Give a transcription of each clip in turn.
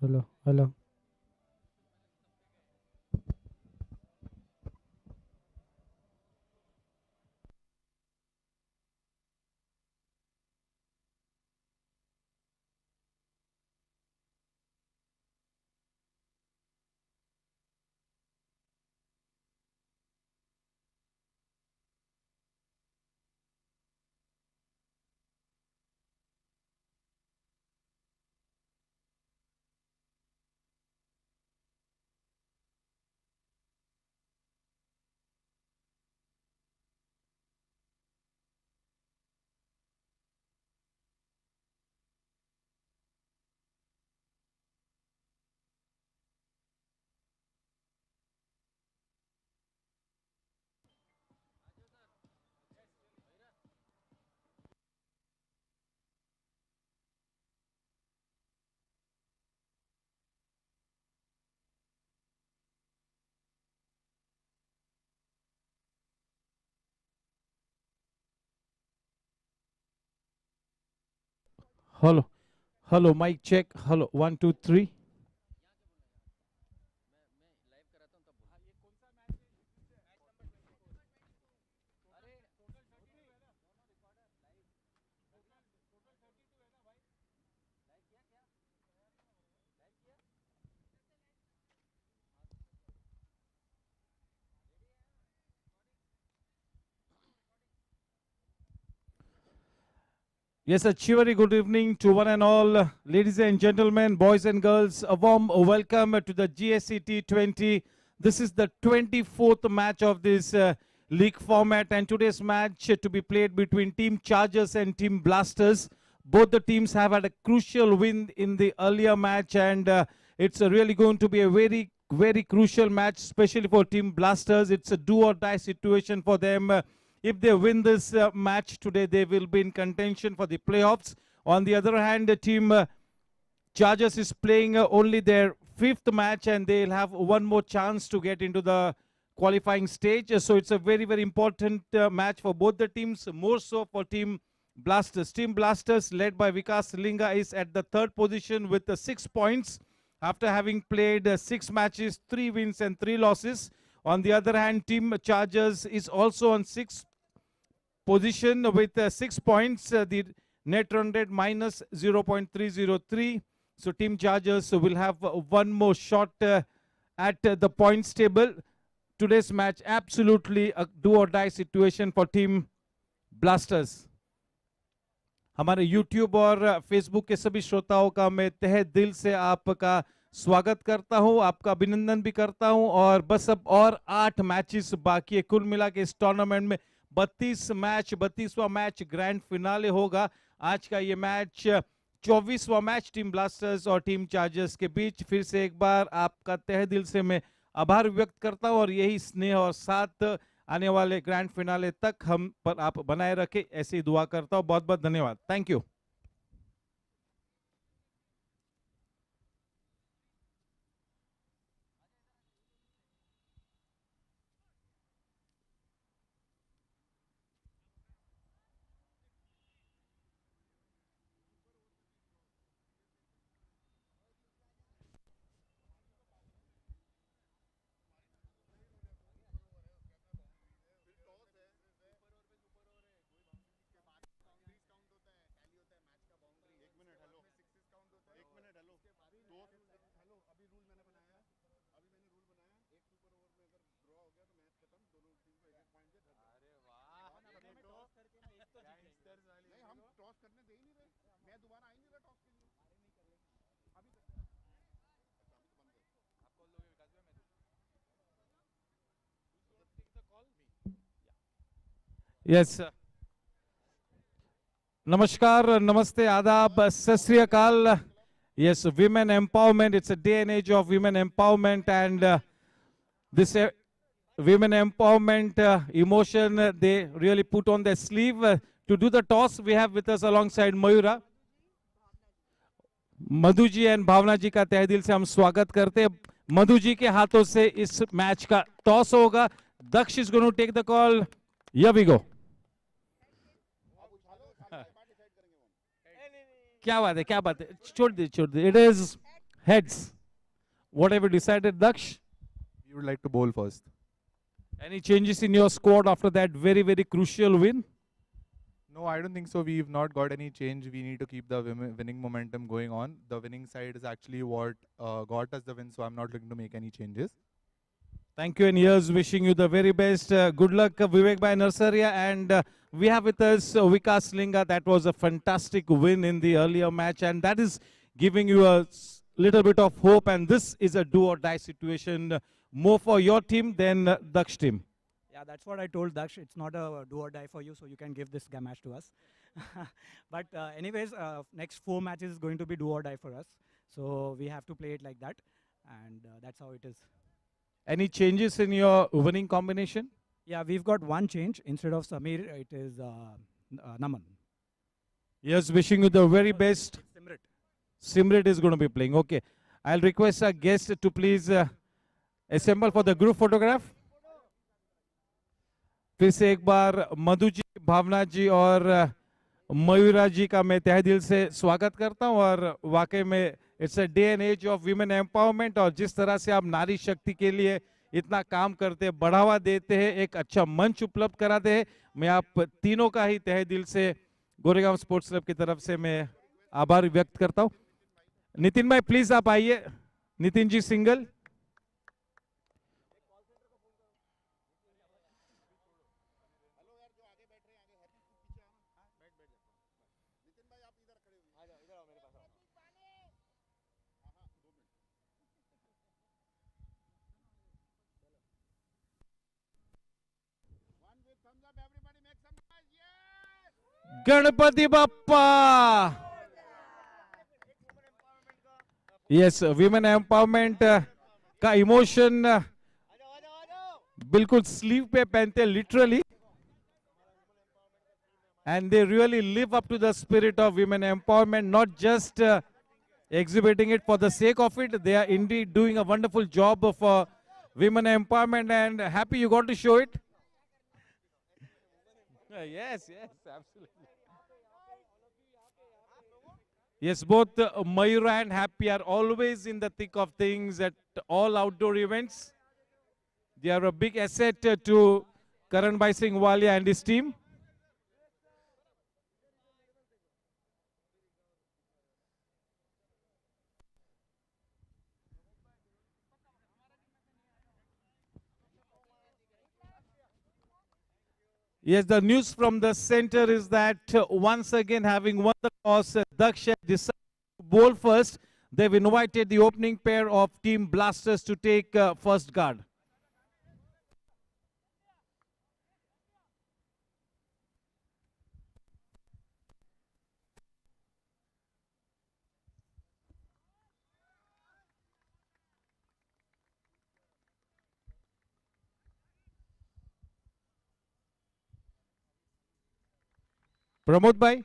Hello, hello. Hello, hello. Mic check. Hello, 1 2 3. Yes, a cheery good evening to one and all, ladies and gentlemen, boys and girls. A warm welcome to the GSC T20. This is the 24th match of this league format, and today's match to be played between Team Chargers and Team Blasters. Both the teams have had a crucial win in the earlier match, and it's really going to be a very crucial match, especially for Team Blasters. It's a do or die situation for them. If they win this match today, they will be in contention for the playoffs. On the other hand, the team Chargers is playing only their fifth match, and they'll have one more chance to get into the qualifying stage. So it's a very important match for both the teams, more so for Team Blasters. Team Blasters, led by Vikas Linga, is at the third position with 6 points after having played 6 matches, 3 wins and 3 losses. On the other hand, Team Chargers is also on 6th position with 6 points. The net run rate minus 0.303. So Team Chargers will have one more shot at the points table. Today's match absolutely a do or die situation for Team Blasters. हमारे YouTube और Facebook के सभी श्रोताओं का मैं तहे दिल से आपका स्वागत करता हूं, आपका अभिनंदन भी करता हूं। और बस अब और 8 मैचेस बाकी है। कुल मिला के इस टूर्नामेंट में 32वां मैच ग्रैंड फिनाले होगा। आज का ये मैच 24वां मैच टीम ब्लास्टर्स और टीम चार्जर्स के बीच। फिर से एक बार आपका तहे दिल से मैं आभार व्यक्त करता हूं, और यही स्नेह और साथ आने वाले ग्रैंड फिनाले तक हम पर आप बनाए रखें, ऐसी ही दुआ करता हूं। बहुत बहुत धन्यवाद। Thank you. यस, नमस्कार, नमस्ते, आदाब, सत श्री अकाल। Yes, women empowerment. It's a day and age of women empowerment, and this women empowerment emotion they really put on their sleeve. To do the toss, we have with us alongside Mayura, Madhu ji and Bhavana ji का तहे दिल से हम स्वागत करते हैं। मधु जी के हाथों से इस मैच का टॉस होगा। Daksh is going to take the call. Here we go. क्या बात है, क्या बात है, छोड़ दे। It is Heads. What have you decided, Daksh? We would like to bowl first. Any changes in your squad after that very, very crucial win? No, I don't think so. We've not got any change. We need to keep the winning momentum going on. The winning side is actually what got us the win, so I'm not looking to make any changes. Thank you, and here's wishing you the very best. Good luck, Vivek Bhai Narsaria. And we have with us Vikas Linga. That was a fantastic win in the earlier match, and that is giving you a little bit of hope. And this is a do or die situation, more for your team than Daksh team. Yeah, that's what I told Daksh. It's not a do or die for you, so you can give this match to us. But anyways, next 4 matches is going to be do or die for us. So we have to play it like that, and that's how it is. Any changes in your winning combination? Yeah, we've got one change. Instead of Samir, it is Naman. Yes, wishing you the very best. Simrit. Simrit is going to be playing. Okay. I'll request our guest to please assemble for the group photograph. फिर से एक बार मधु जी, भावना जी और मयूरा जी का मैं तहे दिल से स्वागत करता हूं और वाकई में it's a day and age of women empowerment और जिस तरह से आप नारी शक्ति के लिए इतना काम करते हैं, बढ़ावा देते हैं, एक अच्छा मंच उपलब्ध कराते हैं, मैं आप तीनों का ही तहे दिल से गोरेगांव स्पोर्ट्स क्लब की तरफ से मैं आभार व्यक्त करता हूं। नितिन भाई प्लीज आप आइए। Nitin ji single. Ganpati Bappa. Yes, women empowerment का इमोशन बिल्कुल स्लीव पे पहनते literally, and they really live up to the spirit of women empowerment, not just exhibiting it for the sake of it. They are indeed doing a wonderful job of women empowerment, and happy you got to show it. Yes, absolutely. Yes, both Mayura and Happy are always in the thick of things at all outdoor events. They are a big asset to Karan Bhai Singh Walia and his team. Yes, the news from the center is that once again, having won the toss, Daksh decided to bowl first. They've invited the opening pair of Team Blasters to take first guard. Pramod Bhai?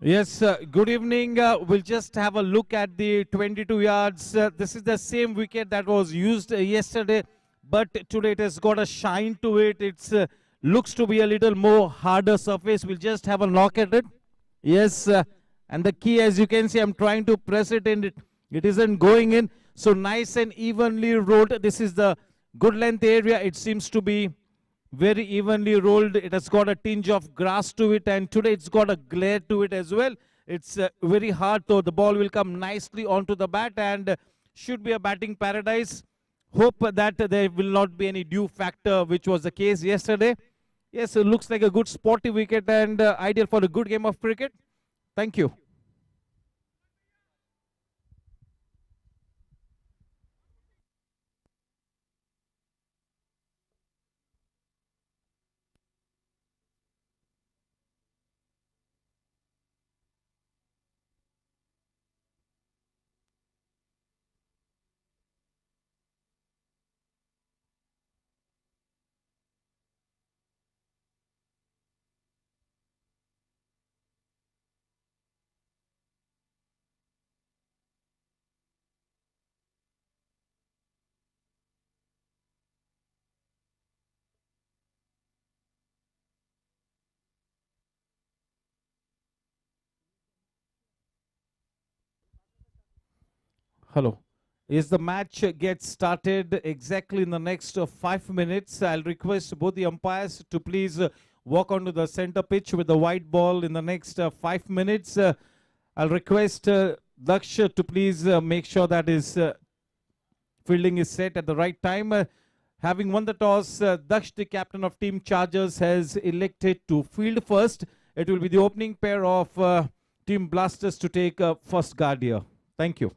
Yes, good evening. We'll just have a look at the 22 yards. This is the same wicket that was used yesterday, but today it has got a shine to it. It's looks to be a little more harder surface. We'll just have a look at it. Yes, and the key, as you can see, I'm trying to press it and it isn't going in. So nice and evenly rolled. This is the good length area. It seems to be very evenly rolled. It has got a tinge of grass to it, and today it's got a glare to it as well. It's very hard, though. The ball will come nicely onto the bat and should be a batting paradise. Hope that there will not be any dew factor, which was the case yesterday. Yes, it looks like a good sporty wicket and ideal for a good game of cricket. Thank you. Hello. Yes, the match gets started exactly in the next 5 minutes. I'll request both the umpires to please walk onto the center pitch with the white ball in the next 5 minutes. I'll request Daksh to please make sure that his fielding is set at the right time. Having won the toss, Daksh, the captain of Team Chargers, has elected to field first. It will be the opening pair of Team Blasters to take first guard here. Thank you.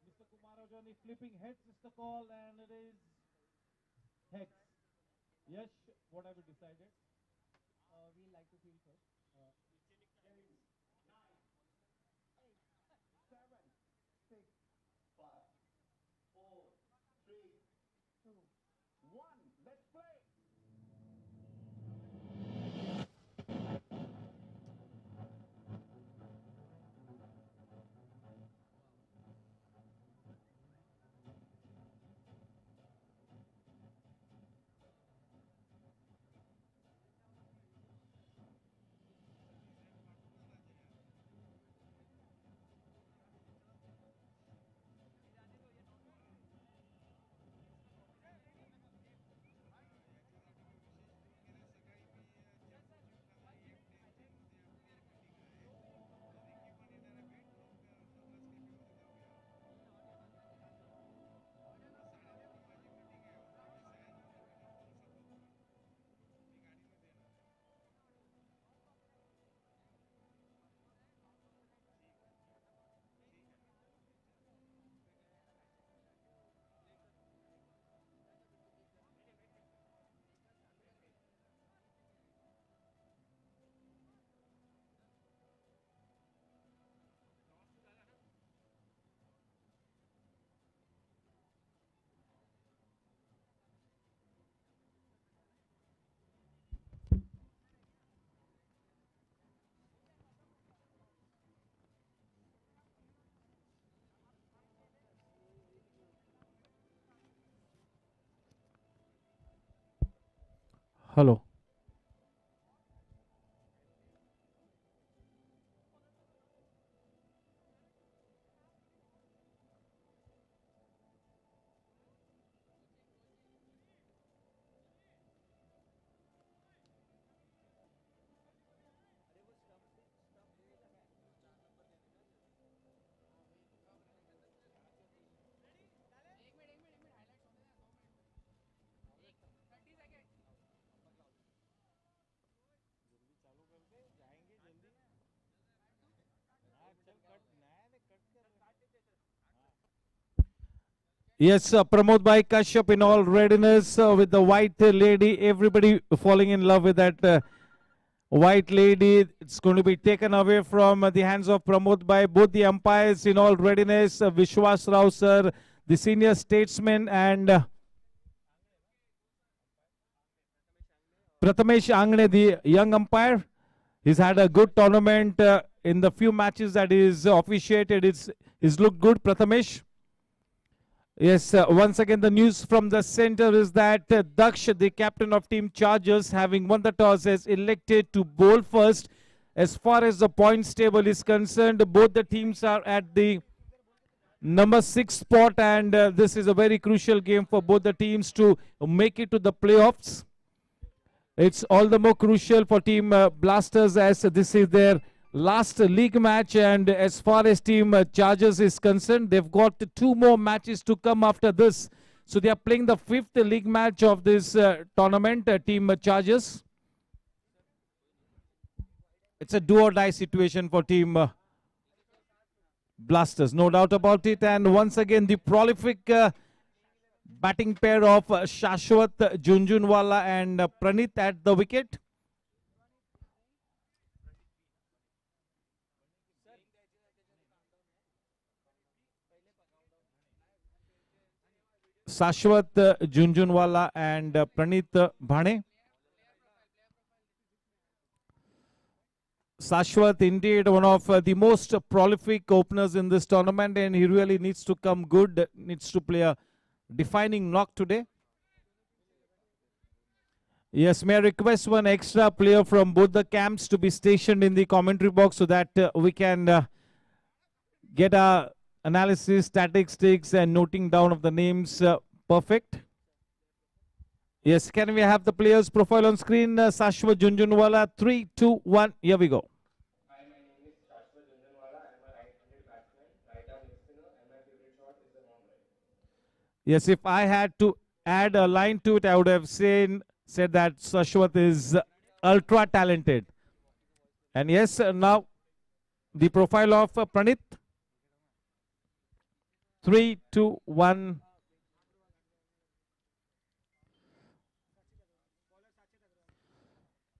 Mr. Kumarajani flipping heads is the call, and it is heads. Yes, what have you decided? We like to feel first. Hello. Yes, Pramod Bhai Kashyap in all readiness with the white lady. Everybody falling in love with that white lady. It's going to be taken away from the hands of Pramod Bhai. Both the umpires in all readiness. Vishwas Rao sir, the senior statesman, and Prathamesh Angne, the young umpire. He's had a good tournament in the few matches that is officiated. It's looked good, Prathamesh. Yes, once again, the news from the center is that Daksh, the captain of Team Chargers, having won the toss, is elected to bowl first. As far as the points table is concerned, both the teams are at the number 6 spot, and this is a very crucial game for both the teams to make it to the playoffs. It's all the more crucial for Team Blasters as this is their last league match, and as far as Team Chargers is concerned, they've got 2 more matches to come after this. So they are playing the 5th league match of this tournament, Team Chargers. It's a do or die situation for Team Blasters, no doubt about it. And once again, the prolific batting pair of Shashwat Junjunwala and Pranit at the wicket. Shashwat Junjunwala and Pranit Bhane. Shashwat, indeed, one of the most prolific openers in this tournament, and he really needs to come good, needs to play a defining knock today. Yes, may I request one extra player from both the camps to be stationed in the commentary box so that we can get our analysis, statistics, and noting down of the names perfect. Yes, can we have the player's profile on screen? Shashwat Junjunwala, 3, 2, 1, here we go. Hi, my name is Shashwat Junjunwala. I am a right-handed batsman, right-arm spinner, and my favorite shot is the long right. Yes, if I had to add a line to it, I would have said that Shashwat is ultra talented. And yes, now the profile of Pranit. 3, 2, 1.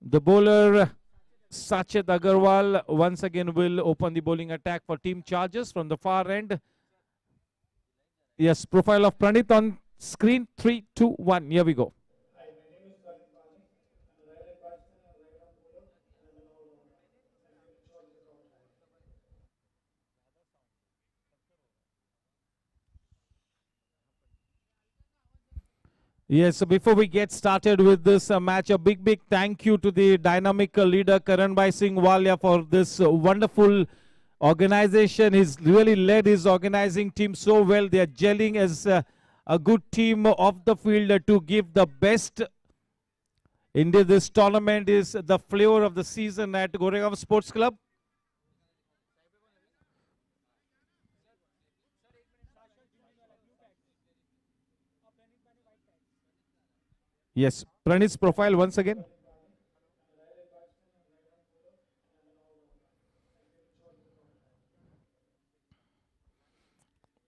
The bowler Sachet Agarwal once again will open the bowling attack for Team Chargers from the far end. Yes, profile of Pranit on screen. 3, 2, 1. Here we go. Hi, my name is Pranit Pani. I'm a right-hand batsman, a right-arm bowler, and an all-rounder. My favorite shot is the long right. Yes, so before we get started with this match, a big thank you to the dynamic leader Karanbhai Singh Walia for this wonderful organization. He's really led his organizing team so well. They are gelling as a good team off the field to give the best. Indeed, this tournament is the flavor of the season at Goregaon Sports Club. Yes, Pranit's profile once again.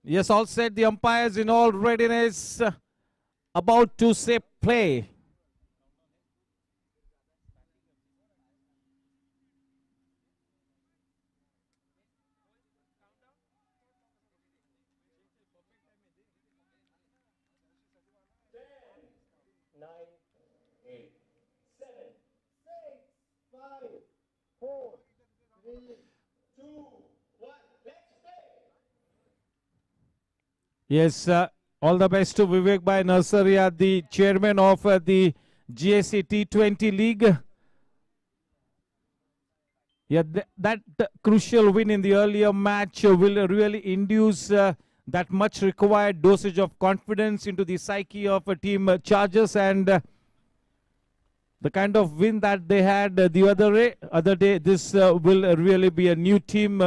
Yes, all set. The umpires in all readiness. About to say play. Yes, all the best to Vivek Bhai Narsaria, the chairman of the GSC T20 League. Yeah, that crucial win in the earlier match will really induce that much required dosage of confidence into the psyche of a Team Chargers, and the kind of win that they had the other day, this will really be a new team.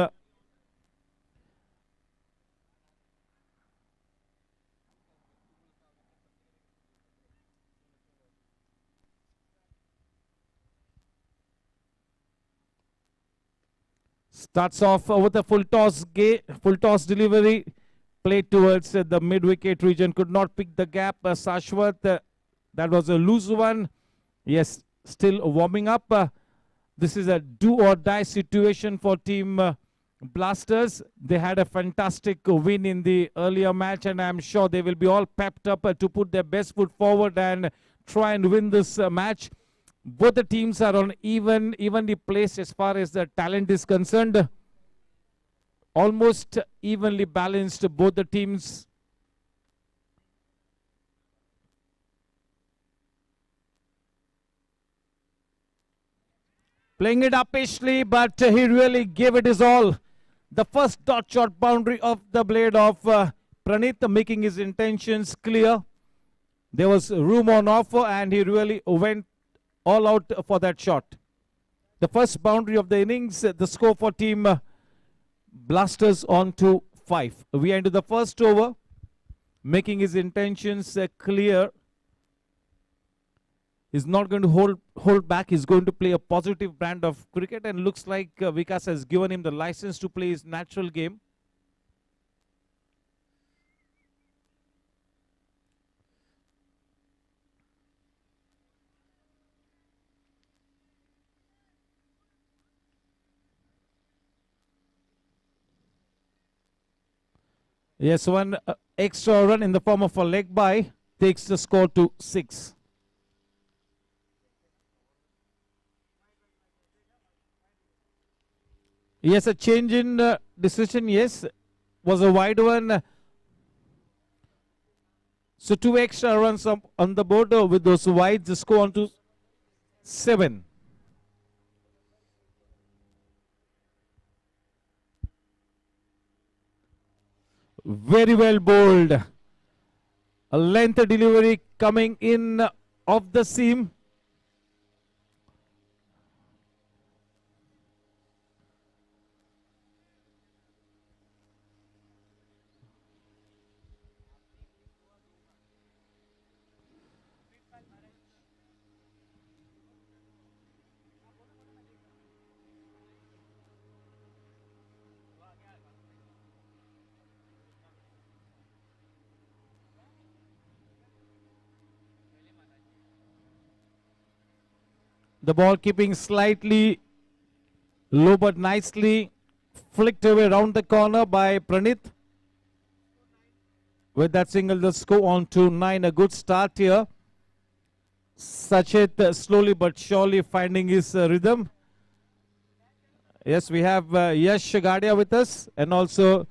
Starts off with a full toss delivery played towards the mid-wicket region. Could not pick the gap. Sashwat, that was a loose one. Yes, still warming up. This is a do-or-die situation for Team Blasters. They had a fantastic win in the earlier match, and I'm sure they will be all pepped up to put their best foot forward and try and win this match. Both the teams are on evenly placed as far as the talent is concerned. Almost evenly balanced, both the teams. Playing it uppishly, but he really gave it his all. The first dot shot boundary of the blade of Pranit, making his intentions clear. There was room on offer, and he really went all out for that shot. The first boundary of the innings, the score for Team Blasters on to 5. We are into the first over, making his intentions clear. He's not going to hold back. He's going to play a positive brand of cricket, and looks like Vikas has given him the license to play his natural game. Yes, one extra run in the form of a leg by takes the score to 6. Yes, a change in decision, yes, was a wide one. So 2 extra runs up on the board with those wides, the score on to 7. Very well bowled. A length delivery coming in off the seam. The ball keeping slightly low, but nicely flicked away around the corner by Pranit. With that single, the score on to 9. A good start here. Sachit slowly but surely finding his rhythm. Yes, we have Yash Gadia with us, and also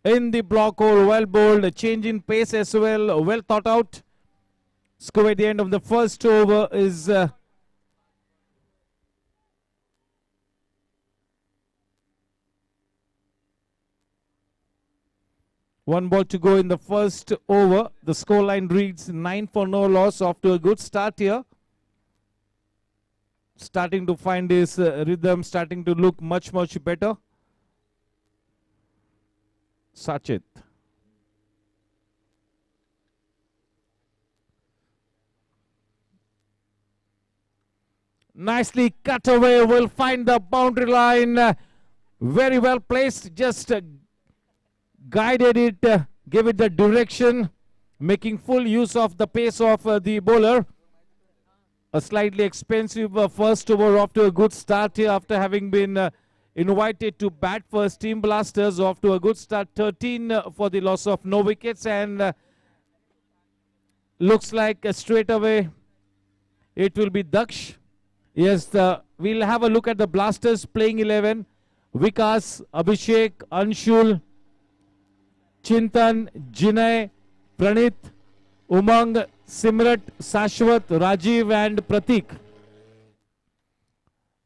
in the block hole, well bowled, a change in pace as well, well thought out. Score at the end of the first over is one ball to go in the first over. The scoreline reads 9 for no loss, off to a good start here. Starting to find his rhythm, starting to look much better. Sachit. Nicely cut away, will find the boundary line. Very well placed, just guided it, gave it the direction, making full use of the pace of the bowler. A slightly expensive first over, off to a good start here after having been invited to bat first. Team Blasters off to a good start, 13 for the loss of no wickets, and looks like straight away it will be Daksh. Yes, we'll have a look at the Blasters playing 11. Vikas, Abhishek, Anshul, Chintan, Jinay, Pranit, Umang, Simrat, Sashwat, Rajiv and Pratik.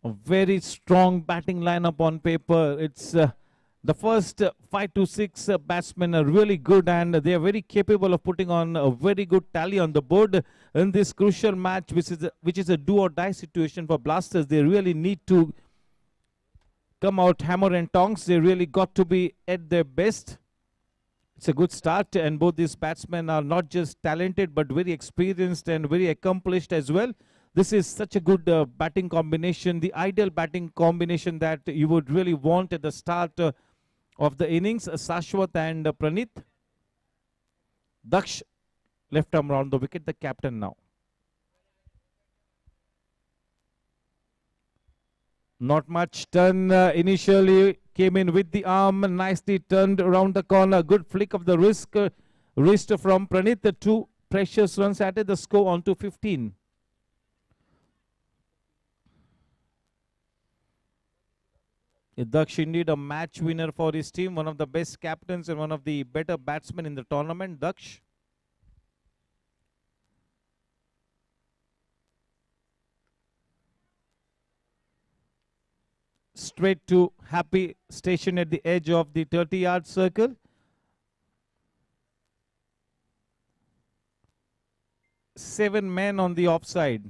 A very strong batting lineup on paper. It's the first 5 to 6 batsmen are really good, and they are very capable of putting on a very good tally on the board in this crucial match, which is a do or die situation for Blasters. They really need to come out hammer and tongs. They really got to be at their best. It's a good start, and both these batsmen are not just talented but very experienced and very accomplished as well. This is such a good batting combination, the ideal batting combination that you would really want at the start of the innings. Shashwat and Pranit. Daksh, left arm round the wicket, the captain now. Not much turn initially, came in with the arm, nicely turned around the corner. Good flick of the wrist from Pranit. The 2 precious runs added the score on to 15. Daksh indeed a match winner for his team, one of the best captains and one of the better batsmen in the tournament, Daksh. Straight to Happy, stationed at the edge of the 30-yard circle. Seven men on the offside.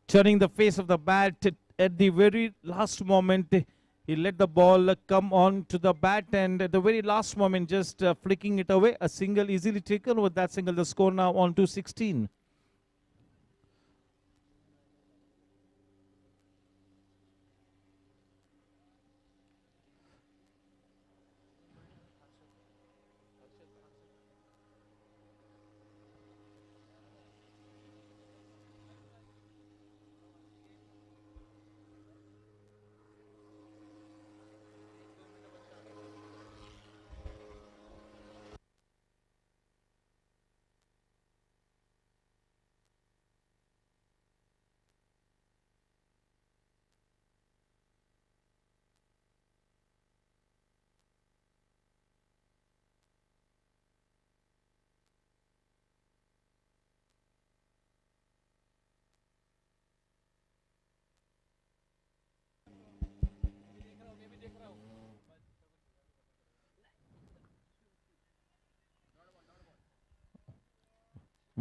Turning the face of the bat at the very last moment. He let the ball come on to the bat, and at the very last moment, just flicking it away. A single easily taken. With that single, the score now on to 16.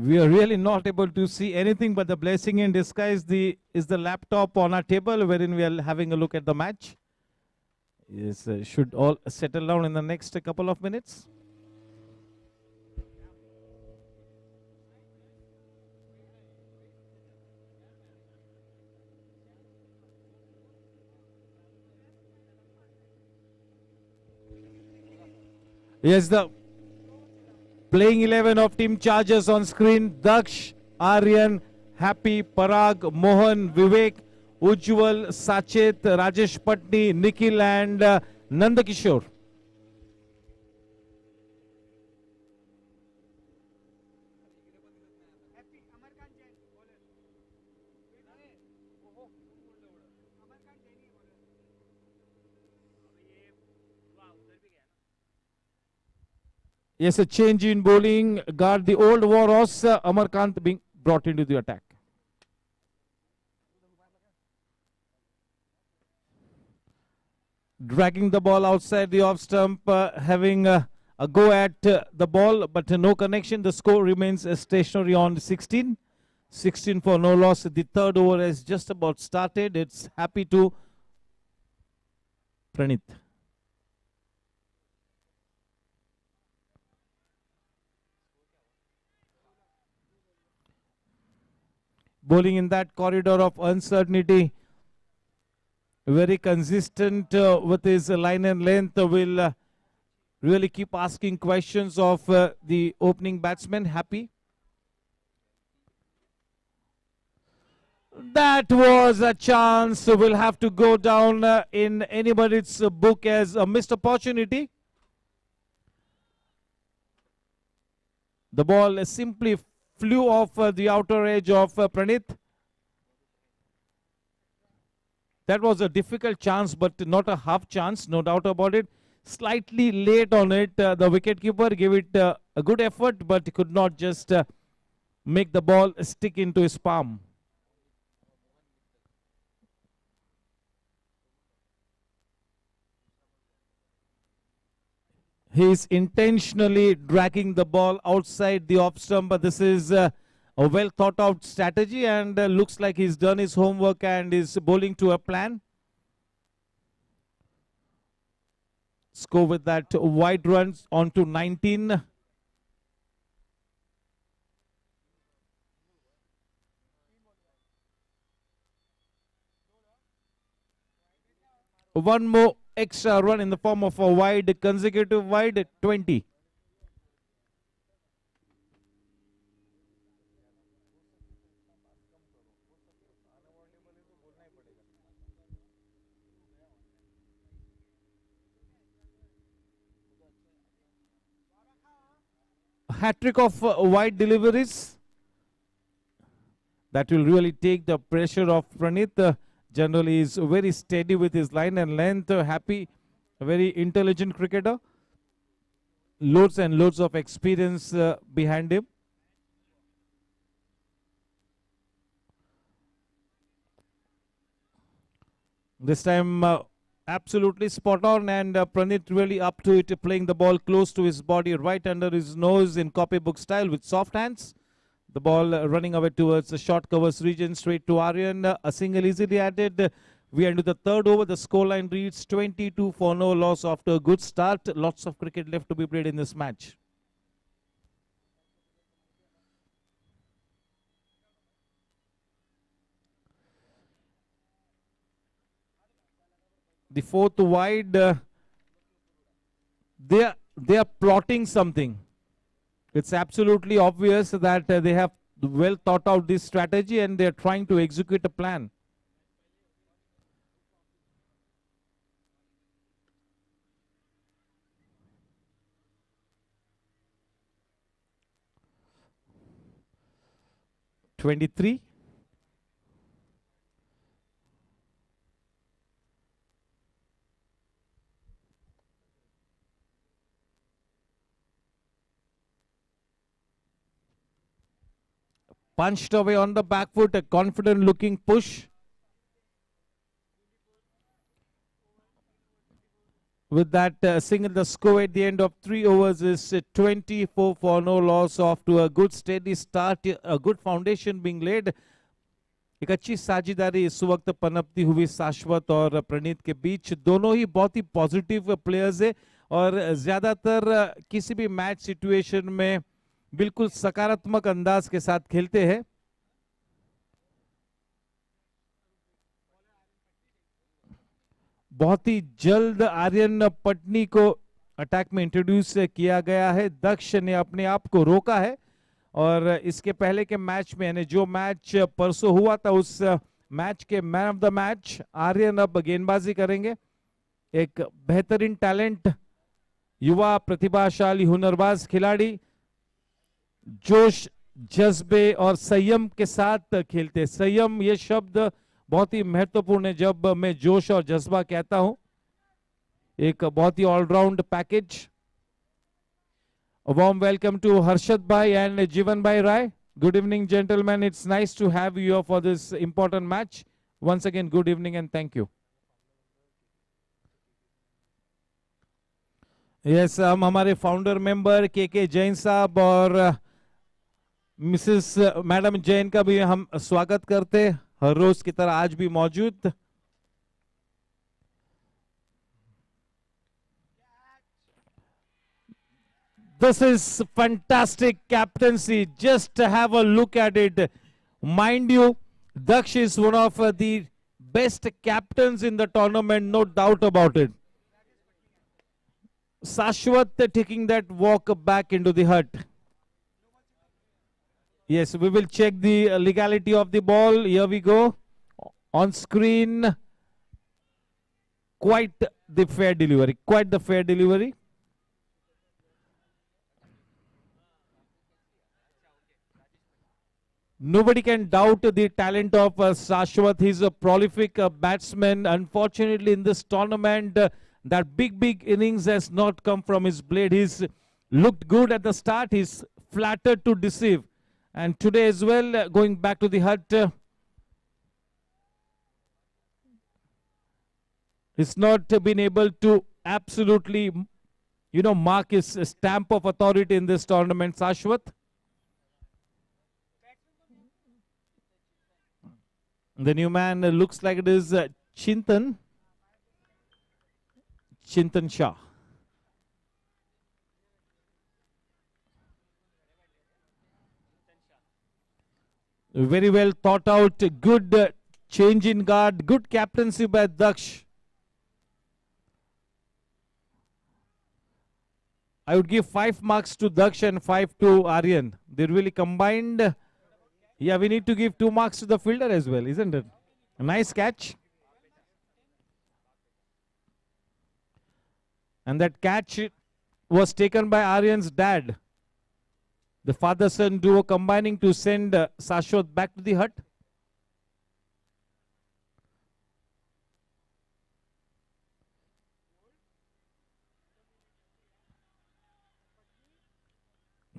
We are really not able to see anything but the blessing in disguise. Is the laptop on our table wherein we are having a look at the match. Yes, should all settle down in the next couple of minutes. Yes, the playing 11 of Team Chargers on screen. Daksh, Aryan, Happy, Parag, Mohan, Vivek, Ujjwal, Sachet, Rajesh Patni, Nikhil and Nandakishore. Yes, a change in bowling. Guard the old war horse, Amarkant being brought into the attack. Dragging the ball outside the off stump, having a go at the ball, but no connection. The score remains stationary on 16. 16 for no loss. The third over has just about started. It's Happy to Pranit. Bowling in that corridor of uncertainty. Very consistent with his line and length. Will really keep asking questions of the opening batsman, Happy. That was a chance. Will have to go down in anybody's book as a missed opportunity. The ball simply flew off the outer edge of Pranit. That was a difficult chance, but not a half chance, no doubt about it. Slightly late on it. The wicketkeeper gave it a good effort, but could not just make the ball stick into his palm. He is intentionally dragging the ball outside the off stump. But this is A well thought out strategy, and looks like he's done his homework and is bowling to a plan. Score with that wide runs on to 19. One more extra run in the form of a wide, consecutive wide, 20. Hat-trick of wide deliveries. That will really take the pressure off Pranit. Generally is very steady with his line and length. Happy, a very intelligent cricketer. Loads and loads of experience behind him. This time absolutely spot on, and Pranit really up to it, playing the ball close to his body, right under his nose in copybook style with soft hands. The ball running away towards the short covers region, straight to Aryan. A single easily added. We are into the third over. The scoreline reads 22 for no loss after a good start. Lots of cricket left to be played in this match. The fourth wide, they are plotting something. It's absolutely obvious that they have well thought out this strategy and they're trying to execute a plan. (23) punched away on the back foot, a confident looking push. With that single, the score at the end of 3 overs is 24 for no loss, off to a good steady start, a good foundation being laid. एक अच्छी साझेदारी इस वक्त पनपती हुई शाश्वत और प्रणीत के बीच. दोनों ही बहुत ही पॉजिटिव प्लेयर्स है और ज्यादातर किसी भी मैच सिचुएशन में बिल्कुल सकारात्मक अंदाज के साथ खेलते हैं. बहुत ही जल्द आर्यन पटनी को अटैक में इंट्रोड्यूस किया गया है. दक्ष ने अपने आप को रोका है और इसके पहले के मैच में, यानी जो मैच परसों हुआ था, उस मैच के man of the match Aryan अब गेंदबाजी करेंगे. एक बेहतरीन टैलेंट, युवा प्रतिभाशाली हुनरबाज खिलाड़ी, जोश, जज्बे और संयम के साथ खेलते. संयम ये शब्द बहुत ही महत्वपूर्ण है जब मैं जोश और जज्बा कहता हूं. एक बहुत ही all round package. A warm welcome to Harshad Bhai and Jivan Bhai Rai. Good evening, gentlemen. It's nice to have you here for this important match. Once again, good evening and thank you. Yes, हम हमारे founder member के जैन साहब और Mrs madam Jain का भी हम स्वागत करते, हर रोज की तरह आज भी मौजूद. This is fantastic captaincy. Just have a look at it. Mind you, Daksh is one of the best captains in the tournament, no doubt about it. Shashwat taking that walk back into the hut. Yes, we will check the legality of the ball. Here we go. On screen. Quite the fair delivery. Quite the fair delivery. Nobody can doubt the talent of Shashwat. He's a prolific batsman. Unfortunately, in this tournament, that big innings has not come from his blade. He's looked good at the start. He's flattered to deceive. And today as well, going back to the hut, he's not been able to absolutely, mark his stamp of authority in this tournament, Shashwat. The new man looks like it is Chintan Shah. Very well thought out, good change in guard, good captaincy by Daksh. I would give 5 marks to Daksh and 5 to Aryan. They really combined. Yeah, we need to give 2 marks to the fielder as well, isn't it? A nice catch. And that catch was taken by Aryan's dad. The father-son duo combining to send Sashwat back to the hut.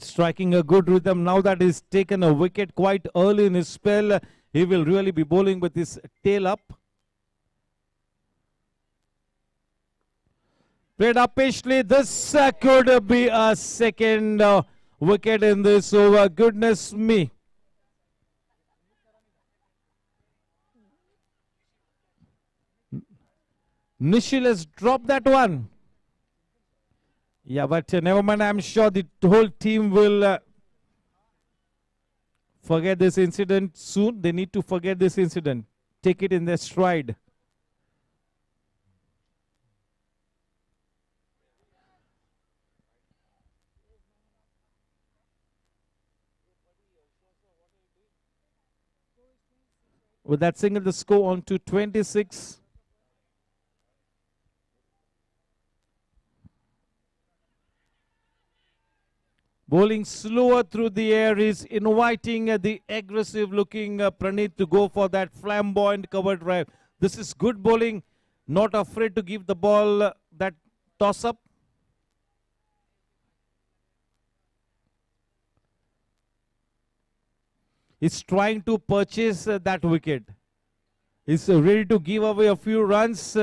Striking a good rhythm. Now that he's taken a wicket quite early in his spell, he will really be bowling with his tail up. Played up patiently. This could be a second wicket in this over. Goodness me. Nishil has dropped that one. Yeah, but never mind. I'm sure the whole team will forget this incident soon. They need to forget this incident. Take it in their stride. With that single, the score on to 26. Bowling slower through the air is inviting the aggressive looking Praneeth to go for that flamboyant cover drive. This is good bowling, not afraid to give the ball that toss up. He's trying to purchase that wicket. He's ready to give away a few runs.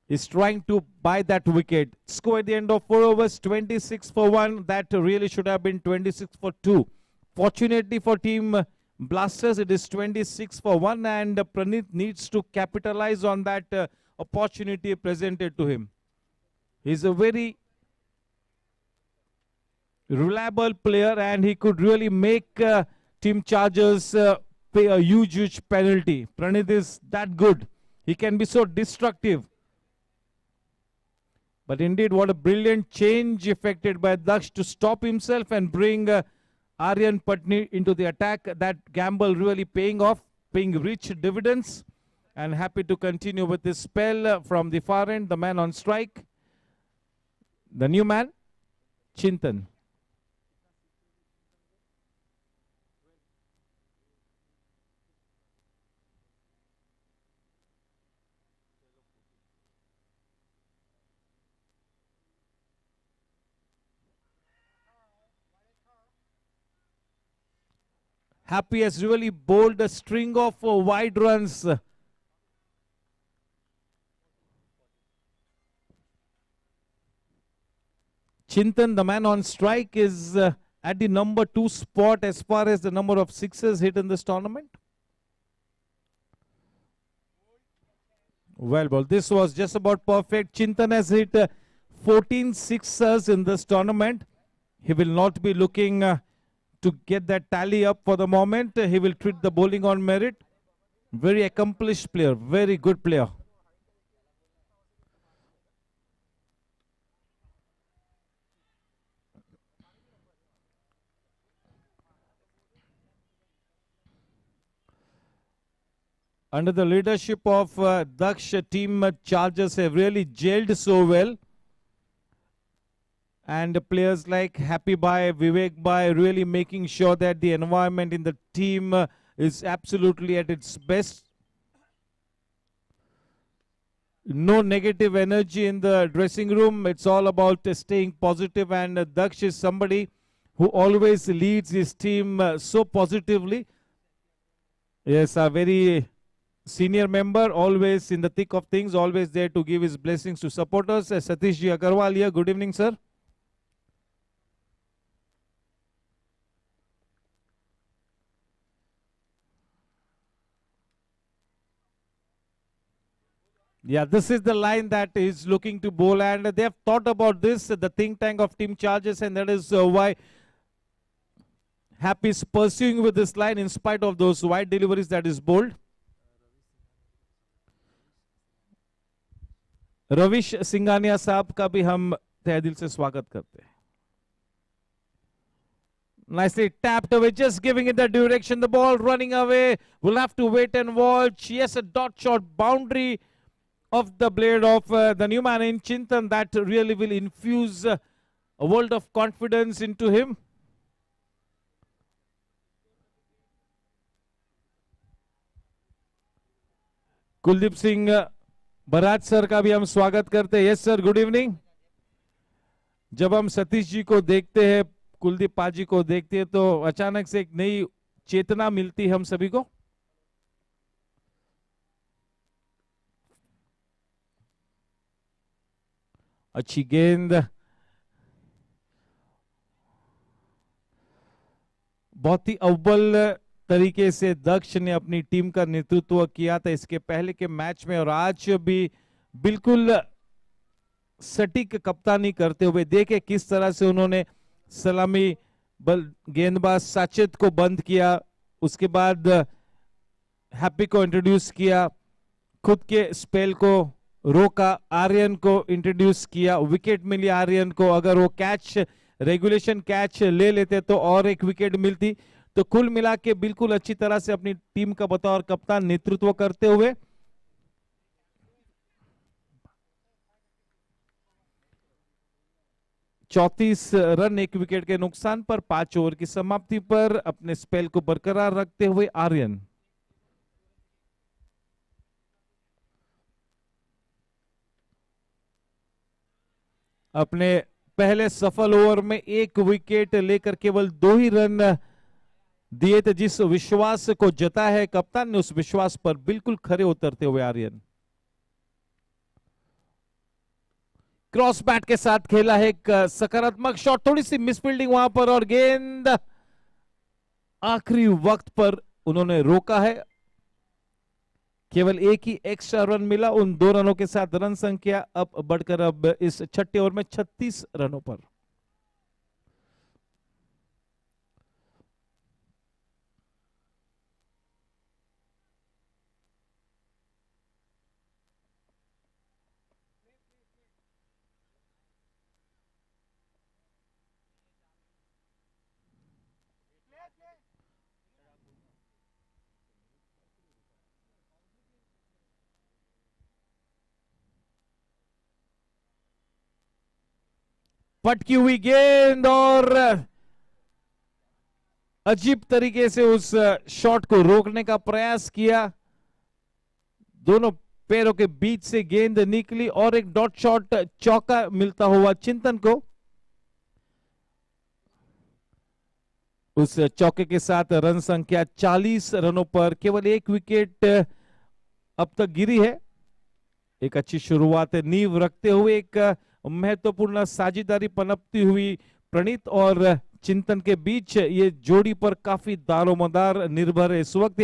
He's trying to buy that wicket. Score at the end of 4 overs, 26 for 1. That really should have been 26 for 2. Fortunately for Team Blasters, it is 26 for 1, and Praneeth needs to capitalize on that opportunity presented to him. He's a very reliable player, and he could really make Team Chargers pay a huge penalty. Praneeth is that good. He can be so destructive. But indeed, what a brilliant change effected by Daksh to stop himself and bring Aryan Patni into the attack. That gamble really paying off, paying rich dividends. And happy to continue with this spell from the far end. The man on strike, the new man, Chintan. Happy has really bowled a string of wide runs. Chintan, the man on strike, is at the number 2 spot as far as the number of sixes hit in this tournament. Well, this was just about perfect. Chintan has hit 14 sixes in this tournament. He will not be looking to get that tally up for the moment. He will treat the bowling on merit. Very accomplished player, very good player. Under the leadership of Daksh, Team Chargers have really gelled so well. And players like Happy Bhai, Vivek Bhai really making sure that the environment in the team is absolutely at its best. No negative energy in the dressing room. It's all about staying positive, and Daksh is somebody who always leads his team so positively. Yes, a very senior member, always in the thick of things, always there to give his blessings to supporters. Satish Ji Agarwal here. Good evening, sir. Yeah, this is the line that is looking to bowl, and they have thought about this, the think tank of Team Charges, and that is why Happy is pursuing with this line in spite of those wide deliveries that is bowled. रविश सिंघानिया साहब का भी हम तहे दिल से स्वागत करते हैं. Nicely tapped away, just giving it the direction. The ball running away. We'll have to wait and watch. Yes, a dot shot boundary of the blade of the new man in Chintan. That really will infuse a world of confidence into him. Kuldeep Singh barrage sir का भी हम स्वागत करते हैं. Yes sir, good evening. जब हम सतीश जी को देखते हैं, कुलदीप पाजी को देखते हैं, तो अचानक से एक नई चेतना मिलती है हम सभी को. अच्छी गेंद, बहुत ही अव्वल तरीके से दक्ष ने अपनी टीम का नेतृत्व किया था इसके पहले के मैच में, और आज भी बिल्कुल सटीक कप्तानी करते हुए देखे किस तरह से उन्होंने सलामी गेंदबाज साचेत को बंद किया, उसके बाद हैप्पी को इंट्रोड्यूस किया, खुद के स्पेल को रोका, आर्यन को इंट्रोड्यूस किया, विकेट मिली आर्यन को. अगर वो कैच, रेगुलेशन कैच ले लेते तो और एक विकेट मिलती. तो कुल मिला के बिल्कुल अच्छी तरह से अपनी टीम का बतौर कप्तान नेतृत्व करते हुए 34 रन एक विकेट के नुकसान पर 5 ओवर की समाप्ति पर अपने स्पेल को बरकरार रखते हुए आर्यन. अपने पहले सफल ओवर में एक विकेट लेकर केवल 2 ही रन दिए थे. जिस विश्वास को जताया है कप्तान ने, उस विश्वास पर बिल्कुल खरे उतरते हुए आर्यन. क्रॉस बैट के साथ खेला है एक सकारात्मक शॉट, थोड़ी सी मिसफील्डिंग वहां पर, और गेंद आखिरी वक्त पर उन्होंने रोका है. केवल एक ही एक्स्ट्रा रन मिला. उन 2 रनों के साथ रन संख्या अब बढ़कर अब इस छठे ओवर में 36 रनों पर. पटकी हुई गेंद और अजीब तरीके से उस शॉट को रोकने का प्रयास किया. दोनों पैरों के बीच से गेंद निकली और एक डॉट शॉट चौका मिलता हुआ चिंतन को. उस चौके के साथ रन संख्या 40 रनों पर. केवल एक विकेट अब तक गिरी है. एक अच्छी शुरुआत है, नींव रखते हुए एक महत्वपूर्ण साझेदारी पनपती हुई प्रणीत और चिंतन के बीच. ये जोड़ी पर काफी दारोमदार निर्भर है इस वक्त.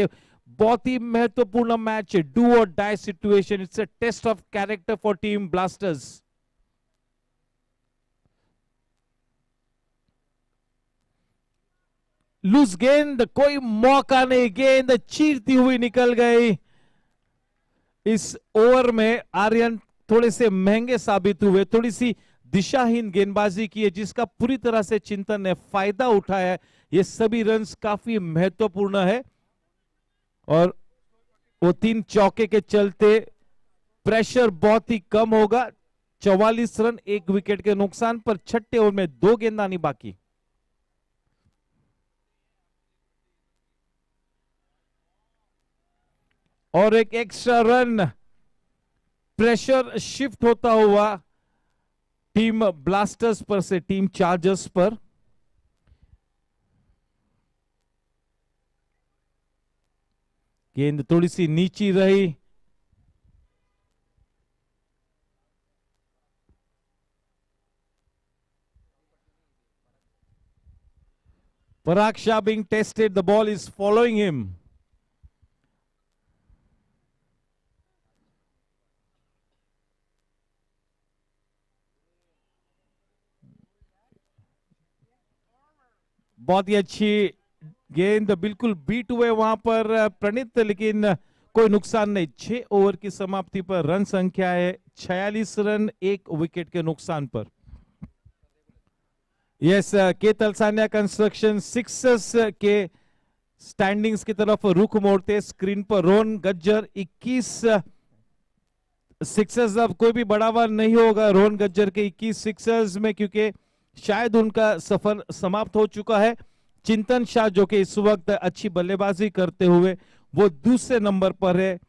बहुत ही महत्वपूर्ण मैच है, do or die situation. It's a test of character for team blasters. Loose गेंद, कोई मौका नहीं, गेंद चीरती हुई निकल गई. इस ओवर में आर्यन थोड़े से महंगे साबित हुए. थोड़ी सी दिशाहीन गेंदबाजी की है जिसका पूरी तरह से चिंतन ने फायदा उठाया है. ये सभी रन्स काफी महत्वपूर्ण है और वो 3 चौके के चलते प्रेशर बहुत ही कम होगा. 44 रन 1 विकेट के नुकसान पर छठे ओवर में 2 गेंदानी बाकी. और एक एक्स्ट्रा रन. प्रेशर शिफ्ट होता हुआ टीम ब्लास्टर्स पर से टीम चार्जर्स पर. गेंद थोड़ी सी नीची रही. Parag Shah being tested, the ball is following him. बहुत ही अच्छी गेंद, बिल्कुल बीट हुए वहां पर प्रणीत, लेकिन कोई नुकसान नहीं। 6 ओवर की समाप्ति पर रन संख्या है 46 रन, 1 विकेट के नुकसान पर। यस, के तलसानिया कंस्ट्रक्शन सिक्सर्स के स्टैंडिंग्स की तरफ रुख मोड़ते स्क्रीन पर रोहन गज्जर 21 सिक्सर्स। अब कोई भी बढ़ावा नहीं होगा रोहन गज्जर के 21 सिक्सर्स में, क्योंकि शायद उनका सफर समाप्त हो चुका है। चिंतन शाह जो कि इस वक्त अच्छी बल्लेबाजी करते हुए वो दूसरे नंबर पर है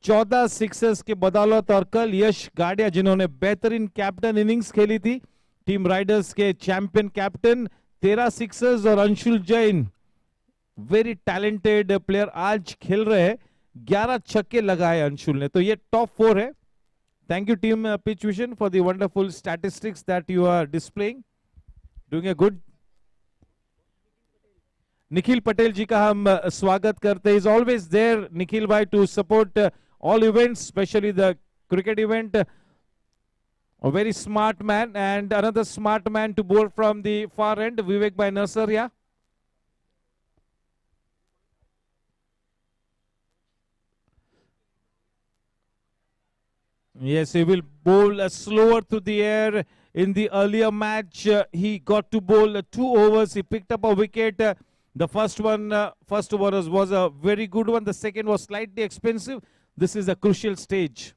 14 सिक्सर्स के बदौलत। और कल यश गाडिया जिन्होंने बेहतरीन कैप्टन इनिंग्स खेली थी, टीम राइडर्स के चैंपियन कैप्टन, 13 सिक्सर्स। और Anshul Jain very talented player आज खेल रहे हैं, 11 छक्के लगाए अंशुल ने, तो ये टॉप 4 है। Thank you team pitch vision for the wonderful statistics that you are displaying, doing a good. Nikhil Patel ji का हम स्वागत करते हैं। इज ऑलवेज देयर निखिल भाई to support all events, especially the cricket event. A very smart man, and another smart man to bowl from the far end, Vivek by Nurseria. Yes, he will bowl slower through the air. In the earlier match, he got to bowl 2 overs. He picked up a wicket. The first over was a very good one. The second was slightly expensive. This is a crucial stage.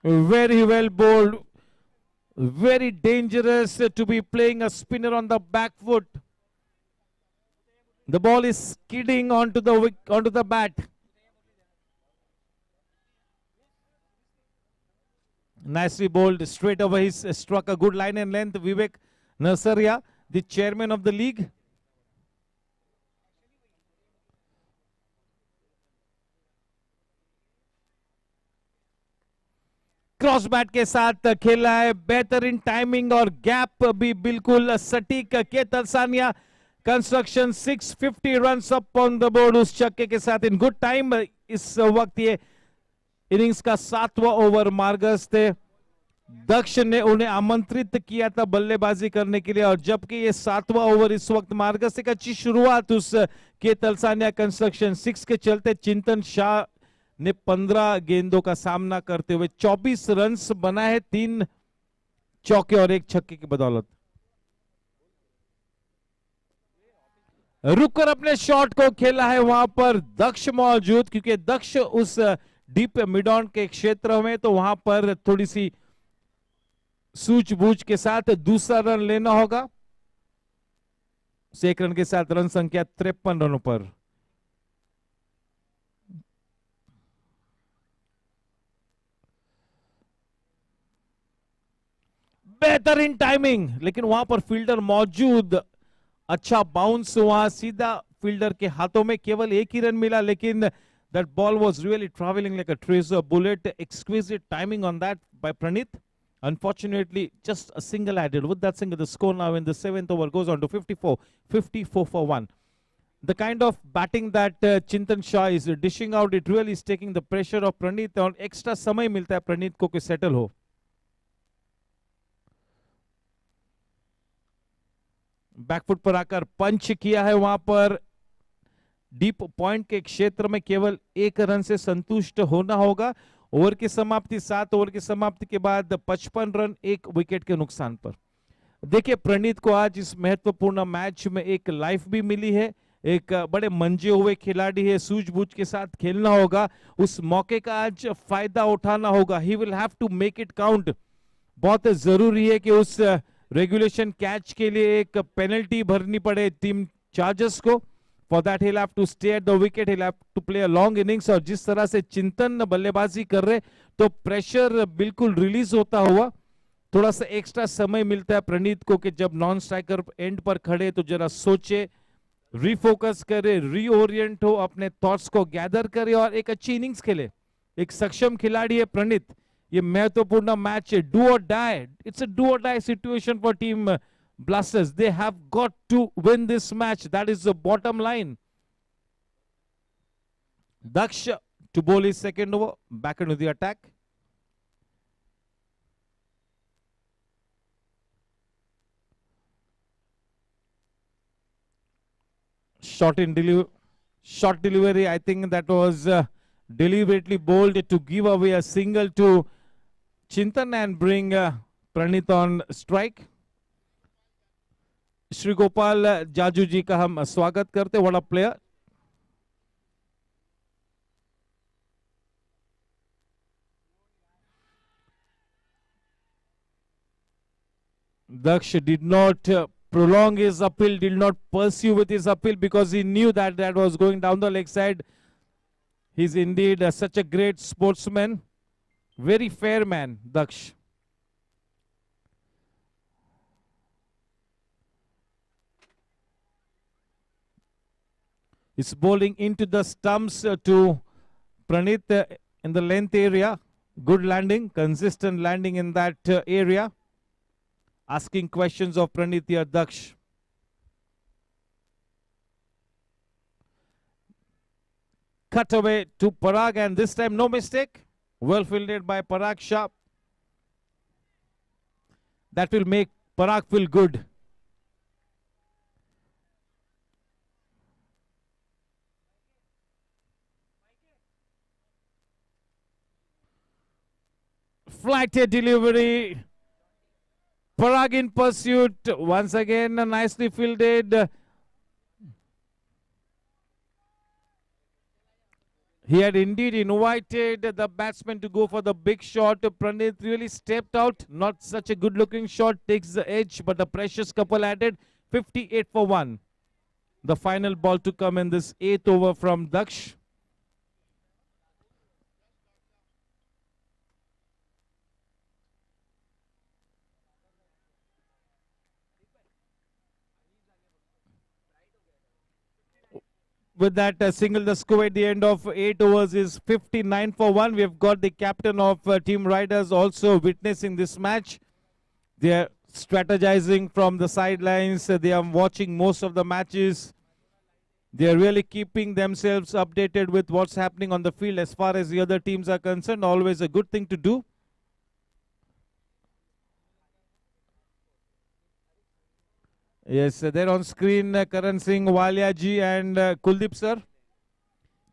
Very well bowled. Very dangerous to be playing a spinner on the back foot. The ball is skidding onto the bat. Nicely bowled straight away. He struck a good line and length. Vivek Nurseria, the chairman of the league. Cross bat के साथ खेला है, बेहतरीन timing और gap भी बिल्कुल सटीक। के Talsania construction 650 runs up on the board उस छक्के के साथ इन गुड टाइम। इस वक्त ये इनिंग्स का 7वां ओवर मार्गस थे। दक्ष ने उन्हें आमंत्रित किया था बल्लेबाजी करने के लिए, और जबकि ये 7वां ओवर इस वक्त मार्गस, एक अच्छी शुरुआत उस के तलसानिया कंस्ट्रक्शन 6 के चलते। चिंतन शाह ने 15 गेंदों का सामना करते हुए 24 रन्स बनाए, 3 चौके और 1 छक्के की बदौलत। रुककर अपने शॉट को खेला है वहां पर दक्ष मौजूद, क्योंकि दक्ष उस डीप मिड ऑन के क्षेत्र में, तो वहां पर थोड़ी सी सूझबूझ के साथ दूसरा रन लेना होगा। 1 रन के साथ रन संख्या 53 रनों पर। बेहतरीन टाइमिंग, लेकिन वहां पर फील्डर मौजूद। अच्छा बाउंस वहां सीधा फील्डर के हाथों में, केवल 1 ही रन मिला, लेकिन that ball was really travelling like a tracer bullet. Exquisite timing on that by Praneet. Unfortunately, just a single added. With that single, the score now in the 7th over goes on to 54 for 1. The kind of batting that Chintan Shah is dishing out, it really is taking the pressure of Praneeth, और extra समय मिलता है Praneeth को कि settle हो. Back foot पर आकर पंच किया है वहां पर। डीप पॉइंट के क्षेत्र में केवल 1 रन से संतुष्ट होना होगा। ओवर की समाप्ति 7 ओवर की समाप्ति के बाद 55 रन 1 विकेट के नुकसान पर। देखिए प्रणीत को आज इस महत्वपूर्ण मैच में एक लाइफ भी मिली है, एक बड़े मंजे हुए खिलाड़ी है, सूझबूझ के साथ खेलना होगा, उस मौके का आज फायदा उठाना होगा। He will have to make it count. बहुत जरूरी है कि उस रेगुलेशन कैच के लिए एक पेनल्टी भरनी पड़े टीम चार्जर्स को। For that he'll have to stay at the wicket, he'll have to play a long innings। और जिस तरह से चिंतन बल्लेबाजी कर रहे तो प्रेशर बिल्कुल रिलीज होता हुआ। थोड़ा सा एक्स्ट्रा समय मिलता है प्रणीत को कि जब नॉन स्ट्राइकर एंड पर खड़े तो जरा सोचे, रिफोकस करे, रीओरिएंट हो, अपने थॉट्स को गैदर करे और एक अच्छी इनिंग्स खेले। एक सक्षम खिलाड़ी है प्रणीत। ये महत्वपूर्ण मैच है, do or die. It's a do or die situation for team Blasters. They have got to win this match. That is the bottom line. Daksh to bowl his second over, back into the attack. Short delivery. I think that was deliberately bold to give away a single to Chintan and bring Pranit on strike. Shri Gopal Jaju ji का हम स्वागत करते. What a player. Daksh did not prolong his appeal, did not pursue with his appeal because he knew that that was going down the leg side. He's indeed such a great sportsman. Very fair man, Daksh. He's bowling into the stumps to Pranit in the length area. Good landing, consistent landing in that area. Asking questions of Pranit here, Daksh. Cut away to Parag, and this time no mistake. Well fielded by Parag Shah. That will make Parag feel good. Flighted delivery. Parag in pursuit. Once again, nicely fielded. He had indeed invited the batsman to go for the big shot. Pranit really stepped out. Not such a good looking shot. Takes the edge, but a precious couple added. 58 for 1. The final ball to come in this 8th over from Daksh. With that single, the score at the end of 8 overs is 59 for 1. We have got the captain of Team Riders also witnessing this match. They are strategizing from the sidelines. They are watching most of the matches. They are really keeping themselves updated with what's happening on the field as far as the other teams are concerned. Always a good thing to do. Yes, they're on screen, Karan Singh, Walia ji and Kuldeep sir.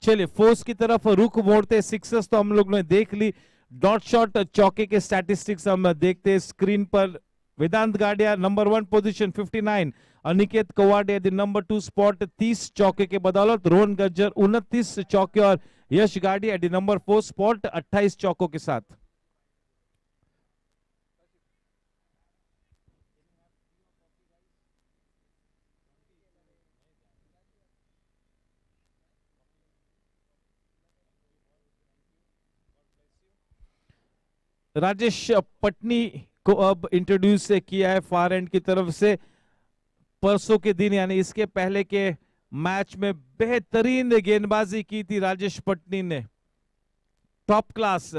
चलिए force की तरफ रुख मोड़ते. Sixes तो हम लोग ने देख ली. डॉट शॉट चौके के स्टैटिस्टिक्स हम देखते हैं स्क्रीन पर. Vedant Gadia number 1 position 59. Aniket Kawade the number 2 spot 30 चौके के बदौलत. रोहन गज्जर 29 चौके और यश गाडिया द नंबर 4 स्पॉट 28 चौकों के साथ. राजेश पटनी को अब इंट्रोड्यूस किया है फार एंड की तरफ से. परसों के दिन यानी इसके पहले के मैच में बेहतरीन गेंदबाजी की थी राजेश पटनी ने. टॉप क्लास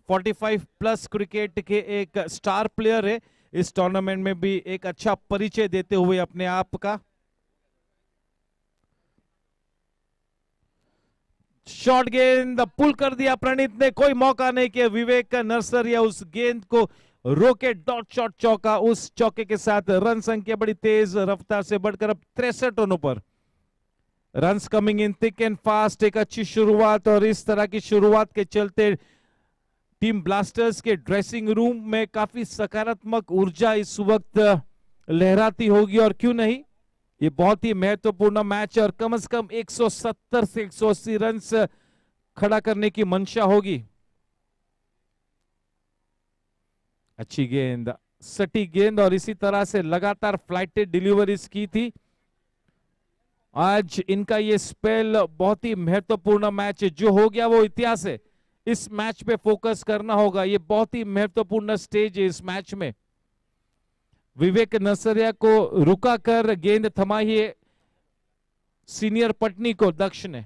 45 प्लस क्रिकेट के एक स्टार प्लेयर है. इस टूर्नामेंट में भी एक अच्छा परिचय देते हुए अपने आप का. शॉर्ट गेंद पुल कर दिया प्रणीत ने. कोई मौका नहीं किया विवेक नरसरिया उस गेंद को रोके. डॉट शॉट चौका. उस चौके के साथ रन संख्या बड़ी तेज रफ्तार से बढ़कर अब 63 रनों पर. Runs coming in thick and fast. एक अच्छी शुरुआत और इस तरह की शुरुआत के चलते टीम ब्लास्टर्स के ड्रेसिंग रूम में काफी सकारात्मक ऊर्जा इस वक्त लहराती होगी. और क्यों नहीं, ये बहुत ही महत्वपूर्ण मैच और कम से कम 170 से 180 रन खड़ा करने की मंशा होगी. अच्छी गेंद, सटीक गेंद और इसी तरह से लगातार फ्लाइटेड डिलीवरीज की थी. आज इनका ये स्पेल बहुत ही महत्वपूर्ण मैच है. जो हो गया वो इतिहास है. इस मैच पे फोकस करना होगा. ये बहुत ही महत्वपूर्ण स्टेज है इस मैच में. विवेक नरसरिया को रुका कर गेंद थमाई है सीनियर पटनी को दक्ष ने.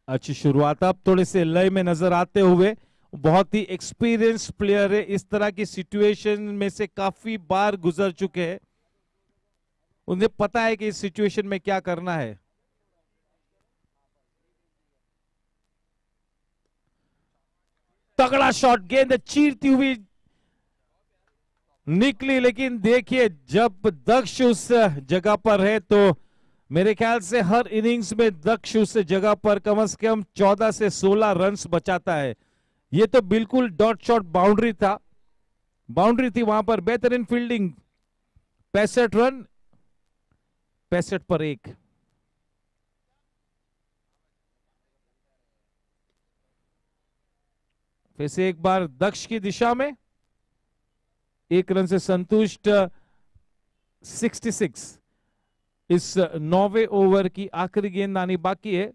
अच्छी शुरुआत. अब थोड़े से लय में नजर आते हुए. बहुत ही एक्सपीरियंस प्लेयर है. इस तरह की सिचुएशन में से काफी बार गुजर चुके हैं. उन्हें पता है कि इस सिचुएशन में क्या करना है. तगड़ा शॉट. गेंद चीरती हुई निकली, लेकिन देखिए जब दक्ष उस जगह पर है तो मेरे ख्याल से हर इनिंग्स में दक्ष उस जगह पर कम से कम 14 से 16 रन्स बचाता है। ये तो बिल्कुल डॉट शॉट बाउंड्री था, बाउंड्री थी वहां पर। बेहतरीन फील्डिंग, 65 रन, 65 पर 1। फिर से एक बार दक्ष की दिशा में, 1 रन से संतुष्ट। 66। इस 9वें ओवर की आखिरी गेंद आनी बाकी है।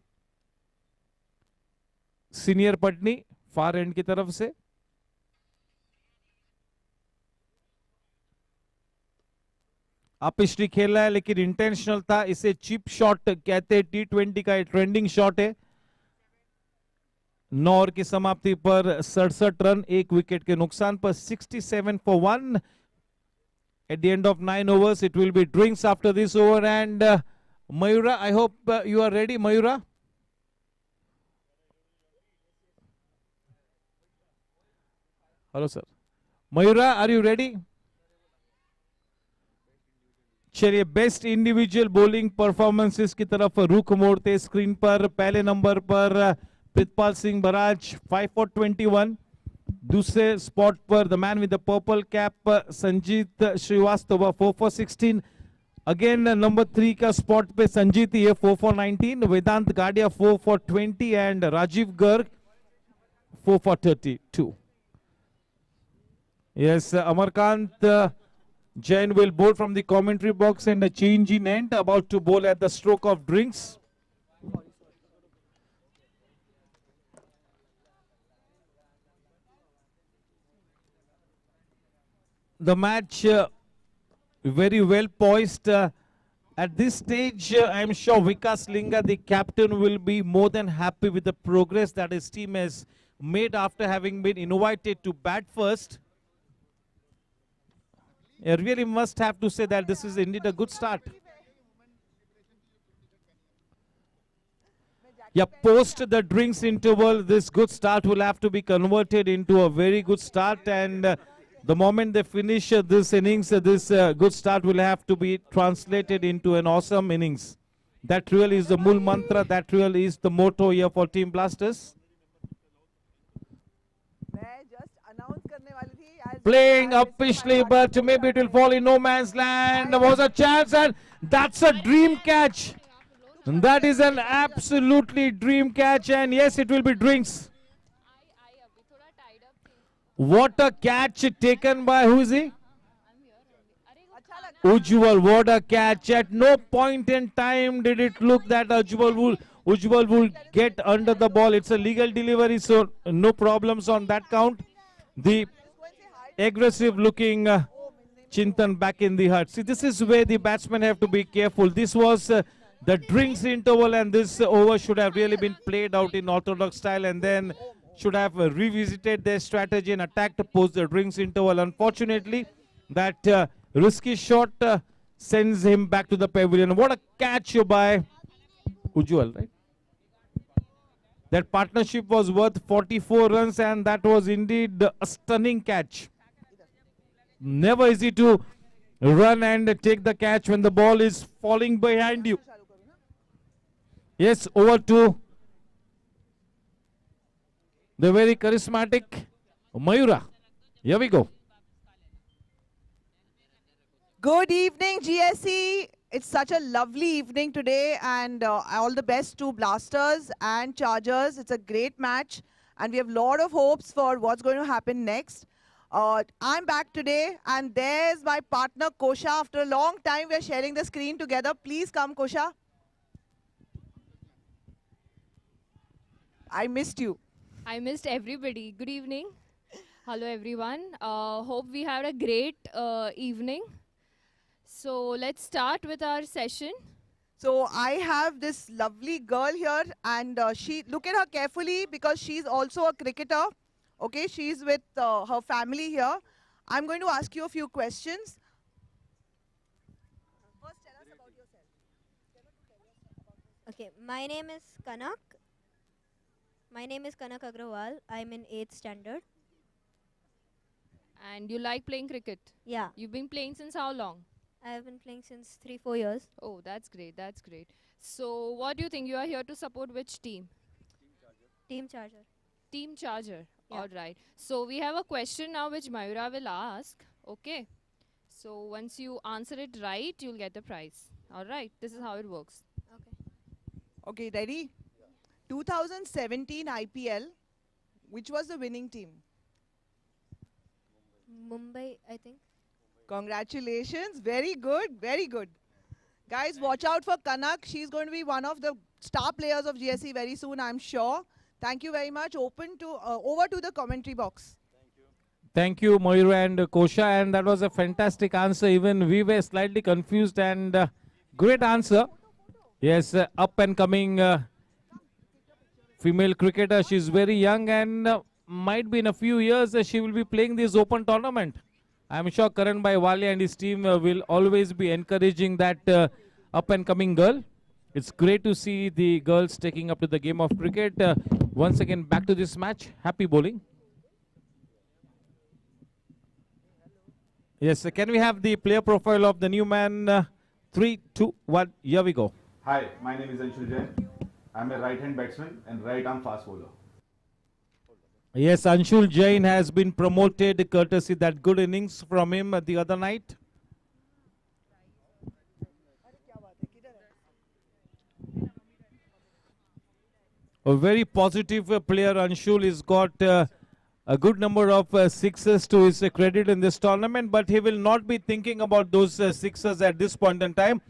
सीनियर पटनी फार एंड की तरफ से। अपिश्री खेल रहा है लेकिन इंटेंशनल था, इसे चिप शॉट कहते हैं। T20 का ट्रेंडिंग शॉट है। 9 ओवर की समाप्ति पर 67 रन, 1 विकेट के नुकसान पर। 67 for 1 at the end of 9 overs. It will be drinks after this over. And Mayura, I hope you are ready, Mayura. Hello sir. Mayura, are you ready? चलिए, best individual bowling performances की तरफ रुख मोड़ते screen पर। पहले number पर Pritpal Singh barrage 5 for 21। दूसरे spot पर the man with the purple cap Sanjeet Shrivastava 4 for 16। Again number 3 का स्पॉट पे संजीत ही है 4 for 19। वेदांत गाडिया 4 for 20 and Rajeev Garg 4 for 32। Yes, Amarkant Jain will bowl from the commentary box and a change in end, about to bowl at the stroke of drinks. The match very well poised. At this stage, I am sure Vikas Linga, the captain, will be more than happy with the progress that his team has made after having been invited to bat first. I really must have to say that this is indeed a good start. Yeah, post the drinks interval, this good start will have to be converted into a very good start. And the moment they finish this innings, this good start will have to be translated into an awesome innings. That really is the Mool Mantra. That really is the motto here for Team Blasters. Playing up Pishley, but maybe it will fall in no man's land. There was a chance, and that's a dream catch. And that is an absolutely dream catch, and yes, it will be drinks. What a catch taken by, who is he? Ujjwal. What a catch. At no point in time did it look that Ujjwal will get under the ball. It's a legal delivery, so no problems on that count. The aggressive looking Chintan back in the hut. See, this is where the batsmen have to be careful. This was the drinks interval, and this over should have really been played out in orthodox style, and then should have revisited their strategy and attacked post the drinks interval. Unfortunately, that risky shot sends him back to the pavilion. What a catch by Ujjwal, right? That partnership was worth 44 runs, and that was indeed a stunning catch. Never easy to run and take the catch when the ball is falling behind you. Yes, over to the very charismatic Mayura. Here we go. Good evening, GSE. It's such a lovely evening today, and all the best to Blasters and Chargers. It's a great match, and we have a lot of hopes for what's going to happen next. I'm back today, and there's my partner Kosha. After a long time, we're sharing the screen together. Please come, Kosha. I missed you. I missed everybody. Good evening. Hello, everyone. Hope we had a great evening. So let's start with our session. So I have this lovely girl here, and look at her carefully because she's also a cricketer. Okay, she's with her family here. I'm going to ask you a few questions. First, tell us about yourself. Okay, my name is Kanak. My name is Kanak Agrawal. I'm in 8th standard. And you like playing cricket? Yeah, You've been playing since how long? I have been playing since 3-4 years. Oh, that's great. That's great. So, what do you think? You are here to support which team? Team Charger. Team Charger. Yeah. All right. So, we have a question now which Mayura will ask. Okay. So, once you answer it right, you'll get the prize. All right. This is how it works. Okay. Okay, ready? 2017 IPL, which was the winning team? Mumbai, I think. Congratulations. Very good. Very good. Guys, watch out for Kanak. She's going to be one of the star players of GSE very soon, I'm sure. Thank you very much. Over to the commentary box. Thank you, Mayura and Kosha. And that was a fantastic answer. Even we were slightly confused and great answer. Yes, up and coming female cricketer. She's very young and might be in a few years she will be playing this open tournament. I'm sure Karan Bhai Walia and his team will always be encouraging that up and coming girl. It's great to see the girls taking up to the game of cricket. Once again, back to this match. Happy bowling. Yes, can we have the player profile of the new man? 3, 2, 1, here we go. Hi, my name is Anshul Jain. I'm a right-hand batsman and right-arm fast bowler. Yes, Anshul Jain has been promoted courtesy that good innings from him the other night. A very positive player, Anshul. He's got a good number of sixes to his credit in this tournament, but he will not be thinking about those sixes at this point in time.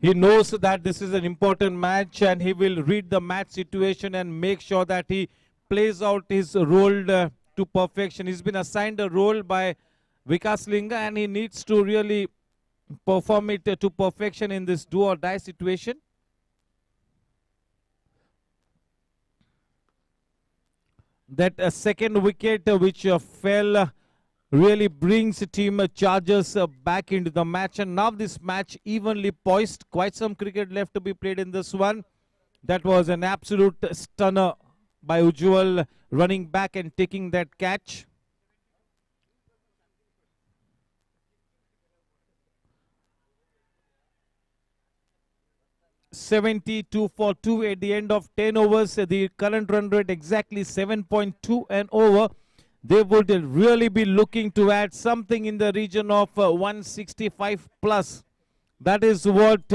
He knows that this is an important match and he will read the match situation and make sure that he plays out his role to perfection. He's been assigned a role by Vikas Linga and he needs to really perform it to perfection in this do or die situation. That second wicket which fell really brings team Chargers back into the match, and now this match evenly poised. Quite some cricket left to be played in this one. That was an absolute stunner by Ujjwal, running back and taking that catch. .72 for 2 at the end of 10 overs. The current run rate exactly 7.2 and over. They would really be looking to add something in the region of 165 plus. That is what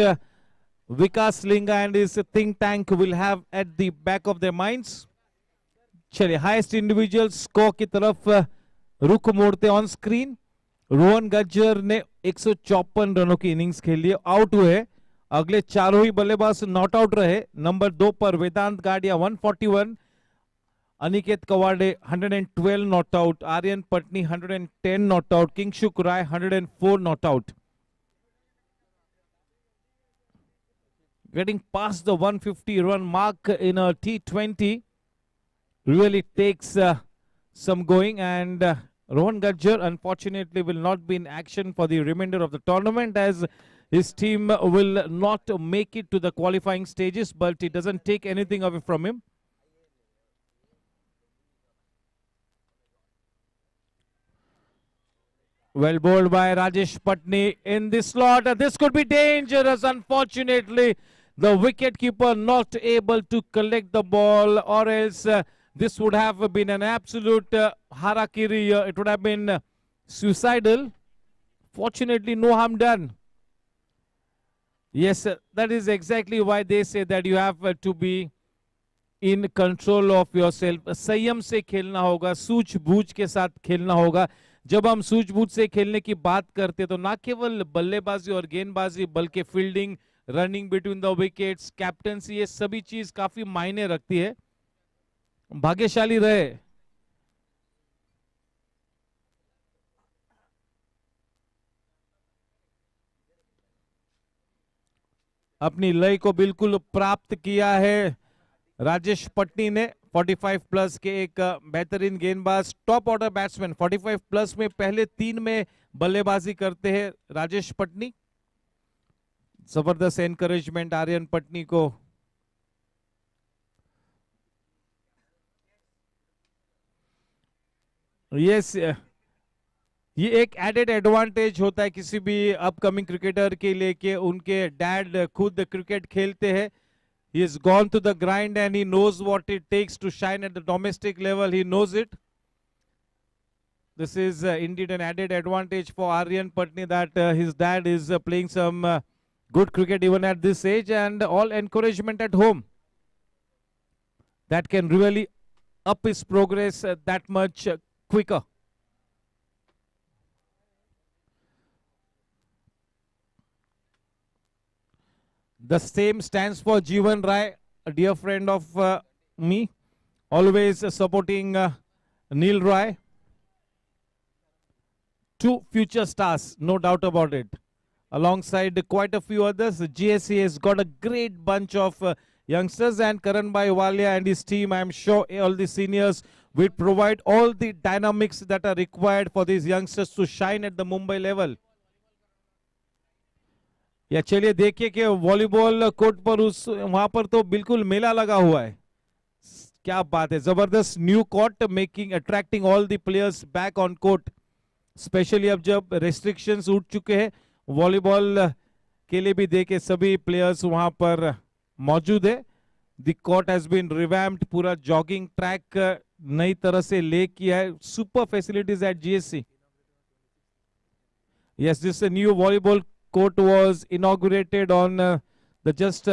Vikas Linga and his think tank will have at the back of their minds. चलिए highest individual score की तरफ रुख मोड़ते on screen. Rohan Gajjar ने 154 रनों की innings खेली, out हुए. अगले चारों ही बल्लेबाज नॉट आउट रहे. नंबर 2 पर Vedant Gadia 141, Aniket Kawade 112 not out, Aryan Patni 110 not out, Kingshuk Roy 104 not out. Getting past the 150 run mark in a T20 really takes some going, and Rohan Gajjar unfortunately will not be in action for the remainder of the tournament as his team will not make it to the qualifying stages, but it doesn't take anything away from him. Well bowled by Rajesh Patni in this slot. This could be dangerous. Unfortunately, the wicketkeeper not able to collect the ball, or else this would have been an absolute harakiri. It would have been suicidal. Fortunately, no harm done. Yes, that is exactly why they say that you have to be in control of yourself. संयम से खेलना होगा, सूझबूझ के साथ खेलना होगा. जब हम सूझबूझ से खेलने की बात करते तो ना केवल बल्लेबाजी और गेंदबाजी बल्कि fielding, running between the wickets, captaincy, ये सभी चीज काफी मायने रखती है. भाग्यशाली रहे. अपनी लय को बिल्कुल प्राप्त किया है राजेश पटनी ने. 45 प्लस के एक बेहतरीन गेंदबाज, टॉप ऑर्डर बैट्समैन. 45 प्लस में पहले 3 में बल्लेबाजी करते हैं राजेश पटनी. जबरदस्त एनकरेजमेंट आर्यन पटनी को. Yes, ये एक एडेड एडवांटेज होता है किसी भी अपकमिंग क्रिकेटर के लिए कि उनके डैड खुद क्रिकेट खेलते हैं. He has gone to the grind and he knows what it takes to shine at the domestic level. He knows it. This is indeed an added advantage for Aryan Patni that his dad is playing some good cricket even at this age, and all encouragement at home. That can really up his progress that much quicker. The same stands for Jeevan Rai, a dear friend of me, always supporting Neil Rai. Two future stars, no doubt about it. Alongside quite a few others, GSC has got a great bunch of youngsters, and Karan Bhai Walia and his team, I am sure all the seniors will provide all the dynamics that are required for these youngsters to shine at the Mumbai level. या चलिए देखिए कि volleyball court पर उस वहां पर तो बिल्कुल मेला लगा हुआ है. क्या बात है, जबरदस्त new court making attracting all the players back on court, specially अब जब रेस्ट्रिक्शंस उठ चुके हैं वॉलीबॉल के लिए भी. देखे सभी प्लेयर्स वहां पर मौजूद है. The court has been revamped, पूरा जॉगिंग ट्रैक नई तरह से ले किया है. Super facilities at GSC. Yes, this new volleyball court was inaugurated on the just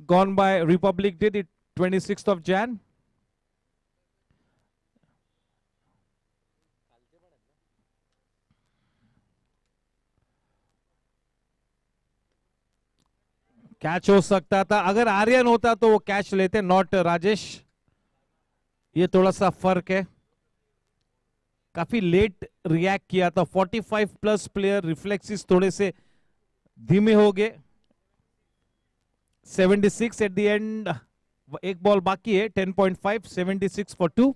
gone by Republic Day, 26th of Jan. Catch हो सकता था, अगर आर्यन होता तो वो कैच लेते, नॉट राजेश. ये थोड़ा सा फर्क है. काफी लेट रिएक्ट किया था. 45 प्लस प्लेयर रिफ्लेक्सेस थोड़े से धीमे हो गए. 76 एट द एंड, एक बॉल बाकी है. 10.5, 76 for 2.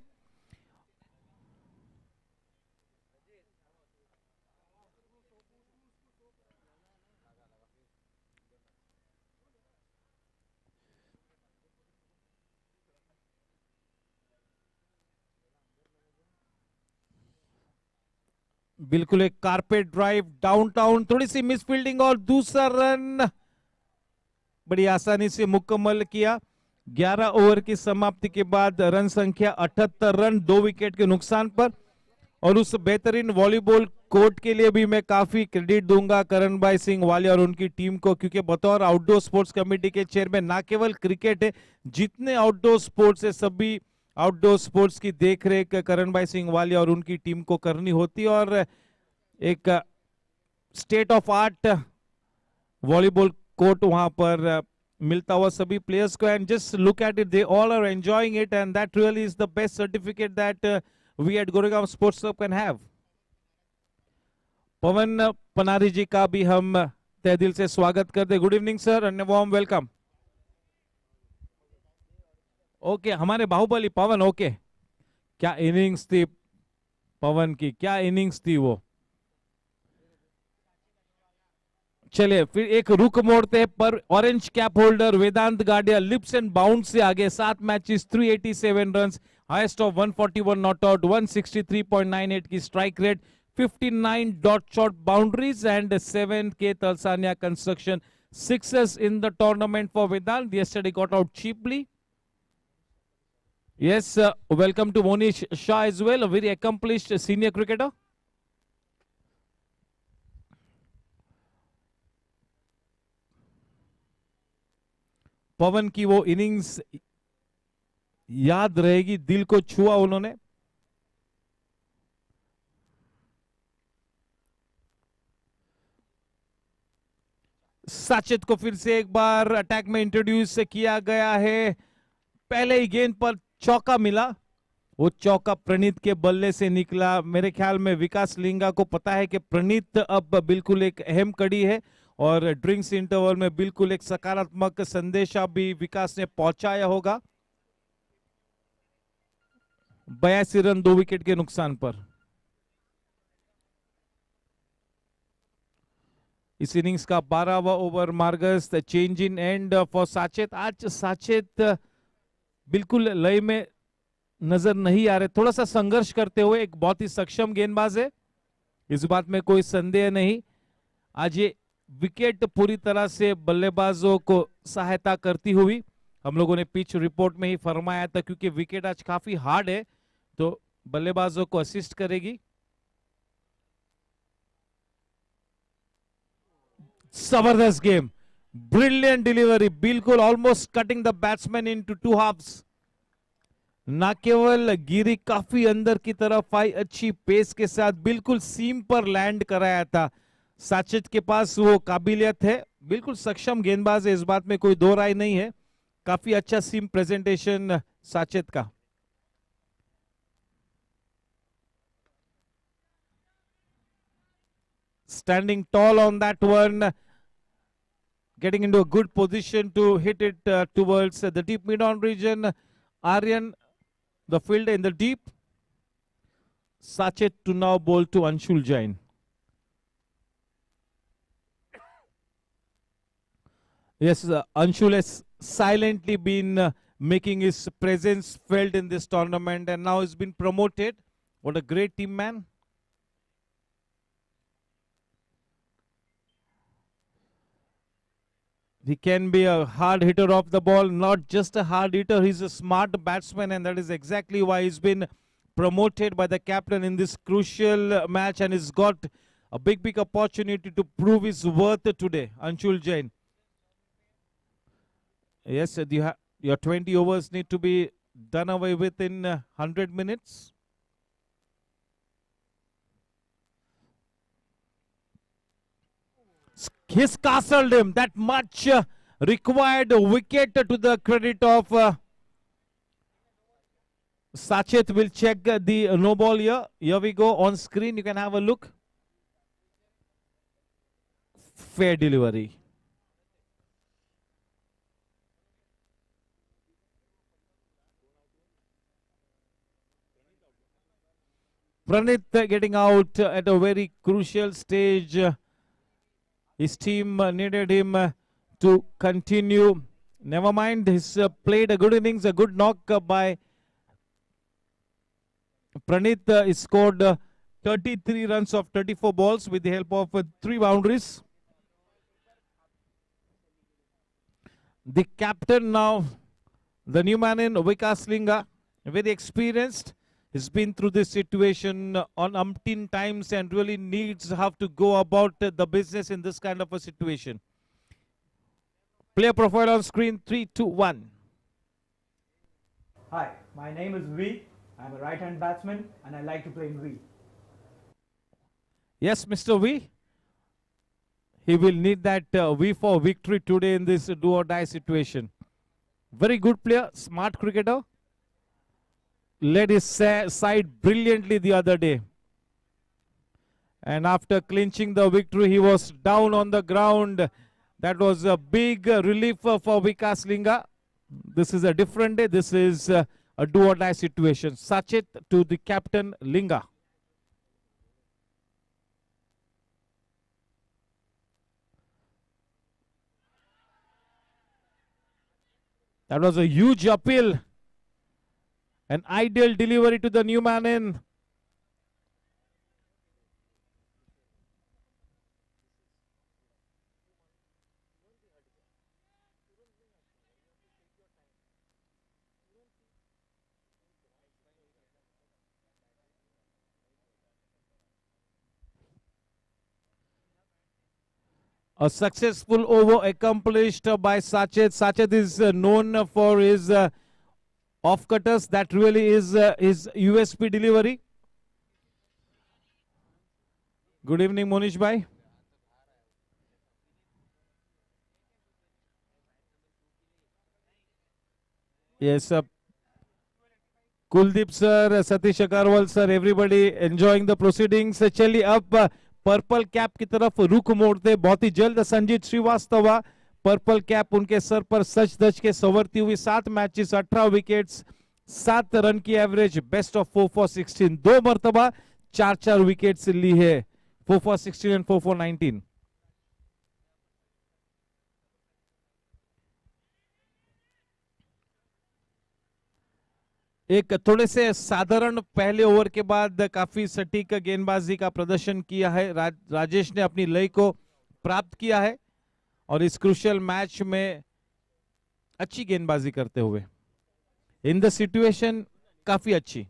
बिल्कुल एक कारपेट ड्राइव डाउनटाउन, थोड़ी सी मिसफील्डिंग और दूसरा रन बड़ी आसानी से मुकम्मल किया. 11 ओवर की समाप्ति के बाद रन संख्या 78 रन, 2 विकेट के नुकसान पर. और उस बेहतरीन वॉलीबॉल कोर्ट के लिए भी मैं काफी क्रेडिट दूंगा करण भाई सिंह वालिया और उनकी टीम को, क्योंकि बतौर आउटडोर स्पोर्ट्स कमेटी के चेयरमैन ना केवल क्रिकेट है, जितने आउटडोर स्पोर्ट्स है सभी आउटडोर स्पोर्ट्स की देखरेख करण भाई सिंह वालिया और उनकी टीम को करनी होती है. और एक state of art volleyball court वहां पर मिलता हुआ सभी प्लेयर्स को. And just look at it, they all are enjoying it, and that really is the best certificate that we at Goregaon Sports Club can have. Pavan Panari ji का भी हम तहे दिल से स्वागत करते. Good evening sir and warm welcome. Okay, हमारे Baahubali Pavan. Okay, क्या इनिंग्स थी पवन की, क्या इनिंग्स थी वो. चलिए फिर एक रुक मोड़ते हैं पर ऑरेंज कैप होल्डर वेदांत गाडिया लिप्स एंड बाउंड से आगे. 7 matches, 387 run, highest of 141 not out, 163.98 की strike rate, 59 dot shot boundaries and 7 के Talsania construction sixes in the tournament for Vedant. Yesterday got out cheaply. Yes, welcome to Monish Shah as well, a very accomplished senior cricketer. पवन की वो innings याद रहेगी, दिल को छुआ उन्होंने. साचित को फिर से एक बार अटैक में इंट्रोड्यूस किया गया है. पहले ही गेंद पर चौका मिला, वो चौका प्रणीत के बल्ले से निकला. मेरे ख्याल में विकास लिंगा को पता है कि प्रणीत अब बिल्कुल एक अहम कड़ी है और ड्रिंक्स इंटरवल में बिल्कुल एक सकारात्मक संदेशा भी विकास ने पहुंचाया होगा. 82 रन 2 विकेट के नुकसान पर. इस इनिंग्स का 12वां ओवर मार्गस, change in end for Sachet. आज साचेत बिल्कुल लय में नजर नहीं आ रहे, थोड़ा सा संघर्ष करते हुए. एक बहुत ही सक्षम गेंदबाज है. इस बात में कोई संदेह नहीं। आज ये विकेट पूरी तरह से बल्लेबाजों को सहायता करती हुई, हम लोगों ने पिच रिपोर्ट में ही फरमाया था, क्योंकि विकेट आज काफी हार्ड है तो बल्लेबाजों को असिस्ट करेगी। जबरदस्त गेम, ब्रिलियंट डिलीवरी, बिल्कुल almost cutting the batsman into two halves. ना केवल गिरी काफी अंदर की तरफ आई, अच्छी पेस के साथ बिल्कुल सीम पर लैंड कराया था। साचित के पास वो काबिलियत है, बिल्कुल सक्षम गेंदबाज है, इस बात में कोई दो राय नहीं है। काफी अच्छा सीम प्रेजेंटेशन साचित का। Standing tall on that one, getting into a good position to hit it towards the deep mid-on region. Aryan, the field in the deep. Sachet to now bowl to Anshul Jain. Yes, Anshul has silently been making his presence felt in this tournament, and now he's been promoted. What a great team man. He can be a hard hitter off the ball, not just a hard hitter, he's a smart batsman, and that is exactly why he's been promoted by the captain in this crucial match, and he's got a big opportunity to prove his worth today. Anshul Jain. Yes, your 20 overs need to be done away with in 100 minutes. He's castled him. That much required wicket to the credit of Sachet. Will check the no ball here. Here we go on screen. You can have a look. Fair delivery. Pranit getting out at a very crucial stage. His team needed him to continue. Never mind, he's played a good innings, a good knock by Pranit. He scored 33 runs of 34 balls with the help of 3 boundaries. The captain now, the new man in Vikas Linga, very experienced. He's been through this situation on umpteen times and really needs how to go about the business in this kind of a situation. Player profile on screen, 3, 2, 1. Hi, my name is V. I'm a right-hand batsman and I like to play in V. Yes, Mr. V. He will need that V for victory today in this do or die situation. Very good player, smart cricketer. Led his side brilliantly the other day. And after clinching the victory, he was down on the ground. That was a big relief for Vikas Linga. This is a different day. This is a do or die situation. Sachet to the captain Linga. That was a huge appeal. An ideal delivery to the new man in. A successful over accomplished by Sachet. Sachet is known for his off-cutters. That really is his USP delivery. Good evening, Monish bhai. Yes, Kuldeep sir, Satish Agarwal sir, everybody enjoying the proceedings. चलिए अब purple cap की तरफ रुख मोड़ते बहुत ही जल्द। Sanjeet Srivastava purple cap उनके sir पर सच धज के संवरती हुई। 7 मैचेस, 18 विकेट्स, 7 रन की एवरेज, बेस्ट ऑफ 4 for 16, 2 मरतबा 4 विकेट्स ली है, 4 for 16 and 4 for 19। एक थोड़े से साधारण पहले ओवर के बाद काफी सटीक गेंदबाजी का प्रदर्शन किया है। राजेश ने अपनी लय को प्राप्त किया है और इस क्रूशियल मैच में अच्छी गेंदबाजी करते हुए इन द सिचुएशन काफी अच्छी।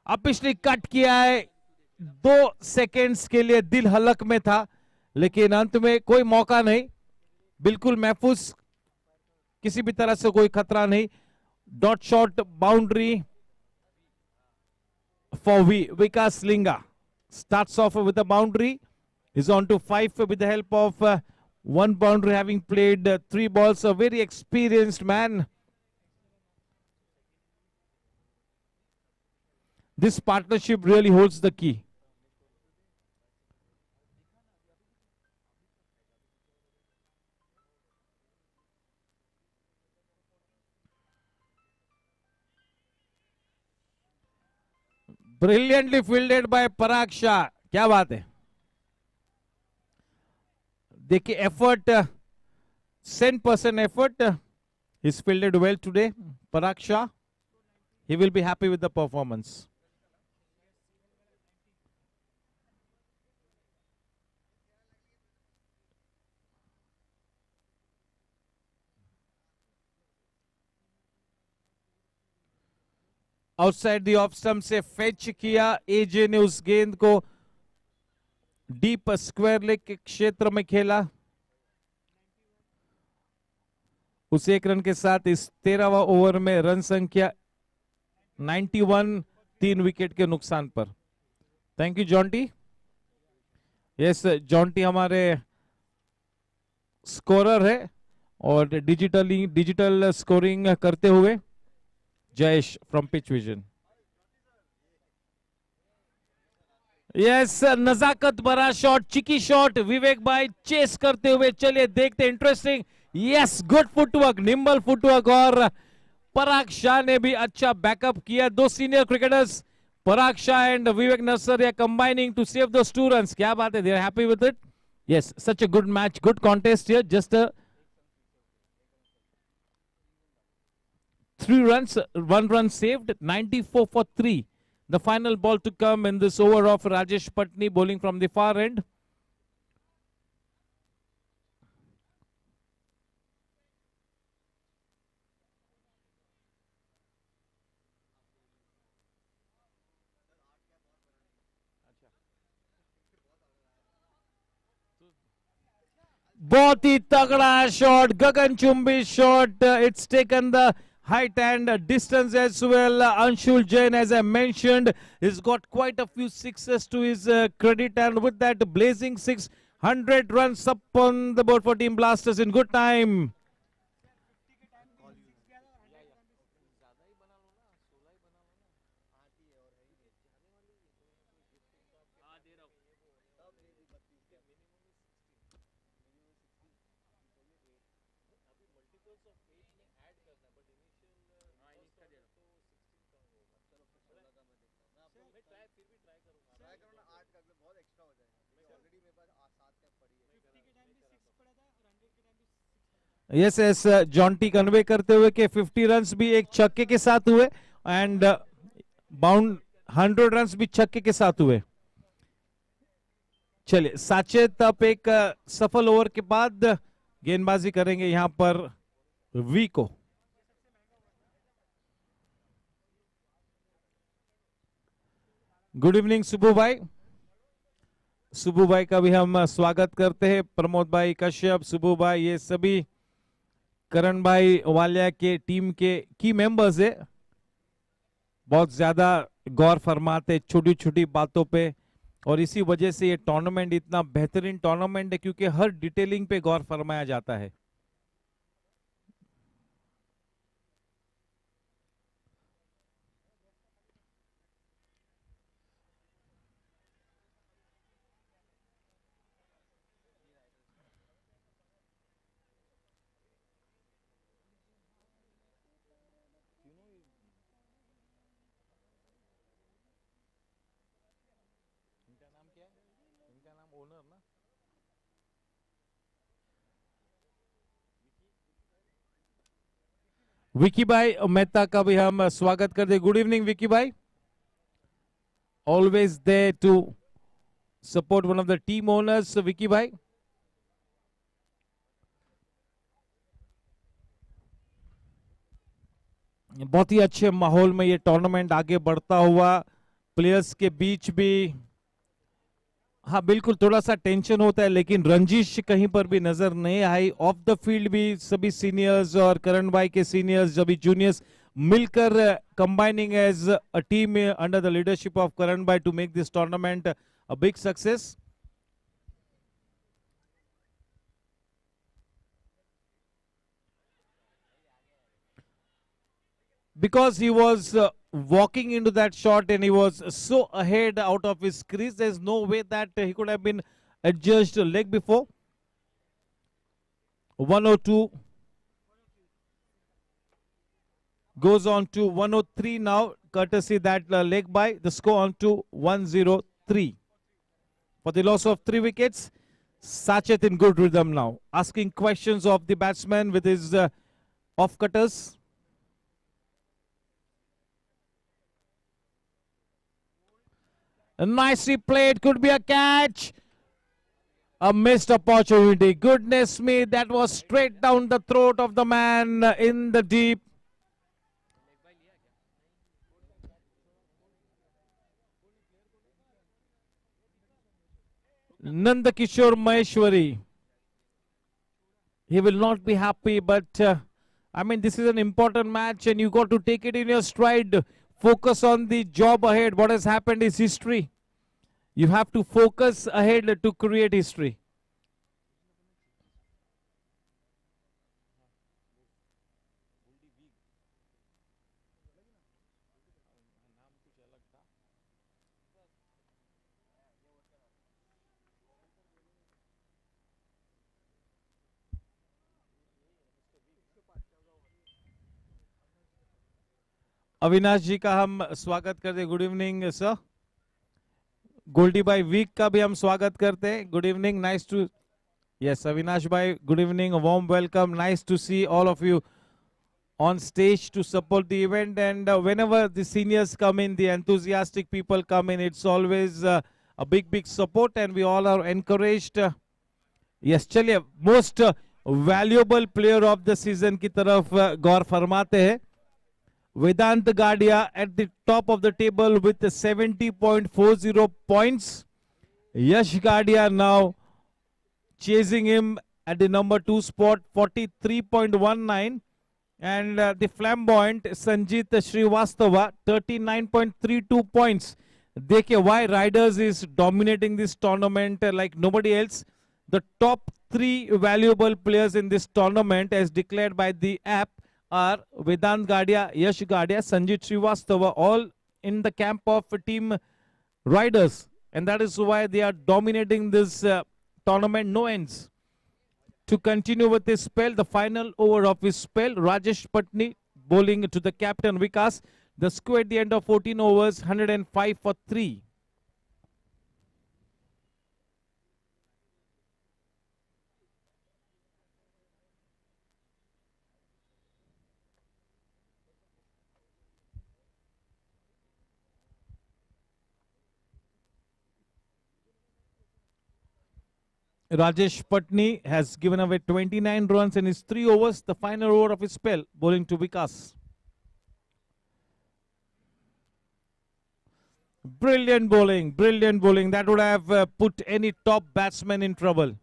अब पिछली कट किया है, 2 सेकेंड्स के लिए दिल हलक में था, लेकिन अंत में कोई मौका नहीं, बिल्कुल महफूज, किसी भी तरह से कोई खतरा नहीं। Dot shot boundary for Vikas Linga. Starts off with a boundary. Is on to 5 with the help of 1 boundary, having played 3 balls. A very experienced man. This partnership really holds the key. Brilliantly fielded by Parag Shah. क्या बात है, देखिए effort, 100% effort. He's fielded well today. Parag Shah, he will be happy with the performance. Outside the off stump से fetch किया एजे ने, उस गेंद को डीप स्क्वायर लेग के क्षेत्र में खेला। उस 1 रन के साथ इस 13वां ओवर में रन संख्या 91, 3 विकेट के नुकसान पर। Thank you Jonty. Yes, Jonty हमारे स्कोरर है और डिजिटल स्कोरिंग करते हुए Jayesh from pitch vision. Yes, नजाकत भरा शॉट, चिकी शॉट, विवेक भाई चेस करते हुए, चलिए देखते, interesting. Yes, good footwork, nimble footwork, और पराग शाह ने भी अच्छा बैकअप किया। 2 senior cricketers, Parag Shah and Vivek Narsaria, combining to save those 2 runs. क्या बात है, they are happy with it. Yes, such a good match, good contest here, just 3 runs, 1 run saved, 94 for 3. The final ball to come in this over of Rajesh Patni, bowling from the far end. बहुत ही तगड़ा shot, गगनचुंबी shot, it's taken the height and distance as well. Anshul Jain, as I mentioned, has got quite a few sixes to his credit, and with that blazing 600 runs up on the board for Team Blasters in good time. Yes yes, Jonty convey करते हुए कि 50 runs भी एक छक्के के साथ हुए and bound 100 runs भी छक्के के साथ हुए। चलिए, साचेत अब एक सफल ओवर के बाद गेंदबाजी करेंगे यहां पर वी को। गुड इवनिंग सुबू भाई। सुबू भाई का भी हम स्वागत करते हैं। प्रमोद भाई कश्यप, सुबू भाई, ये सभी करण भाई वालिया के टीम के की मेंबर्स है। बहुत ज्यादा गौर फरमाते छोटी छोटी बातों पे, और इसी वजह से ये टूर्नामेंट इतना बेहतरीन टूर्नामेंट है, क्योंकि हर डिटेलिंग पे गौर फरमाया जाता है। विकी भाई मेहता का भी हम स्वागत करते हैं। गुड इवनिंग विकी भाई, always there to support one of the team owners. Vicky भाई, बहुत ही अच्छे माहौल में ये टूर्नामेंट आगे बढ़ता हुआ, प्लेयर्स के बीच भी हाँ बिल्कुल थोड़ा सा टेंशन होता है, लेकिन रंजिश कहीं पर भी नजर नहीं आई। ऑफ द फील्ड भी सभी सीनियर्स और करण भाई के सीनियर्स, सभी जूनियर्स मिलकर combining as a team under the leadership of Karan भाई to make this tournament a big success. Because he was walking into that shot and he was so ahead out of his crease, there's no way that he could have been adjudged leg before. 102 goes on to 103 now, courtesy that leg by. The score on to 103. For the loss of 3 wickets, Sachet in good rhythm now, asking questions of the batsman with his off-cutters. Nicely played, could be a catch. A missed opportunity. Goodness me, that was straight down the throat of the man in the deep. Nandakishore Maheshwari. He will not be happy, but I mean, this is an important match and you got to take it in your stride. Focus on the job ahead. What has happened is history. You have to focus ahead to create history. Avinash ji का हम स्वागत करते हैं। Good evening sir. Goldy भाई week का भी हम स्वागत करते हैं। Good evening, nice to yes Avinash भाई, good evening, warm welcome, nice to see all of you on stage to support the event. And whenever the seniors come in, the enthusiastic people come in, it's always a big support and we all are encouraged. Yes, चलिए most valuable player of the season की तरफ गौर फरमाते हैं। Vedant Gadia at the top of the table with 70.40 points. Yash Gadia now chasing him at the number 2 spot, 43.19. And the flamboyant Sanjit Srivastava, 39.32 points. Dekhiye why Riders is dominating this tournament like nobody else. The top 3 valuable players in this tournament as declared by the app are Vedant Gadia, Yash Gadia, Sanjit Srivastava, all in the camp of team Riders. And that is why they are dominating this tournament, no ends. To continue with his spell, the final over of his spell, Rajesh Patni bowling to the captain Vikas. The score at the end of 14 overs, 105 for 3. Rajesh Patni has given away 29 runs in his 3 overs, the final over of his spell, bowling to Vikas. Brilliant bowling, brilliant bowling. That would have put any top batsman in trouble.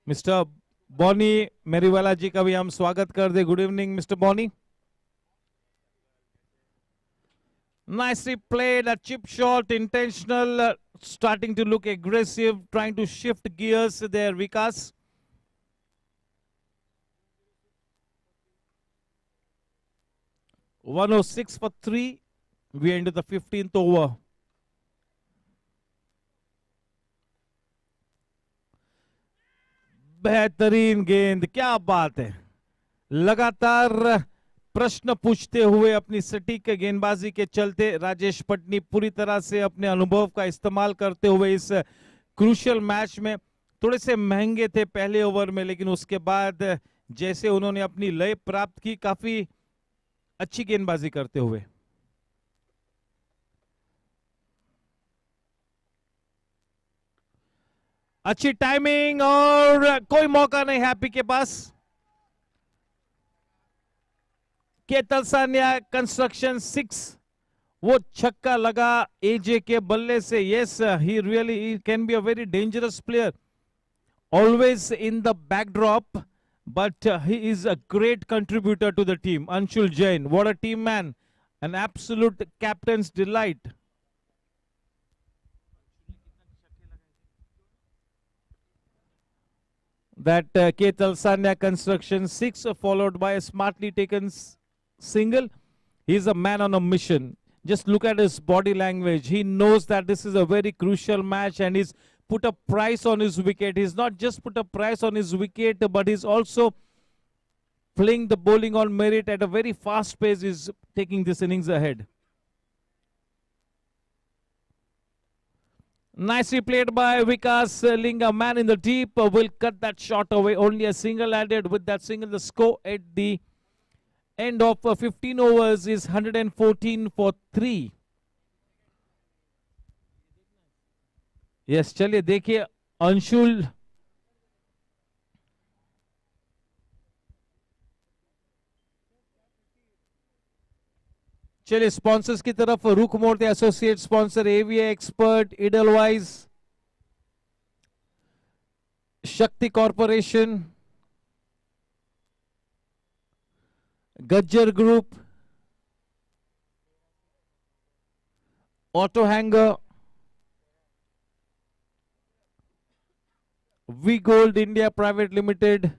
Mr. Bonnie Meriwala ji का भी हम स्वागत कर दे। Good evening, Mr. Bonnie. Nicely played, a chip shot, intentional, starting to look aggressive, trying to shift gears there, Vikas. (106 for 3). We enter the 15th over. बेहतरीन गेंद, क्या बात है। लगातार प्रश्न पूछते हुए अपनी सटीक गेंदबाजी के चलते राजेश पटनी पूरी तरह से अपने अनुभव का इस्तेमाल करते हुए इस क्रूशियल मैच में थोड़े से महंगे थे पहले ओवर में, लेकिन उसके बाद जैसे उन्होंने अपनी लय प्राप्त की, काफी अच्छी गेंदबाजी करते हुए। अच्छी टाइमिंग और कोई मौका नहीं हैप्पी के पास। केतल सान्या कंस्ट्रक्शन 6, वो छक्का लगा एजे के बल्ले से। Yes, he really can be a very dangerous player, always in the backdrop, but he is a great contributor to the team. Anshul Jain, what a team man, an absolute captain's delight. That Ketal Sanya construction 6, followed by a smartly taken single. He's a man on a mission. Just look at his body language. He knows that this is a very crucial match and he's put a price on his wicket. He's not just put a price on his wicket, but he's also playing the bowling on merit at a very fast pace. Is taking this innings ahead. Nicely played by Vikas Linga, man in the deep, will cut that shot away. Only a single added. With that single, the score at the end of 15 overs is 114 for 3. Yes, चलिए देखिए अंशुल चलिए sponsors की तरफ रुख मोड़ते। Associate sponsor AVA expert, Edelweiss, Shakti corporation, Gajjar group, auto hanger, V gold India private limited,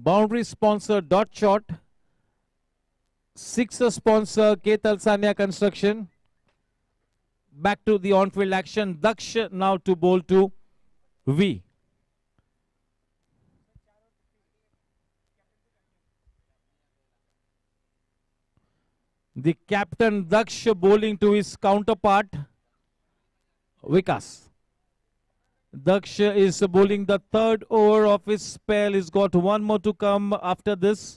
boundary sponsor dot shot, sixer sponsor Ketal Sanya Construction. Back to the on-field action. Daksh now to bowl to V. The captain Daksh bowling to his counterpart Vikas. Daksh is bowling the third over of his spell. He's got one more to come after this.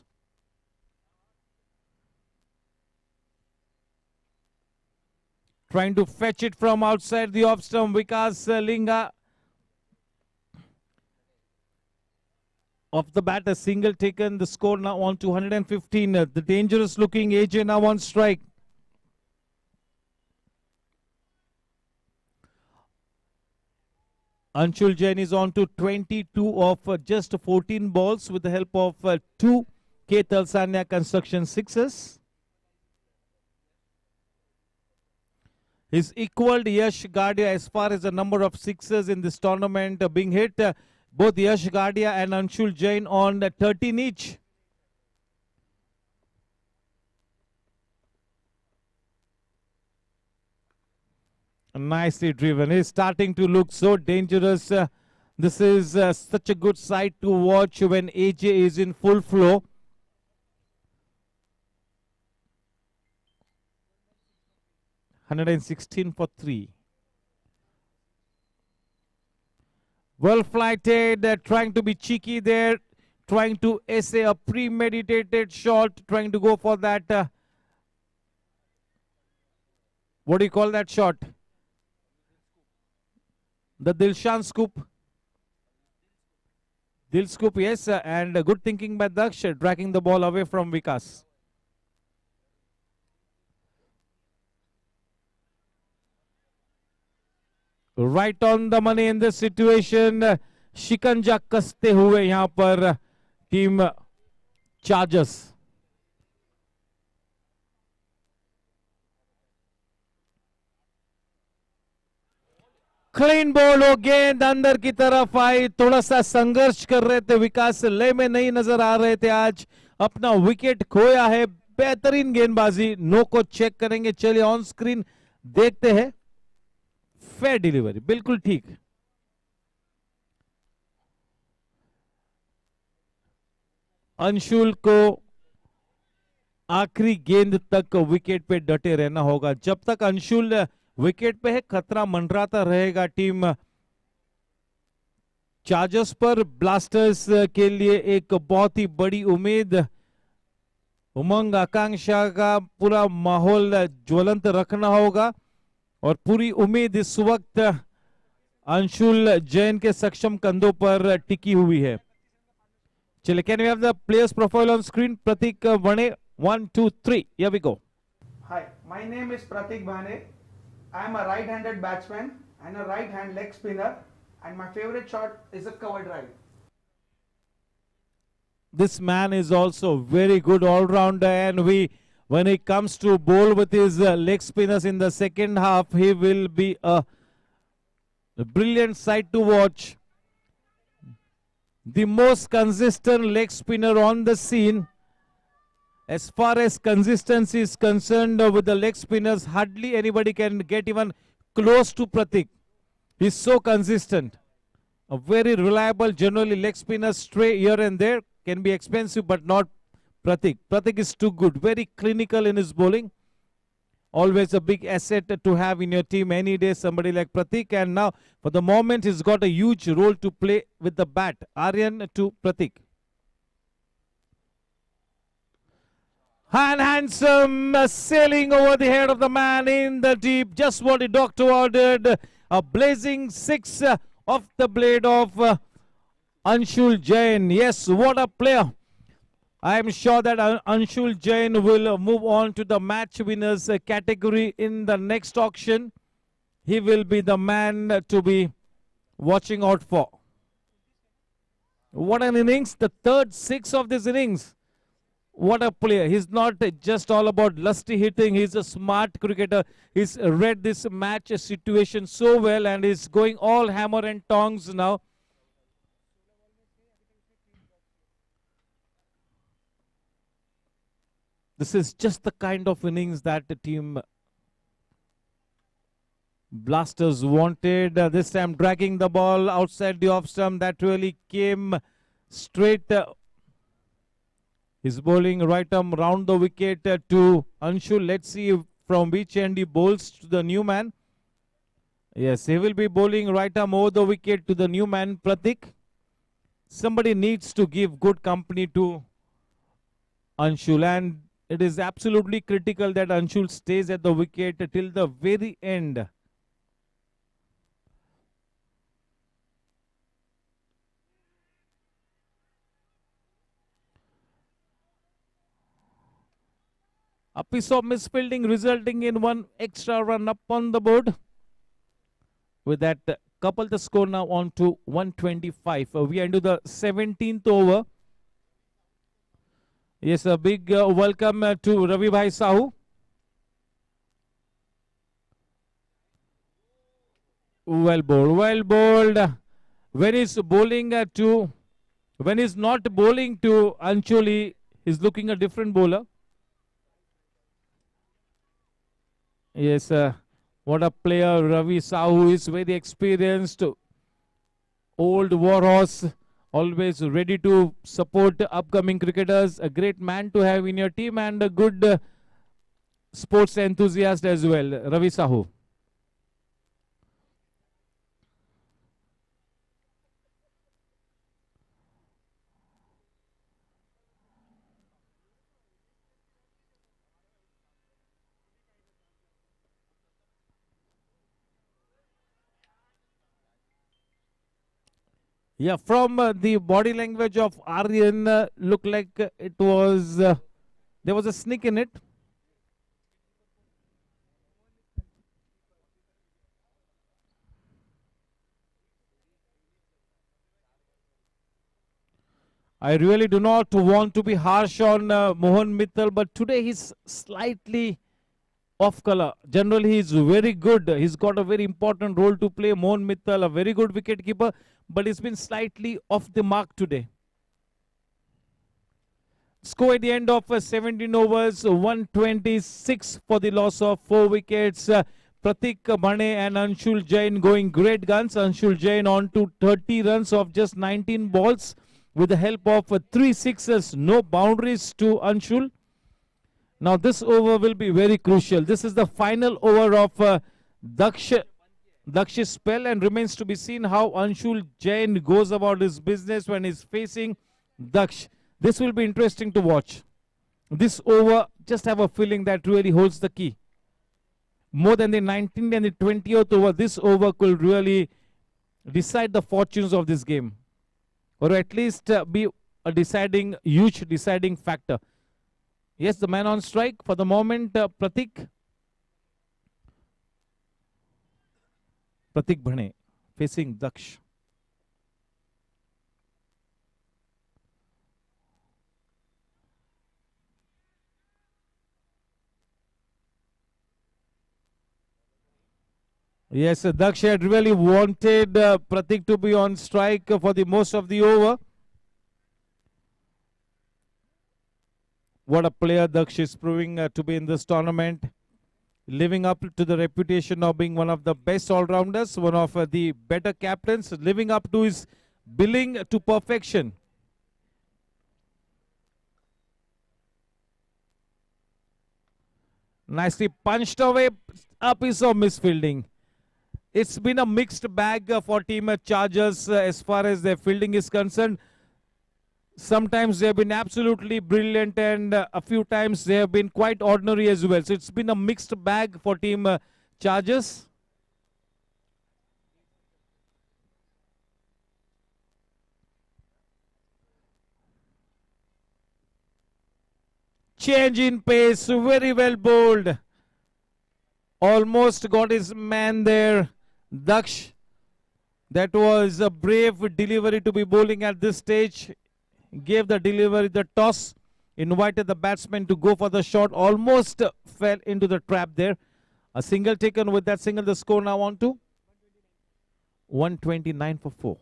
Trying to fetch it from outside the off stump. Vikas Linga off the bat, a single taken. The score now on to 115. The dangerous looking AJ now on strike. Anshul Jain is on to 22 of just 14 balls with the help of 2 Ketal Sanya Construction sixes. He's equaled Yash Gadia as far as the number of sixes in this tournament being hit. Both Yash Gadia and Anshul Jain on 13 each. Nicely driven. He's starting to look so dangerous. This is such a good sight to watch when AJ is in full flow. $116 for 3. Well flighted, trying to be cheeky there, trying to essay a premeditated shot, trying to go for that. What do you call that shot? The Dilshan scoop. Dil scoop, yes, and good thinking by Daksh, dragging the ball away from Vikas. Right on the money in this situation. शिकंजा कसते हुए यहां पर team chargers. Clean ball हो, गेंद अंदर की तरफ आई। थोड़ा सा संघर्ष कर रहे थे विकास, लय में नहीं नजर आ रहे थे आज। अपना विकेट खोया है। बेहतरीन गेंदबाजी, नो को चेक करेंगे। चलिए ऑन स्क्रीन देखते हैं। फेयर डिलीवरी, बिल्कुल ठीक। अंशुल को आखिरी गेंद तक विकेट पे डटे रहना होगा। जब तक अंशुल विकेट पे है, खतरा मंडराता रहेगा टीम चार्जर्स पर। ब्लास्टर्स के लिए एक बहुत ही बड़ी उम्मीद, उमंग आकांक्षा का पूरा माहौल ज्वलंत रखना होगा और पूरी उम्मीद इस वक्त अंशुल जैन के सक्षम कंधों पर टिकी हुई है। चलिए, can we have the players profile on screen? Prateek Bane, 1 2 3, here we go. Hi, my name is Pratik Bhane. I am a right-handed batsman and a right-hand leg spinner, and my favorite shot is a cover drive. This man is also very good all-rounder, and when it comes to bowl with his leg spinners in the second half, he will be a brilliant sight to watch. The most consistent leg spinner on the scene. As far as consistency is concerned with the leg spinners, hardly anybody can get even close to Pratik. He's so consistent. A very reliable, generally leg spinner stray here and there, can be expensive, but not Pratik. Pratik is too good, very clinical in his bowling. Always a big asset to have in your team any day, somebody like Pratik. And now, for the moment, he's got a huge role to play with the bat. Aryan to Pratik. And handsome sailing over the head of the man in the deep. Just what the doctor ordered. A blazing six off the blade of Anshul Jain. Yes, what a player. I am sure that Anshul Jain will move on to the match winners category in the next auction. He will be the man to be watching out for. What an innings. The third six of this innings. What a player. He's not just all about lusty hitting. He's a smart cricketer. He's read this match situation so well and is going all hammer and tongs now. This is just the kind of innings that the team Blasters wanted. This time dragging the ball outside the off stump. That really came straight. He's bowling right arm round the wicket to Anshul. Let's see from which end he bowls to the new man. Yes, he will be bowling right arm over the wicket to the new man, Pratik. Somebody needs to give good company to Anshul, and it is absolutely critical that Anshul stays at the wicket till the very end. A piece of misfielding resulting in one extra run up on the board. With that, couple the score now on to 125. We are into the 17th over. Yes, a big welcome to Ravi Bhai Sahu. Well bowled, well bowled. When he's bowling when he's not bowling to Anshul, he's looking a different bowler. Yes, what a player. Ravi Sahu is very experienced, old warhorse, always ready to support upcoming cricketers. A great man to have in your team and a good sports enthusiast as well, Ravi Sahu. Yeah, from the body language of Aryan, looked like it was, there was a sneak in it. I really do not want to be harsh on Mohan Mittal, but today he's slightly off color. Generally, he's very good. He's got a very important role to play. Mohan Mittal, a very good wicket keeper, but he's been slightly off the mark today. Score at the end of 17 overs, 126 for the loss of 4 wickets. Pratik Bhane and Anshul Jain going great guns. Anshul Jain on to 30 runs of just 19 balls with the help of 3 sixes. No boundaries to Anshul. Now this over will be very crucial. This is the final over of Daksh Daksh's spell, and remains to be seen how Anshul Jain goes about his business when he's facing Daksh. This will be interesting to watch. This over, just have a feeling that really holds the key. More than the 19th and the 20th over, this over could really decide the fortunes of this game, or at least be a huge deciding factor. Yes, the man on strike for the moment, Pratik Bhane facing Daksh. Yes, Daksh had really wanted Pratik to be on strike for the most of the over. What a player Daksh is proving to be in this tournament, living up to the reputation of being one of the best all-rounders, one of the better captains, living up to his billing to perfection. Nicely punched away, a piece of misfielding. It's been a mixed bag for Team Chargers as far as their fielding is concerned. Sometimes they have been absolutely brilliant, and a few times they have been quite ordinary as well. So it's been a mixed bag for Team Chargers. Change in pace, very well bowled. Almost got his man there, Daksh. That was a brave delivery to be bowling at this stage. Gave the delivery, the toss, invited the batsman to go for the shot. Almost fell into the trap there. A single taken. With that single, the score now on to 129 for 4.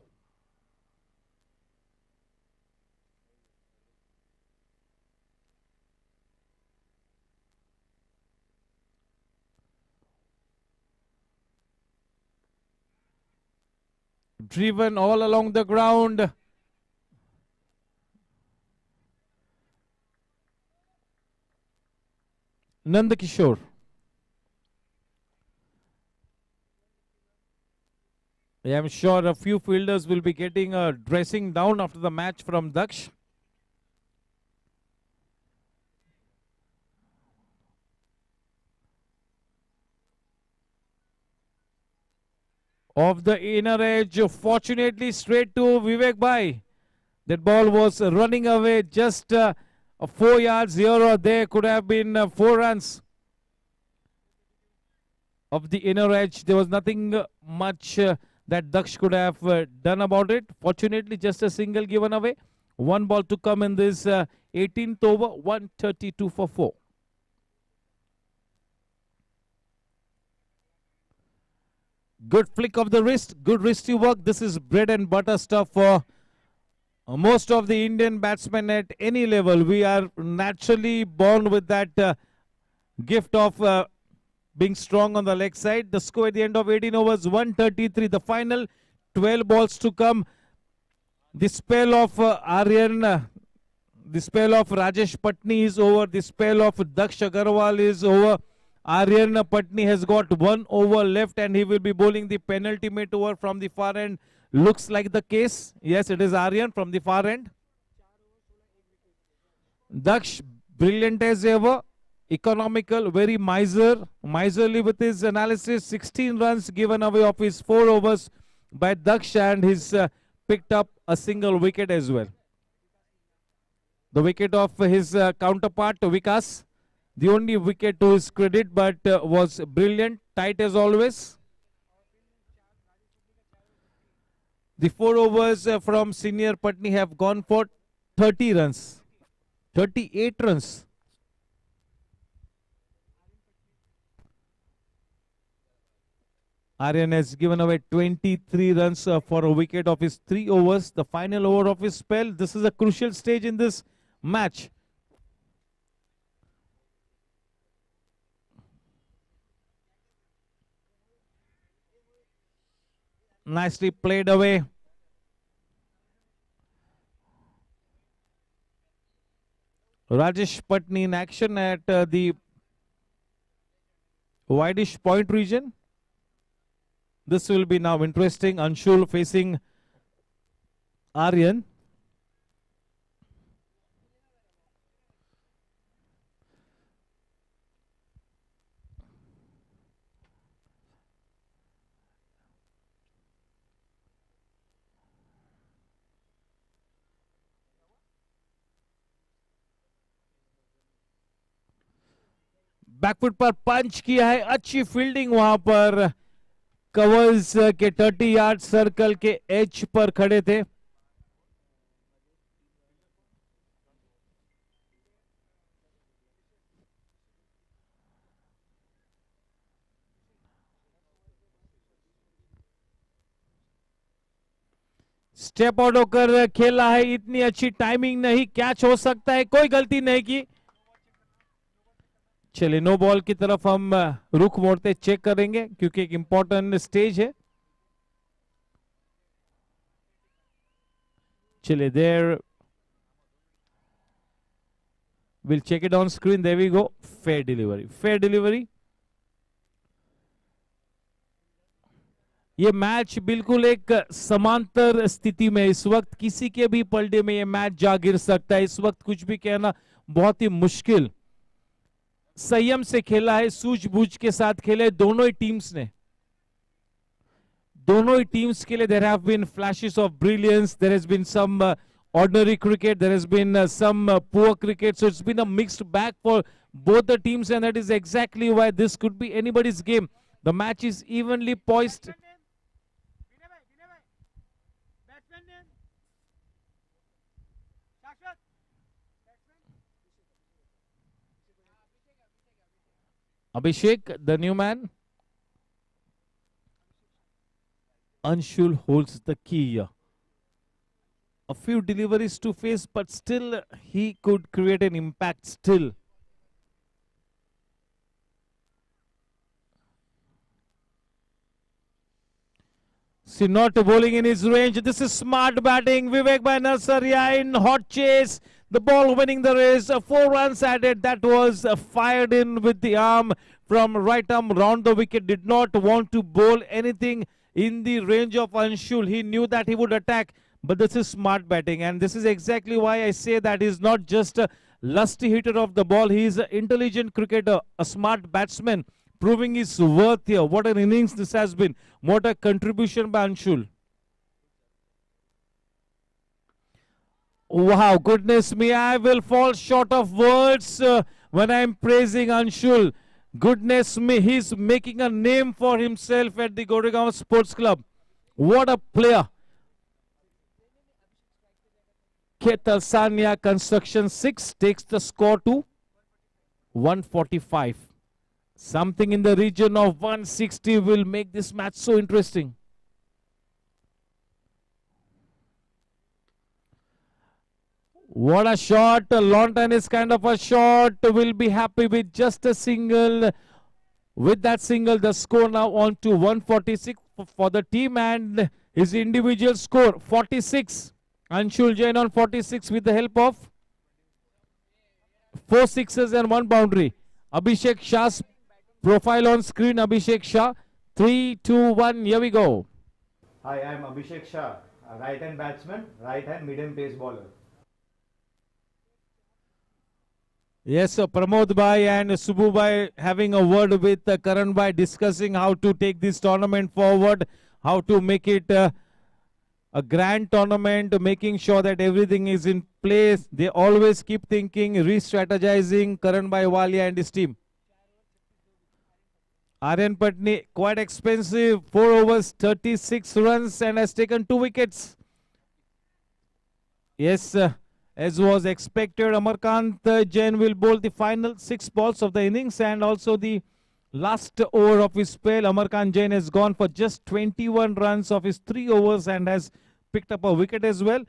Driven all along the ground. Nandakishore. I am sure a few fielders will be getting a dressing down after the match from Daksh. Off the inner edge, fortunately straight to Vivek Bhai. That ball was running away, just 4 yards here or there, could have been 4 runs. Of the inner edge, there was nothing much that Daksh could have done about it. Fortunately, just a single given away. 1 ball to come in this 18th over, 132 for 4. Good flick of the wrist, good wristy work. This is bread and butter stuff for most of the Indian batsmen at any level. We are naturally born with that gift of being strong on the leg side. The score at the end of 18 overs, 133. The final 12 balls to come. The spell of Aryan, the spell of Rajesh Patni is over. The spell of Daksh Agarwal is over. Aryan Patni has got 1 over left, and he will be bowling the penultimate over from the far end. Looks like the case. Yes, it is Aryan from the far end. Daksh, brilliant as ever. Economical, very miserly with his analysis. 16 runs given away of his 4 overs by Daksh, and he's picked up a single wicket as well. The wicket of his counterpart, Vikas. The only wicket to his credit, but was brilliant, tight as always. The 4 overs from senior Patni have gone for 30 runs, 38 runs. Aryan has given away 23 runs for a wicket of his 3 overs, the final over of his spell. This is a crucial stage in this match. Nicely played away. Rajesh Patni in action at the wideish point region. This will be now interesting. Anshul facing Aryan. Back foot पर punch किया है, अच्छी fielding वहां पर, covers के 30 yard circle के as per खड़े थे. स्टेप आउट होकर खेला है, इतनी अच्छी टाइमिंग नहीं, कैच हो सकता है, कोई गलती नहीं की. चलिए नो बॉल की तरफ हम रुख मोड़ते चेक करेंगे क्योंकि एक इंपॉर्टेंट स्टेज है. चलिए there will check it on screen. There we go. Fair delivery, fair delivery. ये मैच बिल्कुल एक समांतर स्थिति में, इस वक्त किसी के भी पलड़े में ये मैच जा गिर सकता है. इस वक्त कुछ भी कहना बहुत ही मुश्किल. संयम से खेला है, सूझबूझ के साथ खेले दोनों ही टीम्स ने. दोनों ही टीम्स के लिए there have been flashes of brilliance, there has been some ordinary cricket, there has been some poor cricket, so it's been a mixed bag for both the teams, and that is exactly why this could be anybody's game. The match is evenly poised. Abhishek, the new man. Anshul holds the key here. A few deliveries to face, but still he could create an impact still. See, not bowling in his range. This is smart batting. Vivek by Narsarya in hot chase. The ball winning the race. 4 runs added. That was fired in with the arm from right arm round the wicket. Did not want to bowl anything in the range of Anshul. He knew that he would attack. But this is smart batting. And this is exactly why I say that he's not just a lusty hitter of the ball. He is an intelligent cricketer, a smart batsman, proving his worth here. What an innings this has been. What a contribution by Anshul. Wow, goodness me, I will fall short of words when I am praising Anshul. Goodness me, he's making a name for himself at the Goregaon Sports Club. What a player. Ketal Sanya Construction 6 takes the score to 145. Something in the region of 160 will make this match so interesting. What a shot. Launton is kind of a shot. Will be happy with just a single. With that single, the score now on to 146 for the team, and his individual score 46. Anshul Jain on 46 with the help of 4 sixes and 1 boundary. Abhishek Shah's profile on screen. Abhishek Shah. 3, 2, 1. Here we go. Hi, I am Abhishek Shah, a right-hand batsman, right-hand medium pace bowler. Yes, so Pramod Bhai and Subbu Bhai having a word with Karan Bhai, discussing how to take this tournament forward, how to make it a grand tournament, making sure that everything is in place. They always keep thinking, re-strategizing. Karan Bhai Walia and his team. Aryan Patni, quite expensive, 4 overs, 36 runs, and has taken 2 wickets. Yes, as was expected, Amarkant Jain will bowl the final 6 balls of the innings and also the last over of his spell. Amarkant Jain has gone for just 21 runs of his 3 overs and has picked up a wicket as well.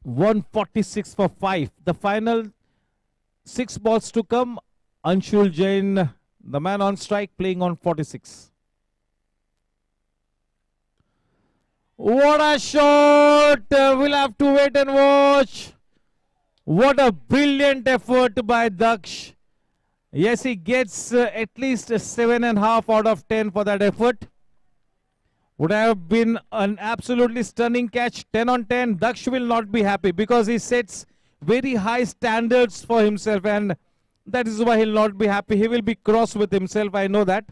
146 for 5. The final 6 balls to come. Anshul Jain, the man on strike, playing on 46. What a shot! We'll have to wait and watch. What a brilliant effort by Daksh. Yes, he gets at least a 7.5 out of 10 for that effort. Would have been an absolutely stunning catch. 10 on 10. Daksh will not be happy because he sets very high standards for himself, and that is why he'll not be happy. He will be cross with himself. I know that.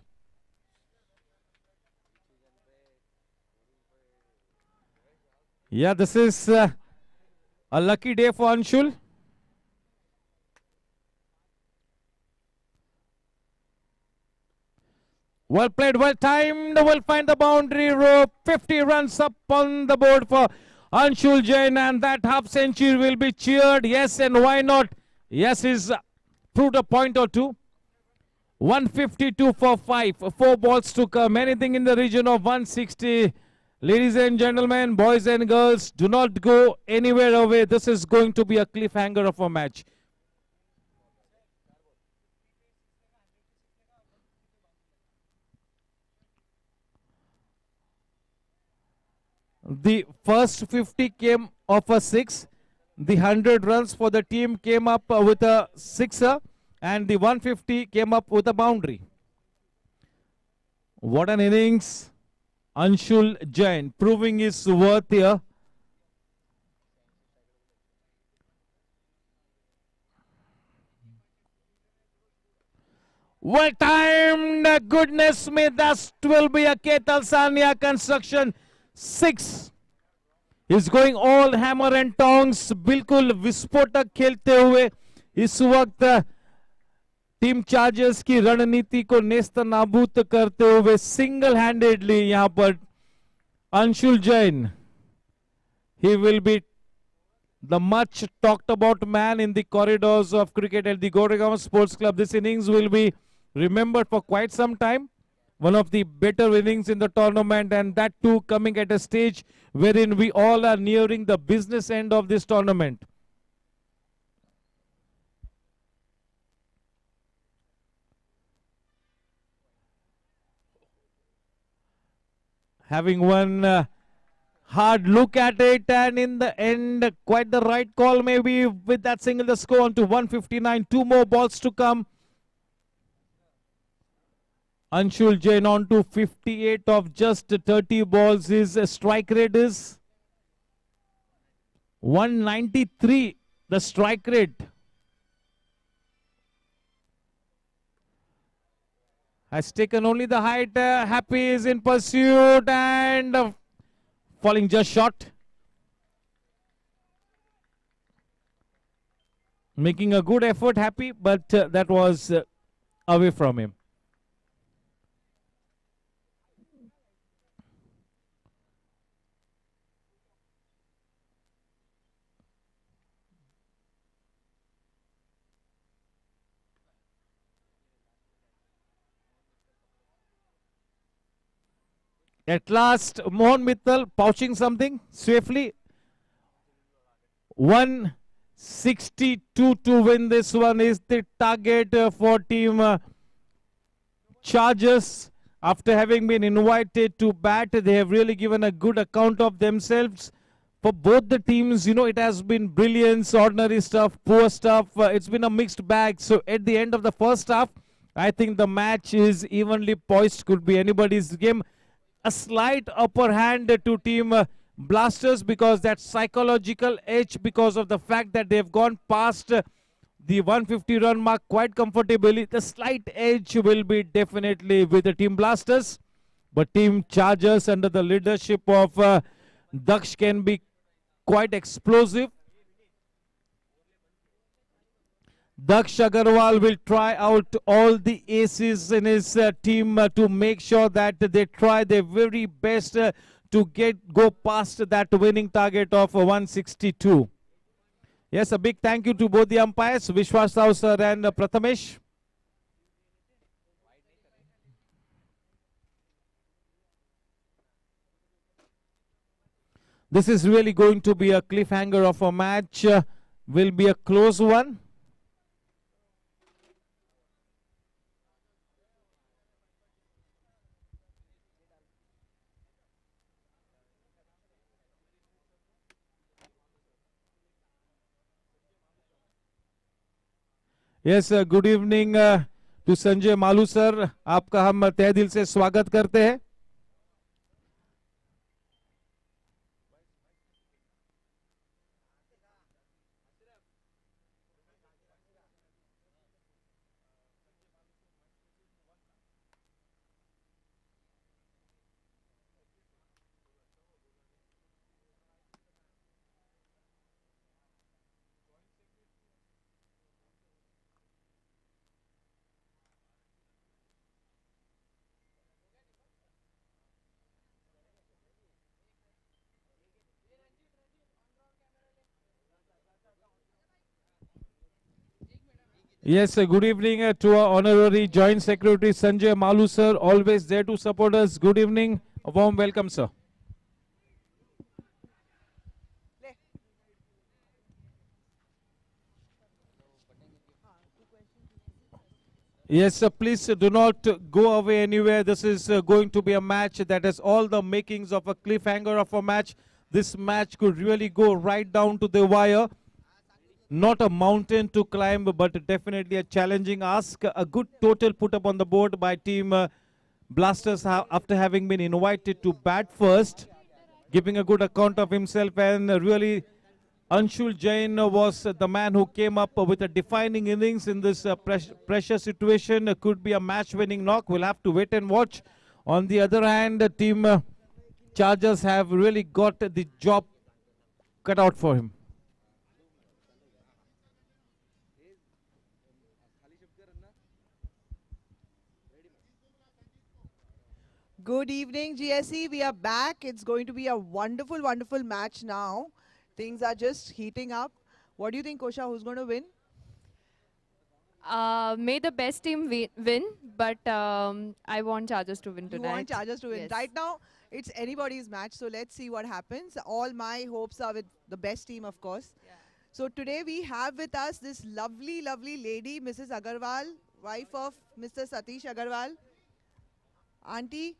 Yeah, this is a lucky day for Anshul. Well played, well timed, will find the boundary rope. 50 runs up on the board for Anshul Jain, and that half century will be cheered. Yes, and why not? Yes, he's proved a point or two. 152 for 5. 4 balls to come. Anything in the region of 160. Ladies and gentlemen, boys and girls, do not go anywhere away. This is going to be a cliffhanger of a match. The first 50 came off a 6. The 100 runs for the team came up with a 6er. And the 150 came up with a boundary. What an innings. Anshul Jain proving his worth here. Well timed. Goodness me, that will be a Ketal Sania construction. 6. He's going all hammer and tongs. बिल्कुल विस्फोटक खेलते हुए इस वक्त team chargers की रणनीति को नेस्त नाबूद करते हुए सिंगल हैंडेडली यहां पर Anshul Jain, he will be the much talked about man in the corridors of cricket at the Goregaon Sports Club. This innings will be remembered for quite some time. One of the better innings in the tournament, and that too coming at a stage wherein we all are nearing the business end of this tournament. Having one hard look at it, and in the end, quite the right call maybe with that single. The score on to 159. 2 more balls to come. Anshul Jain on to 58 of just 30 balls. His strike rate is 193. The strike rate. Has taken only the height. Happy is in pursuit and falling just short. Making a good effort, Happy, but that was away from him. At last, Mohan Mittal pouching something safely. 162 to win this one is the target for team Chargers. After having been invited to bat, they have really given a good account of themselves. For both the teams, you know, it has been brilliance, ordinary stuff, poor stuff. It's been a mixed bag. So at the end of the first half, I think the match is evenly poised. Could be anybody's game. A slight upper hand to team Blasters because that psychological edge, because of the fact that they've gone past the 150 run mark quite comfortably. The slight edge will be definitely with the team Blasters, but team Chargers under the leadership of Daksh can be quite explosive. Daksh Agarwal will try out all the aces in his team to make sure that they try their very best to go past that winning target of 162. Yes, a big thank you to both the umpires, Vishwas Rao sir and Prathamesh. This is really going to be a cliffhanger of a match. Will be a close one. Yes, good evening to Sanjay Malu sir. आपका हम तहे दिल से स्वागत करते हैं. Yes, good evening to our honorary Joint Secretary Sanjay Malu sir, always there to support us. Good evening, a warm welcome sir. Yes, please do not go away anywhere. This is going to be a match that has all the makings of a cliffhanger of a match. This match could really go right down to the wire. Not a mountain to climb, but definitely a challenging ask. A good total put up on the board by team Blasters after having been invited to bat first, giving a good account of himself, and really Anshul Jain was the man who came up with a defining innings in this pressure situation. Could be a match-winning knock. We'll have to wait and watch. On the other hand, team Chargers have really got the job cut out for him. Good evening, GSE. We are back. It's going to be a wonderful, wonderful match now. Things are just heating up. What do you think, Kosha? Who's going to win? May the best team win, but I want Chargers to win tonight. You want Chargers to win. Yes. Right now, it's anybody's match, so let's see what happens. All my hopes are with the best team, of course. Yeah. So today we have with us this lovely, lovely lady, Mrs. Agarwal, wife of Mr. Satish Agarwal. Auntie,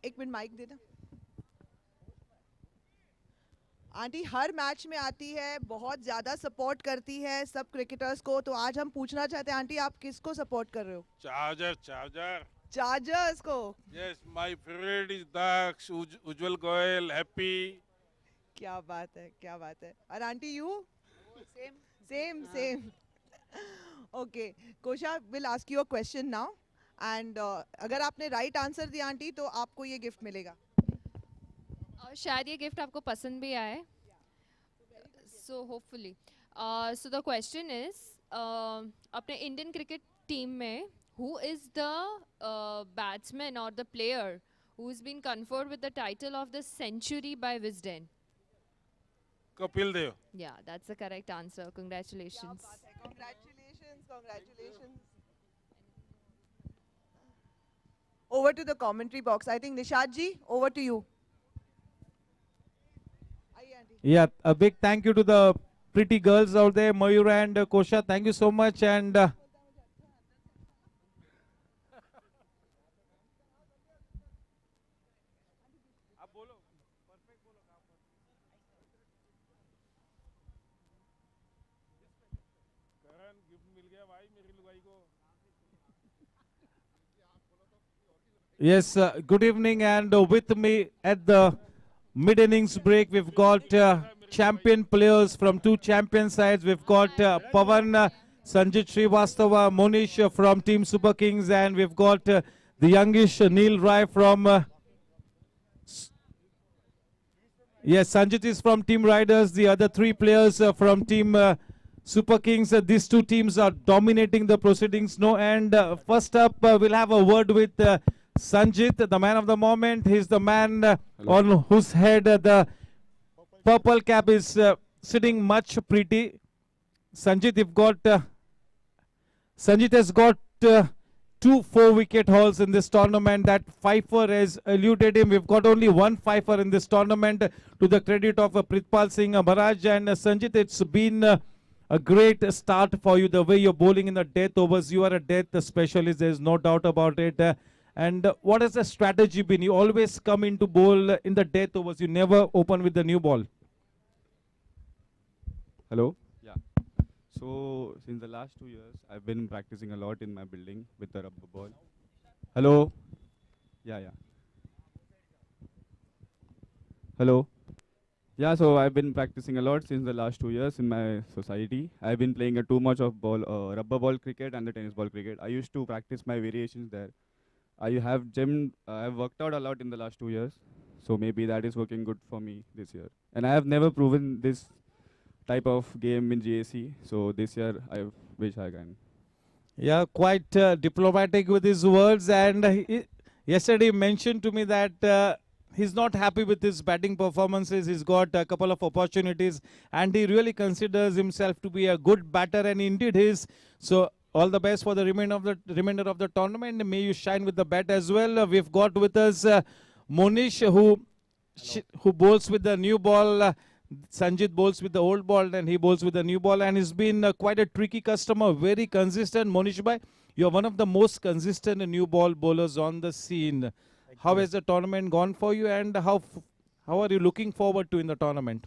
एक minute mike देना. Aunty हर match में आती है, बहुत ज़्यादा support करती है सब क्रिकेटर्स को. तो आज हम पूछना चाहते हैं आंटी, आप किसको सपोर्ट कर रहे हो? चार्जर्स को. Yes, my favorite is Dax, Ujjwal Goyal, Happy. क्या बात है, क्या बात है. और aunty you? Same. Okay, Kosha will ask you a question now. And अगर आपने right answer दिया आंटी तो आपको ये gift मिलेगा. और शायद ये गिफ्ट आपको पसंद भी आए. So hopefully. So the question is, अपने इंडियन क्रिकेट टीम में who is the batsman or the player who's been conferred with the title of the century by Wisden? Kapil Dev. Yeah, that's the correct answer. Congratulations. Congratulations. Over to the commentary box. I think Nishad ji, over to you. Yeah, a big thank you to the pretty girls out there, Mayur and Kosha. Thank you so much. And yes, good evening. And with me at the mid-innings break, we've got champion players from two champion sides. We've got Pavan, Sanjit Srivastava, Monish from Team Super Kings, and we've got the youngish Neil Rai from... yes, Sanjit is from Team Riders. The other three players from Team Super Kings. These two teams are dominating the proceedings. No, and first up, we'll have a word with Sanjit, the man of the moment. He's the man on whose head the purple cap is sitting much pretty. Sanjit, Sanjit has got 2 4-wicket hauls in this tournament. That fifer has eluded him. We've got only one fifer in this tournament, to the credit of Prithpal Singh Maharaj. And Sanjit, it's been a great start for you, the way you're bowling in the death overs. You are a death specialist, there's no doubt about it. And what has the strategy been? You always come into bowl in the death overs. You never open with the new ball. Hello. Yeah. So since the last 2 years, I've been practicing a lot in my building with the rubber ball. Hello? Yeah, yeah. Hello? Yeah, so I've been practicing a lot since the last 2 years in my society. I've been playing a too much of rubber ball cricket and the tennis ball cricket. I used to practice my variations there. I've worked out a lot in the last 2 years. So maybe that is working good for me this year. And I have never proven this type of game in GAC. So this year I wish I can. Yeah, quite diplomatic with his words. And yesterday he mentioned to me that he's not happy with his batting performances. He's got a couple of opportunities, and he really considers himself to be a good batter, and indeed he is. So all the best for the remainder of the tournament. May you shine with the bat as well. We've got with us Monish, who bowls with the new ball. Sanjit bowls with the old ball and he bowls with the new ball, and he's been quite a tricky customer, very consistent. Monish bhai, you're one of the most consistent new ball bowlers on the scene. How has the tournament gone for you, and how are you looking forward to in the tournament?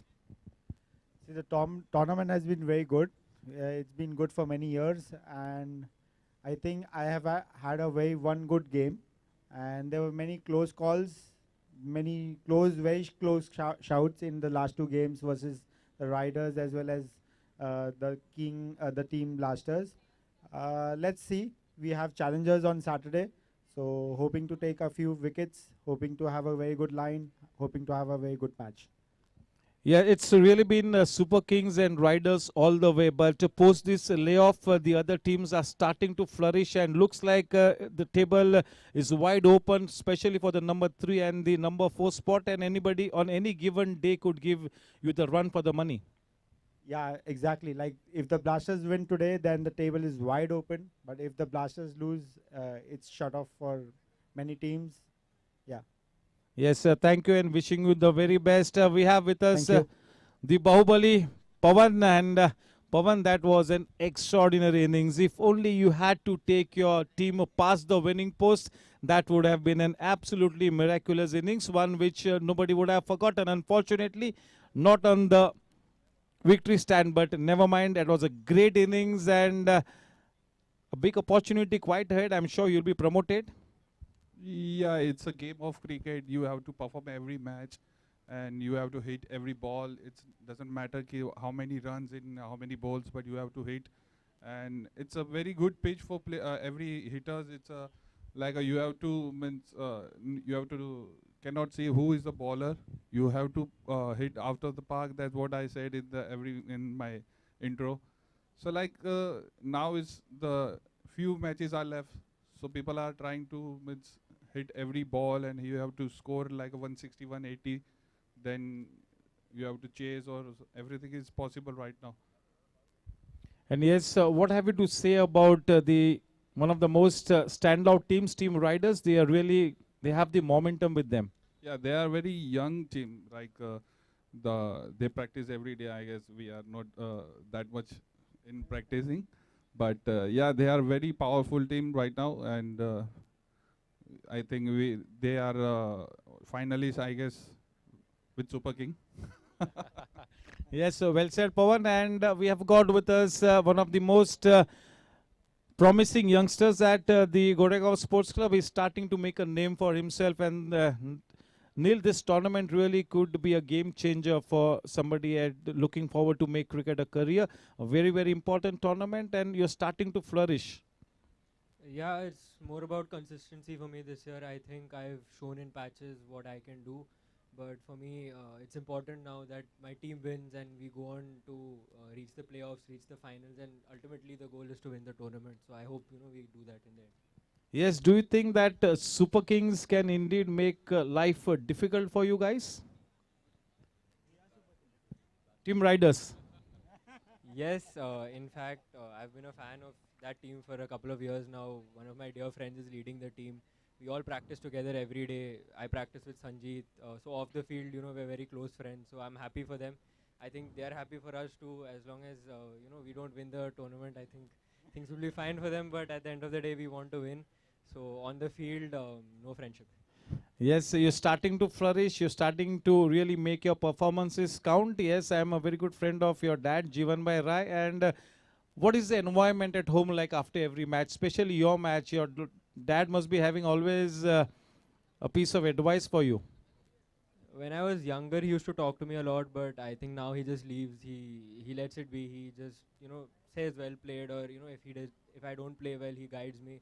See, the tournament has been very good. It's been good for many years, and I think I have had a one good game, and there were many close calls, many very close shouts in the last two games versus the Riders as well as the Team Blasters. Let's see. We have challengers on Saturday, so hoping to take a few wickets, hoping to have a very good line, hoping to have a very good match. Yeah, it's really been Super Kings and Riders all the way, but post this layoff, the other teams are starting to flourish, and looks like the table is wide open, especially for the number 3 and the number 4 spot, and anybody on any given day could give you the run for the money. Yeah, exactly. Like if the Blasters win today, then the table is wide open, but if the Blasters lose, it's shut off for many teams. Yeah. Yes, thank you, and wishing you the very best. We have with us the Bahubali, Pawan, and Pawan, that was an extraordinary innings. If only you had to take your team past the winning post, that would have been an absolutely miraculous innings, one which nobody would have forgotten. Unfortunately, not on the victory stand, but never mind. It was a great innings and a big opportunity quite ahead. I'm sure you'll be promoted. Yeah, it's a game of cricket. You have to perform every match, and you have to hit every ball. It doesn't matter how many runs in how many balls, but you have to hit. And it's a very good pitch for every hitters. It's a you have to you have to cannot see who is the bowler. You have to hit out of the park. That's what I said in my intro. So now is the few matches are left. So people are trying to hit every ball, and you have to score like a 160, 180. Then you have to chase, or everything is possible right now. And yes, what have you to say about the one of the most standout teams, Team Riders? They have the momentum with them. Yeah, they are very young team. They practice every day. I guess we are not that much in practicing. But yeah, they are very powerful team right now, and I think they are finalists, I guess, with Super King. Yes, well said, Pawan. And we have got with us one of the most promising youngsters at the Goregaon Sports Club. He's starting to make a name for himself, and Neil, this tournament really could be a game changer for somebody looking forward to make cricket a career. A very, very important tournament, and you're starting to flourish. Yeah, it's more about consistency for me this year. I think I've shown in patches what I can do. But for me, it's important now that my team wins and we go on to reach the playoffs, reach the finals, and ultimately the goal is to win the tournament. So I hope we do that in the end. Yes, do you think that Super Kings can indeed make life difficult for you guys? Team Riders. Yes, in fact, I've been a fan of that team for a couple of years now. One of my dear friends is leading the team. We all practice together every day. I practice with Sanjeet. So off the field, we're very close friends. So I'm happy for them. I think they're happy for us too. As long as, we don't win the tournament, I think things will be fine for them. But at the end of the day, we want to win. So on the field, no friendship. Yes, you're starting to flourish. You're starting to really make your performances count. Yes, I'm a very good friend of your dad, Jivan Bhai Rai. And What is the environment at home like after every match, especially your match? Your dad must be having always a piece of advice for you. When I was younger, he used to talk to me a lot, but I think now he just leaves. He lets it be. He just says well played, or if I don't play well, he guides me.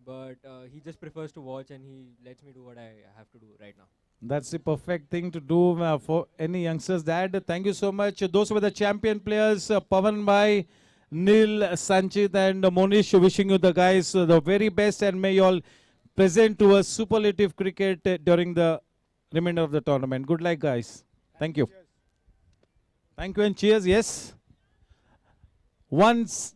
But he just prefers to watch, and he lets me do what I have to do right now. That's the perfect thing to do for any youngsters. Dad, thank you so much. Those were the champion players, Pavan Bhai, Neil, Sanchit, and Monish. Wishing you the guys the very best, and may you all present to us superlative cricket during the remainder of the tournament. Good luck, guys. Thank you. Thank you and cheers. Yes. Once.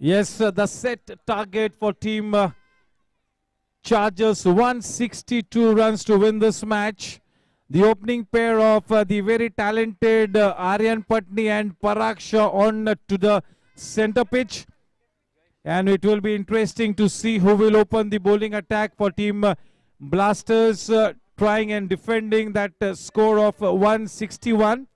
Yes, the set target for team Chargers, 162 runs to win this match. The opening pair of the very talented Aryan Patni and Parag Shah on to the center pitch. And it will be interesting to see who will open the bowling attack for team Blasters, trying and defending that score of 161.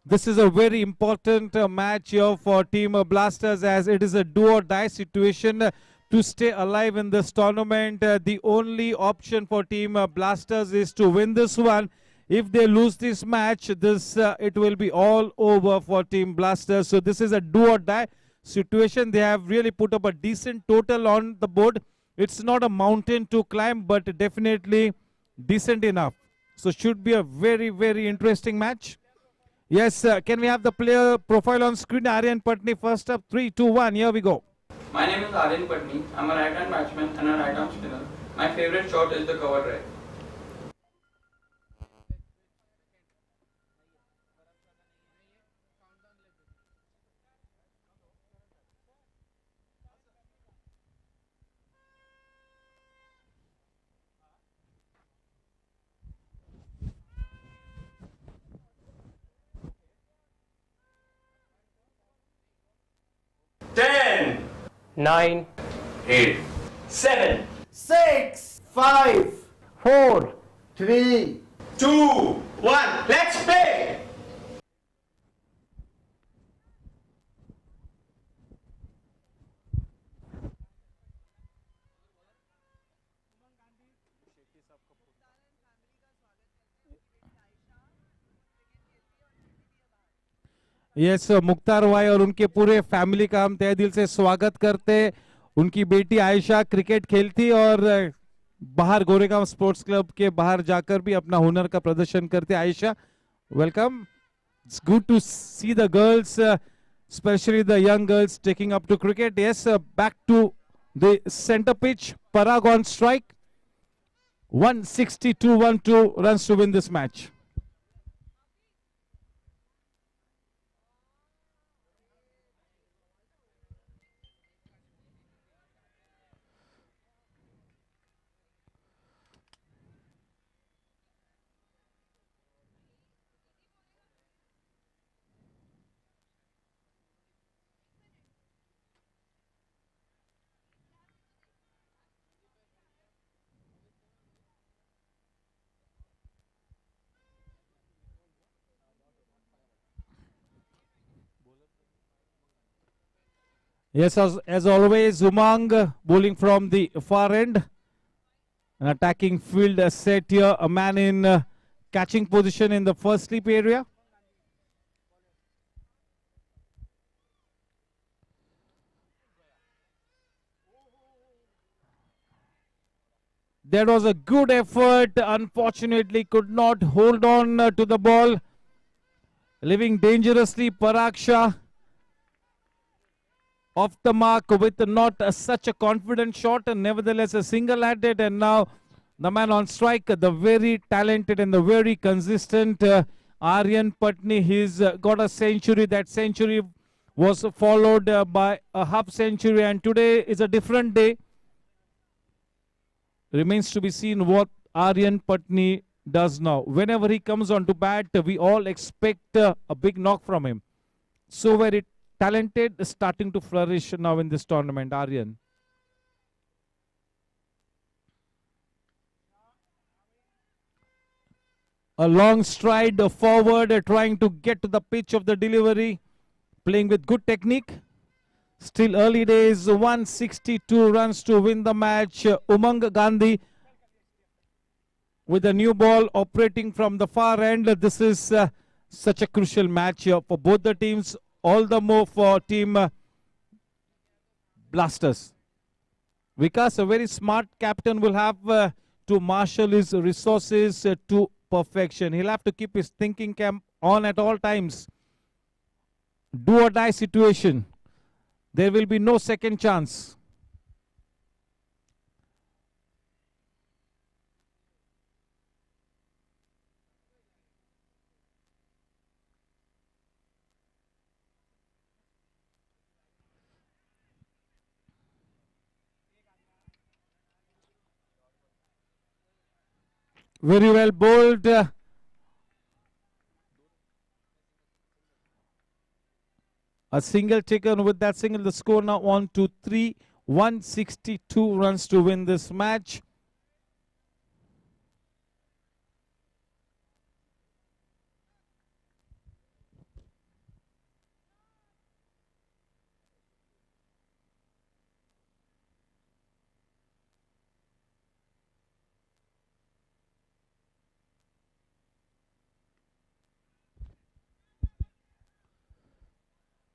This is a very important match here for team Blasters, as it is a do or die situation to stay alive in this tournament. The only option for team Blasters is to win this one. If they lose this match, it will be all over for team Blasters. So this is a do or die situation. They have really put up a decent total on the board. It's not a mountain to climb, but definitely decent enough. So should be a very, very interesting match. Yes, can we have the player profile on screen? Aryan Patni first up. 3, 2, 1. Here we go. My name is Aryan Patni. I'm a right-hand batsman and a right-arm spinner. My favorite shot is the cover drive. Ten, 9, 8, 7, 6, 5, 4, 3, 2, 1. Let's play! Yes Mukhtar भाई और उनके पूरे family का हम तहे दिल से स्वागत करते। उनकी बेटी आयशा क्रिकेट खेलती और बाहर गोरेगांव स्पोर्ट्स क्लब के बाहर जाकर भी अपना हुनर का प्रदर्शन करते। Ayesha, welcome. It's good to see the girls, especially the young girls taking up to cricket. Yes, back to the center pitch. Parag on strike. 162, 1-2 runs to win this match. Yes, as always, Umang bowling from the far end. An attacking field set here. A man in catching position in the first slip area. There was a good effort. Unfortunately, could not hold on to the ball. Living dangerously, Parag Shah off the mark with not such a confident shot, and nevertheless a single-handed, and now the man on strike, the very talented and the very consistent Aryan Patni. He's got a century. That century was followed by a half century, and today is a different day. Remains to be seen what Aryan Patni does now. Whenever he comes on to bat, we all expect a big knock from him. So very talented, starting to flourish now in this tournament, Aryan. A long stride forward, trying to get to the pitch of the delivery, playing with good technique. Still early days, 162 runs to win the match. Umang Gandhi with a new ball operating from the far end. This is such a crucial match here for both the teams, all the more for team Blasters. Vikas, a very smart captain, will have to marshal his resources to perfection. He'll have to keep his thinking cap on at all times. Do or die situation. There will be no second chance. Very well bowled. A single taken. With that single, the score now on to 3. 162 runs to win this match.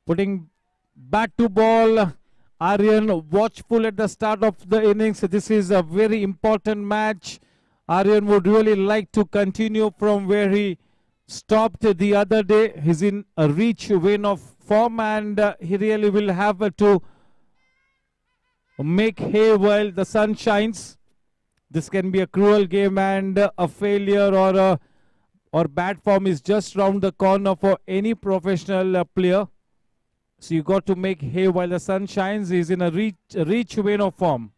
Putting bat to ball. Aryan watchful at the start of the innings. This is a very important match. Aryan would really like to continue from where he stopped the other day. He's in a reach vein of form, and he really will have to make hay while the sun shines. This can be a cruel game, and a failure or bad form is just round the corner for any professional player. So you got to make hay while the sun shines. He's in a reach vein of form.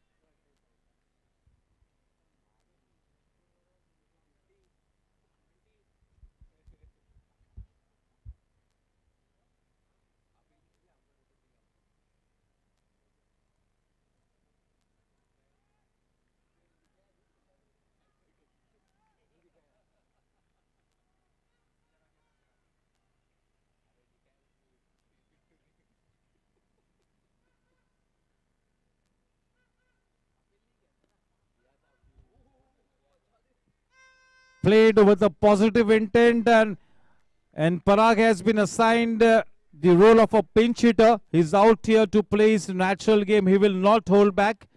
Played with a positive intent, and Parag has been assigned the role of a pinch hitter. He's out here to play his natural game. He will not hold back.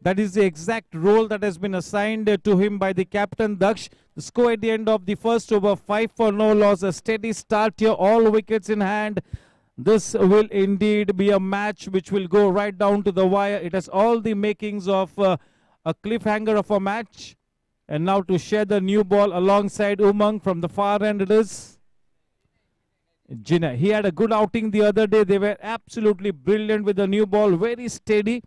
That is the exact role that has been assigned to him by the captain Daksh. The score at the end of the first over, 5 for no loss. A steady start here, all wickets in hand. This will indeed be a match which will go right down to the wire. It has all the makings of a cliffhanger of a match. And now to share the new ball alongside Umang from the far end, it is Jinnah. He had a good outing the other day. They were absolutely brilliant with the new ball, very steady,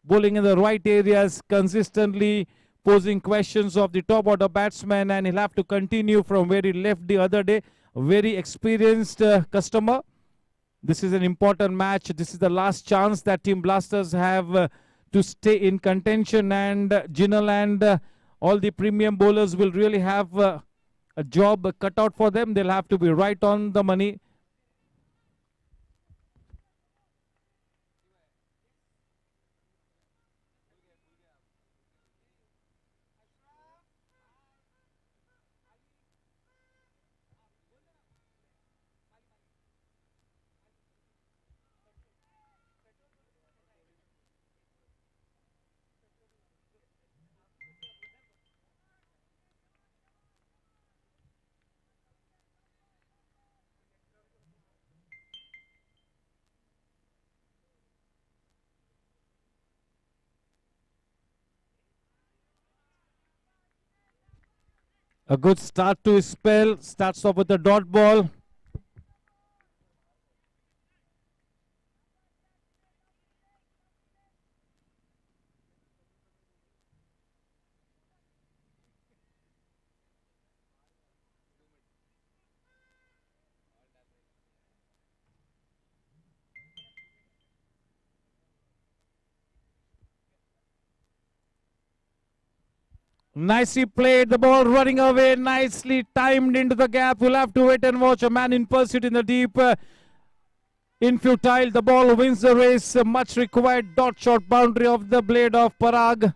bowling in the right areas, consistently posing questions of the top order batsman, and he'll have to continue from where he left the other day. A very experienced customer. This is an important match. This is the last chance that Team Blasters have to stay in contention, and Jinnah and all the premium bowlers will really have a job cut out for them. They'll have to be right on the money. A good start to his spell. Starts off with a dot ball. Nicely played, the ball running away, nicely timed into the gap. We'll have to wait and watch. A man in pursuit in the deep. In futile, the ball wins the race. A much required dot shot boundary of the blade of Parag.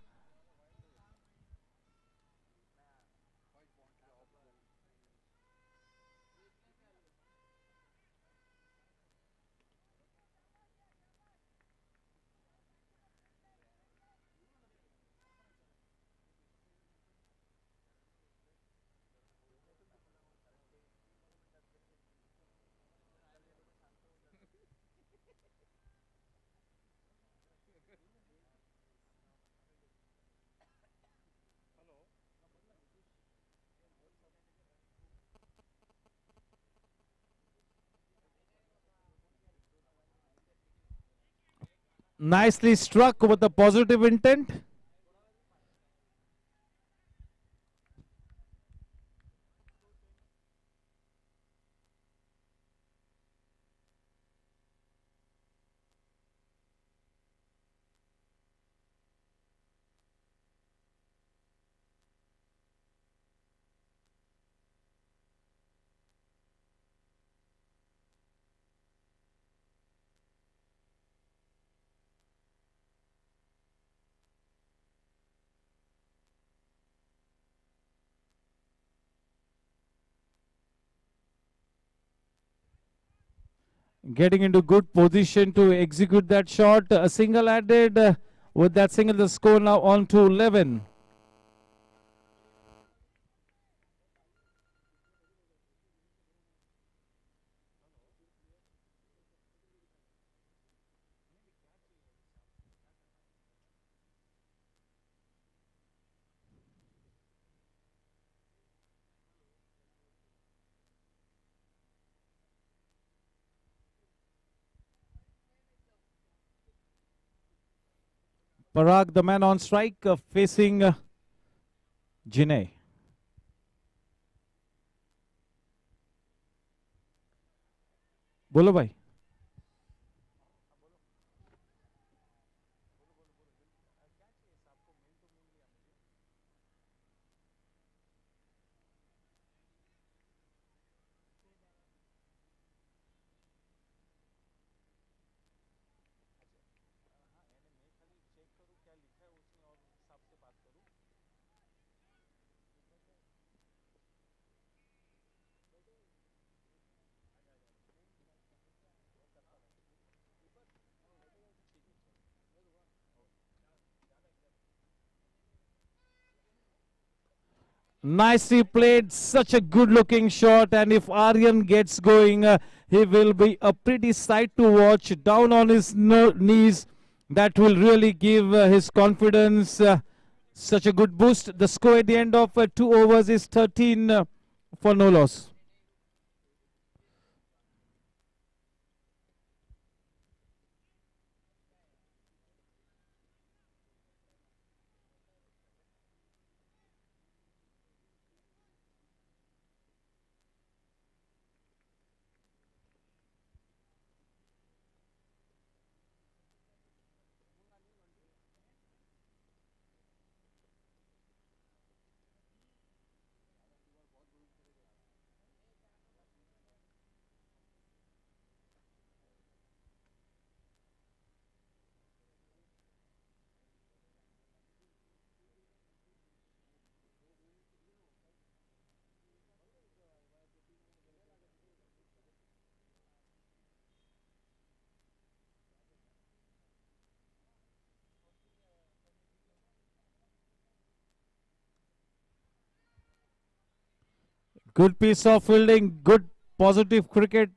Nicely struck with a positive intent. getting into good position to execute that shot. A single added. With that single, the score now on to 11. Parag, the man on strike, facing Jinay. बोलो भाई. Nicely played, such a good looking shot, and if Aryan gets going, he will be a pretty sight to watch. Down on his knees, that will really give his confidence such a good boost. The score at the end of 2 overs is 13 for no loss. Good piece of fielding, good positive cricket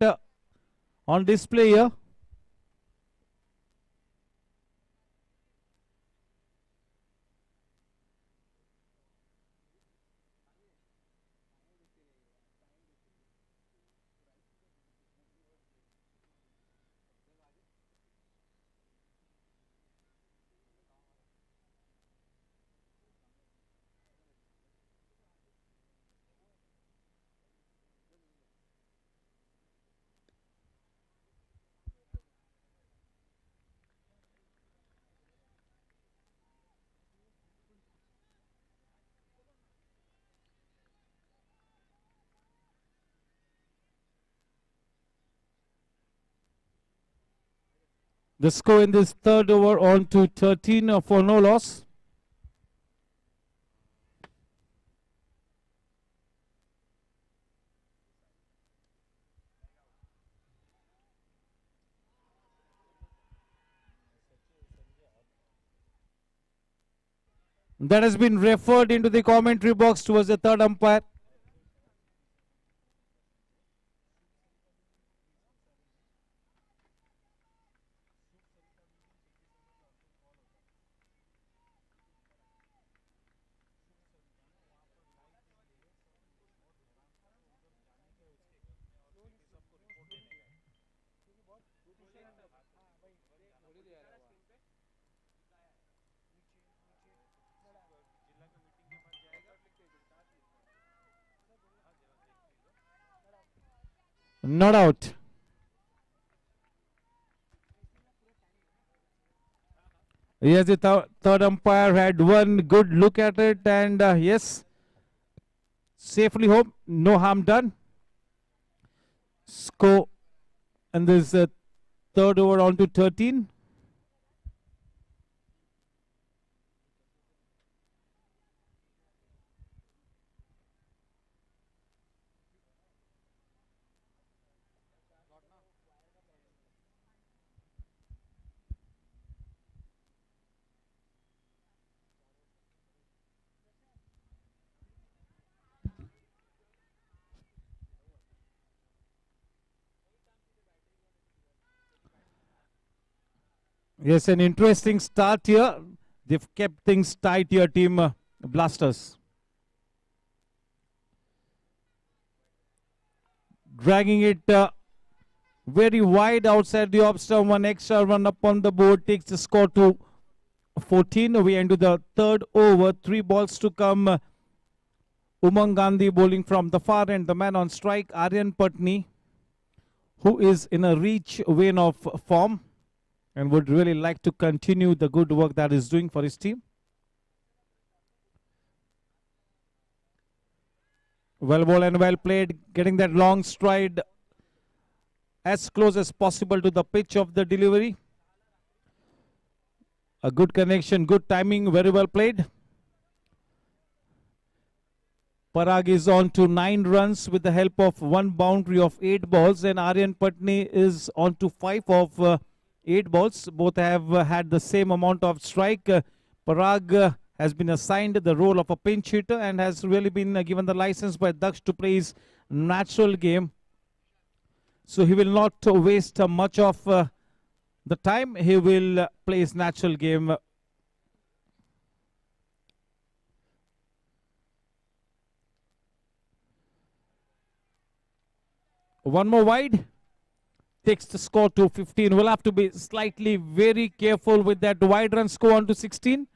on display here. The score in this third over on to 13 for no loss. That has been referred into the commentary box towards the third umpire. Not out. Yes, the third umpire had one good look at it, and yes, safely home, no harm done. Score and this third over on to 13. Yes, an interesting start here. They've kept things tight here, team Blasters. Dragging it very wide outside the off stump. One extra run up on the board takes the score to 14. We enter the third over. 3 balls to come. Umang Gandhi bowling from the far end. The man on strike, Aryan Patni, who is in a reach vein of form and would really like to continue the good work that he's doing for his team. Well bowled and well played, getting that long stride as close as possible to the pitch of the delivery. A good connection, good timing, very well played. Parag is on to 9 runs with the help of 1 boundary of 8 balls, and Aryan Patni is on to 5 of 8 balls. Both have had the same amount of strike. Parag has been assigned the role of a pinch hitter and has really been given the license by Daksh to play his natural game. So he will not waste much of the time. He will play his natural game. One more wide. Takes the score to 15. We'll have to be slightly very careful with that wide run score on to 16.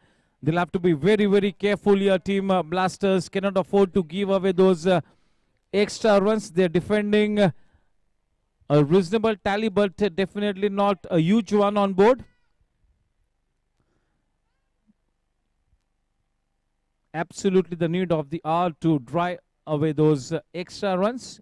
They'll have to be very, very careful here. Team Blasters cannot afford to give away those extra runs. They're defending a reasonable tally, but definitely not a huge one on board. Absolutely the need of the hour to drive away those extra runs.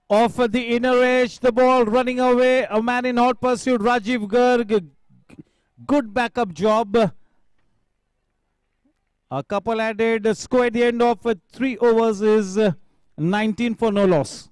Off at the inner edge, the ball running away. A man in hot pursuit, Rajiv Garg. Good backup job. A couple added. Score at the end of 3 overs is 19 for no loss.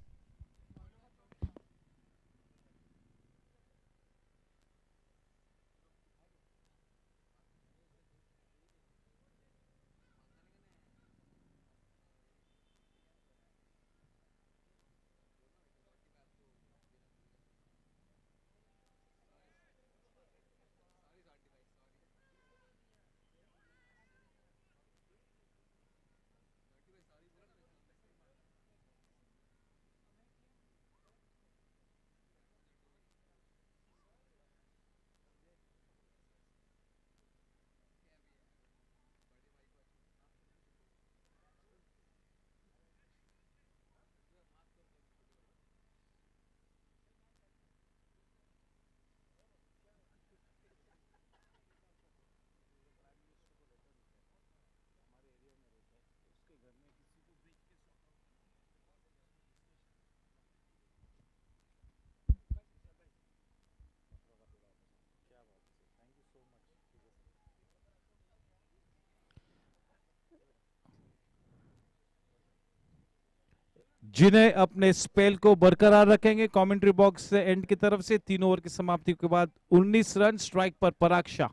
जिन्हें अपने spell को बरकरार रखेंगे commentary box से and की तरफ से 3 over की समाप्ति के बाद 19 रन स्ट्राइक पर Parag Shah.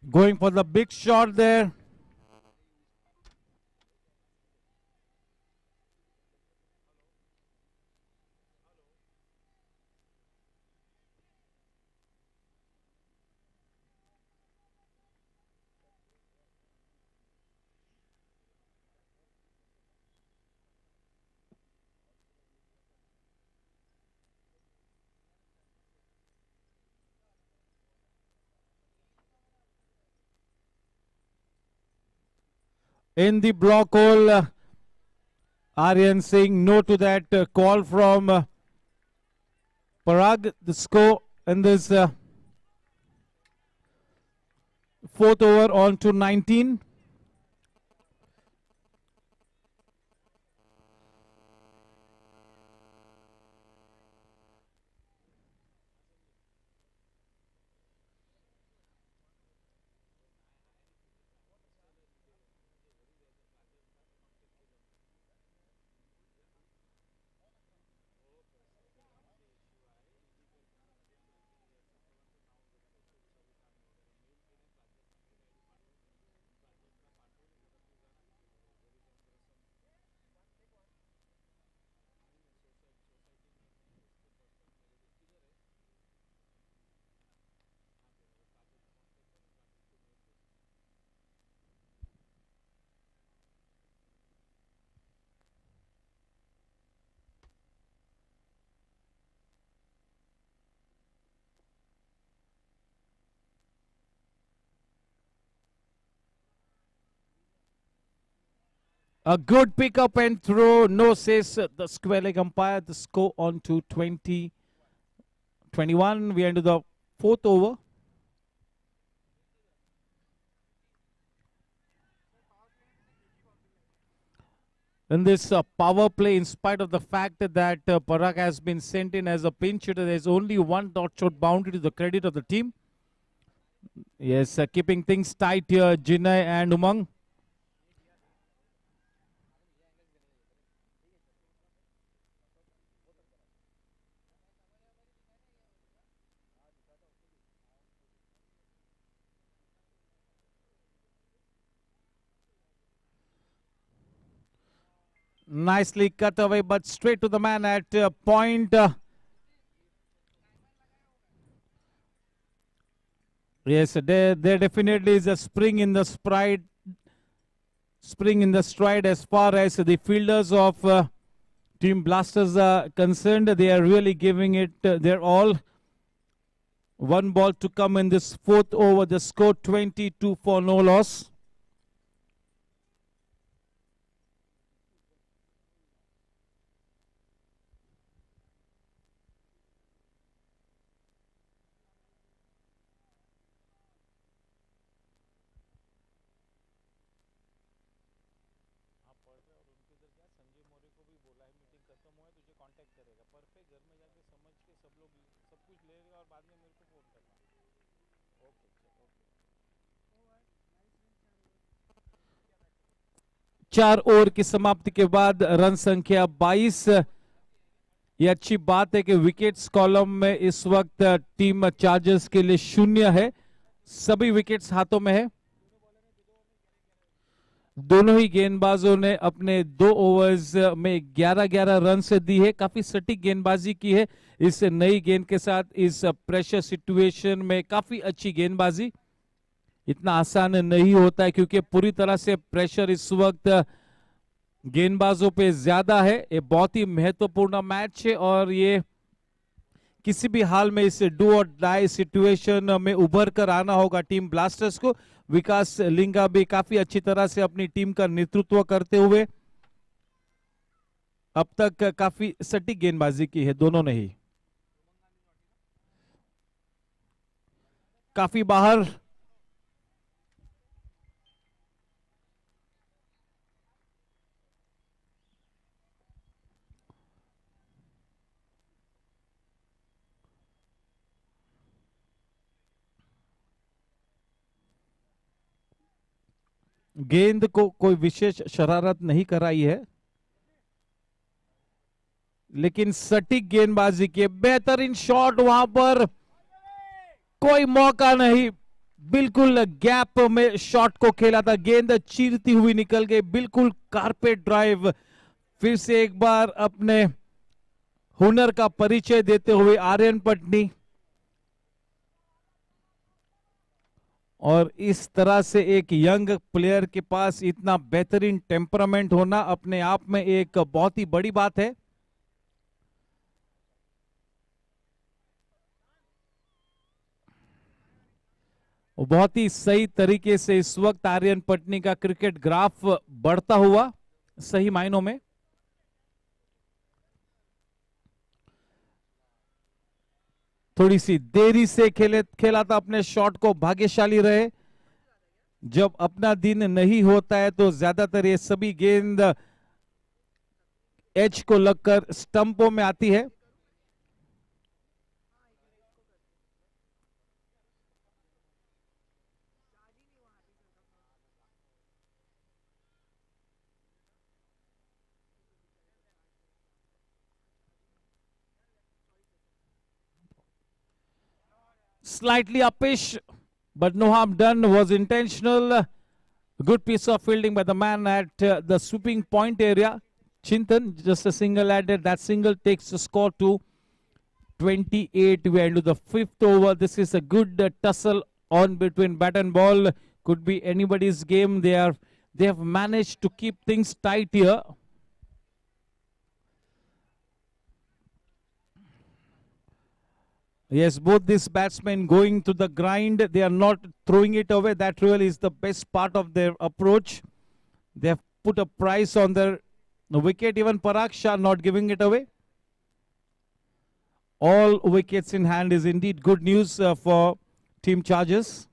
Going for the big shot there. In the block hole, Aryan saying no to that call from Parag. The score in this fourth over on to 19. A good pick up and throw. No, says the square leg umpire. The score on to 20, 21. We are into the fourth over. In this power play, in spite of the fact that Parag has been sent in as a pinch hitter, there is only one dot shot boundary to the credit of the team. Yes, keeping things tight here, Jinay and Umang. Nicely cut away, but straight to the man at point. Yes, there definitely is a spring in the stride. Spring in the stride as far as the fielders of Team Blasters are concerned. They are really giving it their all. One ball to come in this fourth over. The score 22 for no loss. चार over की समाप्ति के बाद run संख्या 22। ये अच्छी बात है कि विकेट्स कॉलम में इस वक्त टीम चार्जर्स के लिए 0 है। सभी विकेट्स हाथों में है। दोनों ही गेंदबाजों ने अपने 2 ओवर्स में 11-11 रन से दी है। काफी सटीक गेंदबाजी की है इस नई गेंद के साथ। इस प्रेशर सिचुएशन में काफी अच्छी गेंदबाजी। इतना आसान नहीं होता है क्योंकि पूरी तरह से प्रेशर इस वक्त गेंदबाजों पे ज्यादा है। ये बहुत ही महत्वपूर्ण मैच है और ये किसी भी हाल में इस डू और डाई सिचुएशन में उभर कर आना होगा टीम ब्लास्टर्स को। विकास लिंगा भी काफी अच्छी तरह से अपनी टीम का नेतृत्व करते हुए अब तक काफी सटीक गेंदबाजी की है दोनों ने ही। काफी बाहर गेंद को कोई विशेष शरारत नहीं कराई है लेकिन सटीक गेंदबाजी की बेहतरीन शॉट। वहां पर कोई मौका नहीं, बिल्कुल गैप में शॉट को खेला था, गेंद चीरती हुई निकल गई, बिल्कुल कारपेट ड्राइव। फिर से एक बार अपने हुनर का परिचय देते हुए आर्यन पटनी। और इस तरह से एक यंग प्लेयर के पास इतना बेहतरीन टेम्परामेंट होना अपने आप में एक बहुत ही बड़ी बात है। बहुत ही सही तरीके से इस वक्त आर्यन पटनी का क्रिकेट ग्राफ बढ़ता हुआ सही मायनों में। थोड़ी सी देरी से खेला था अपने शॉट को, भाग्यशाली रहे। जब अपना दिन नहीं होता है तो ज्यादातर ये सभी गेंद एज को लगकर स्टंपों में आती है। Slightly uppish, but no harm done, was intentional. Good piece of fielding by the man at the sweeping point area. Chintan, just a single added. That single takes the score to 28. We are into the 5th over. This is a good tussle on between bat and ball. Could be anybody's game. They have managed to keep things tight here. Yes, both these batsmen going to the grind. They are not throwing it away. That really is the best part of their approach. They have put a price on their wicket. Even Parag Shah not giving it away. All wickets in hand is indeed good news for Team Chargers.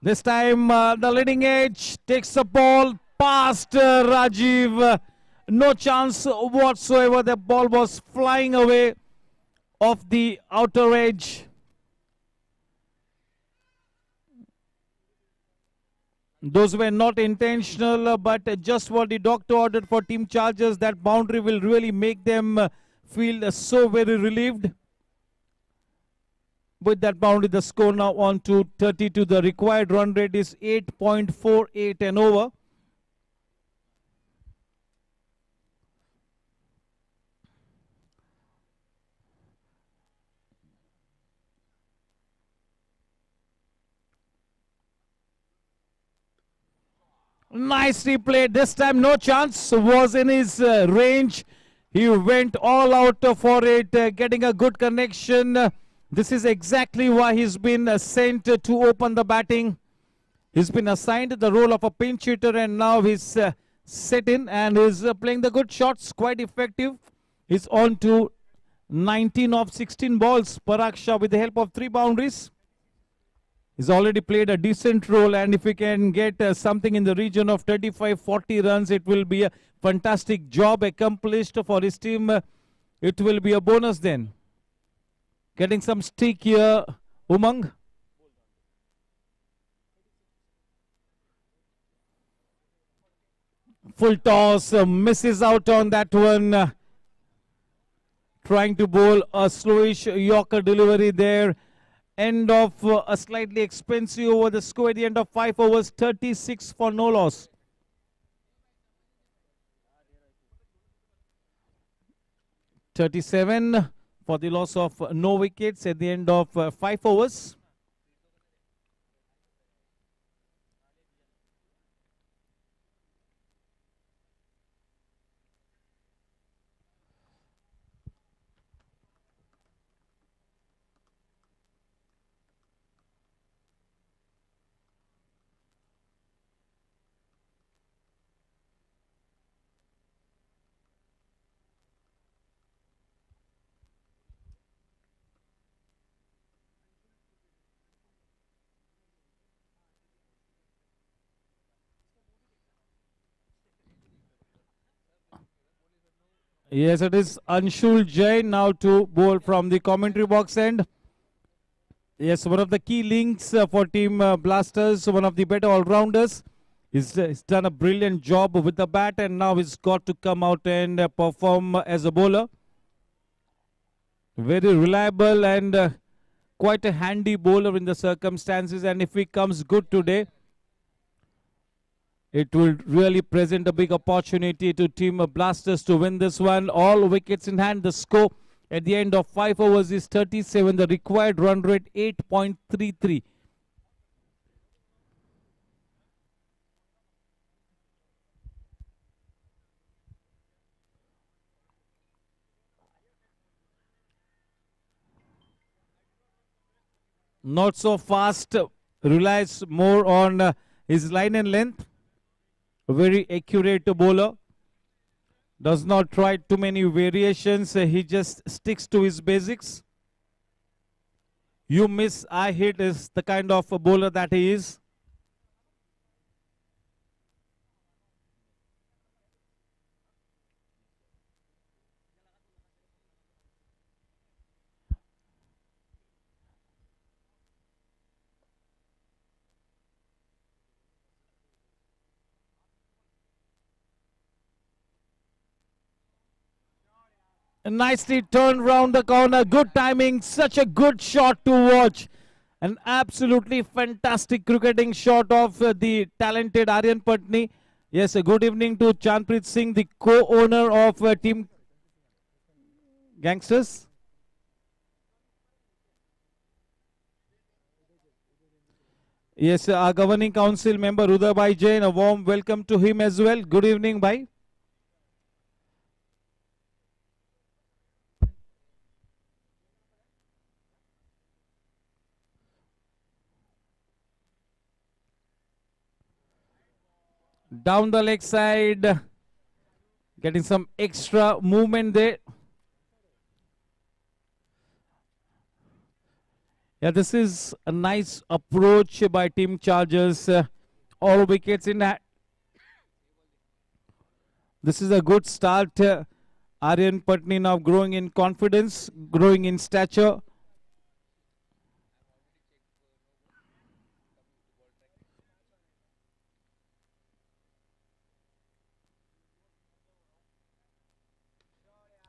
This time the leading edge takes the ball past Rajiv. No chance whatsoever. The ball was flying away off the outer edge. Those were not intentional, but just what the doctor ordered for Team Chargers. That boundary will really make them feel so very relieved. With that boundary, the score now on to 32. The required run rate is 8.48 and over. Nicely played. This time no chance was in his range. He went all out for it, getting a good connection. This is exactly why he's been sent to open the batting. He's been assigned the role of a pinch hitter, and now he's set in and is playing the good shots, quite effective. He's on to 19 of 16 balls. Parag Shah with the help of 3 boundaries. He's already played a decent role, and if he can get something in the region of 35-40 runs, it will be a fantastic job accomplished for his team. It will be a bonus then. Getting some stick here, Umang. Full toss, misses out on that one. Trying to bowl a slowish Yorker delivery there. End of a slightly expensive over. The score at the end of 5 overs, 36 for no loss. $37 for the loss of no wickets at the end of 5 overs. Yes, it is Anshul Jain now to bowl from the commentary box end. Yes, one of the key links for Team Blasters, one of the better all-rounders. He's done a brilliant job with the bat, and now he's got to come out and perform as a bowler. Very reliable and quite a handy bowler in the circumstances, and if he comes good today, it will really present a big opportunity to Team Blasters to win this one. All wickets in hand. The score at the end of 5 overs is 37. The required run rate 8.33. Not so fast, relies more on his line and length. A very accurate bowler. Does not try too many variations. He just sticks to his basics. You miss, I hit is the kind of a bowler that he is. Nicely turned round the corner. Good timing. Such a good shot to watch. An absolutely fantastic cricketing shot of the talented Aryan Patni. Yes, a good evening to Chandpreet Singh, the co-owner of Team Gangsters. Yes, our governing council member Uday Bhai Jain, a warm welcome to him as well. Good evening, Bhai. Down the leg side, getting some extra movement there. Yeah, this is a nice approach by Team Chargers. All wickets in hand. This is a good start. Aryan Patni now growing in confidence, growing in stature.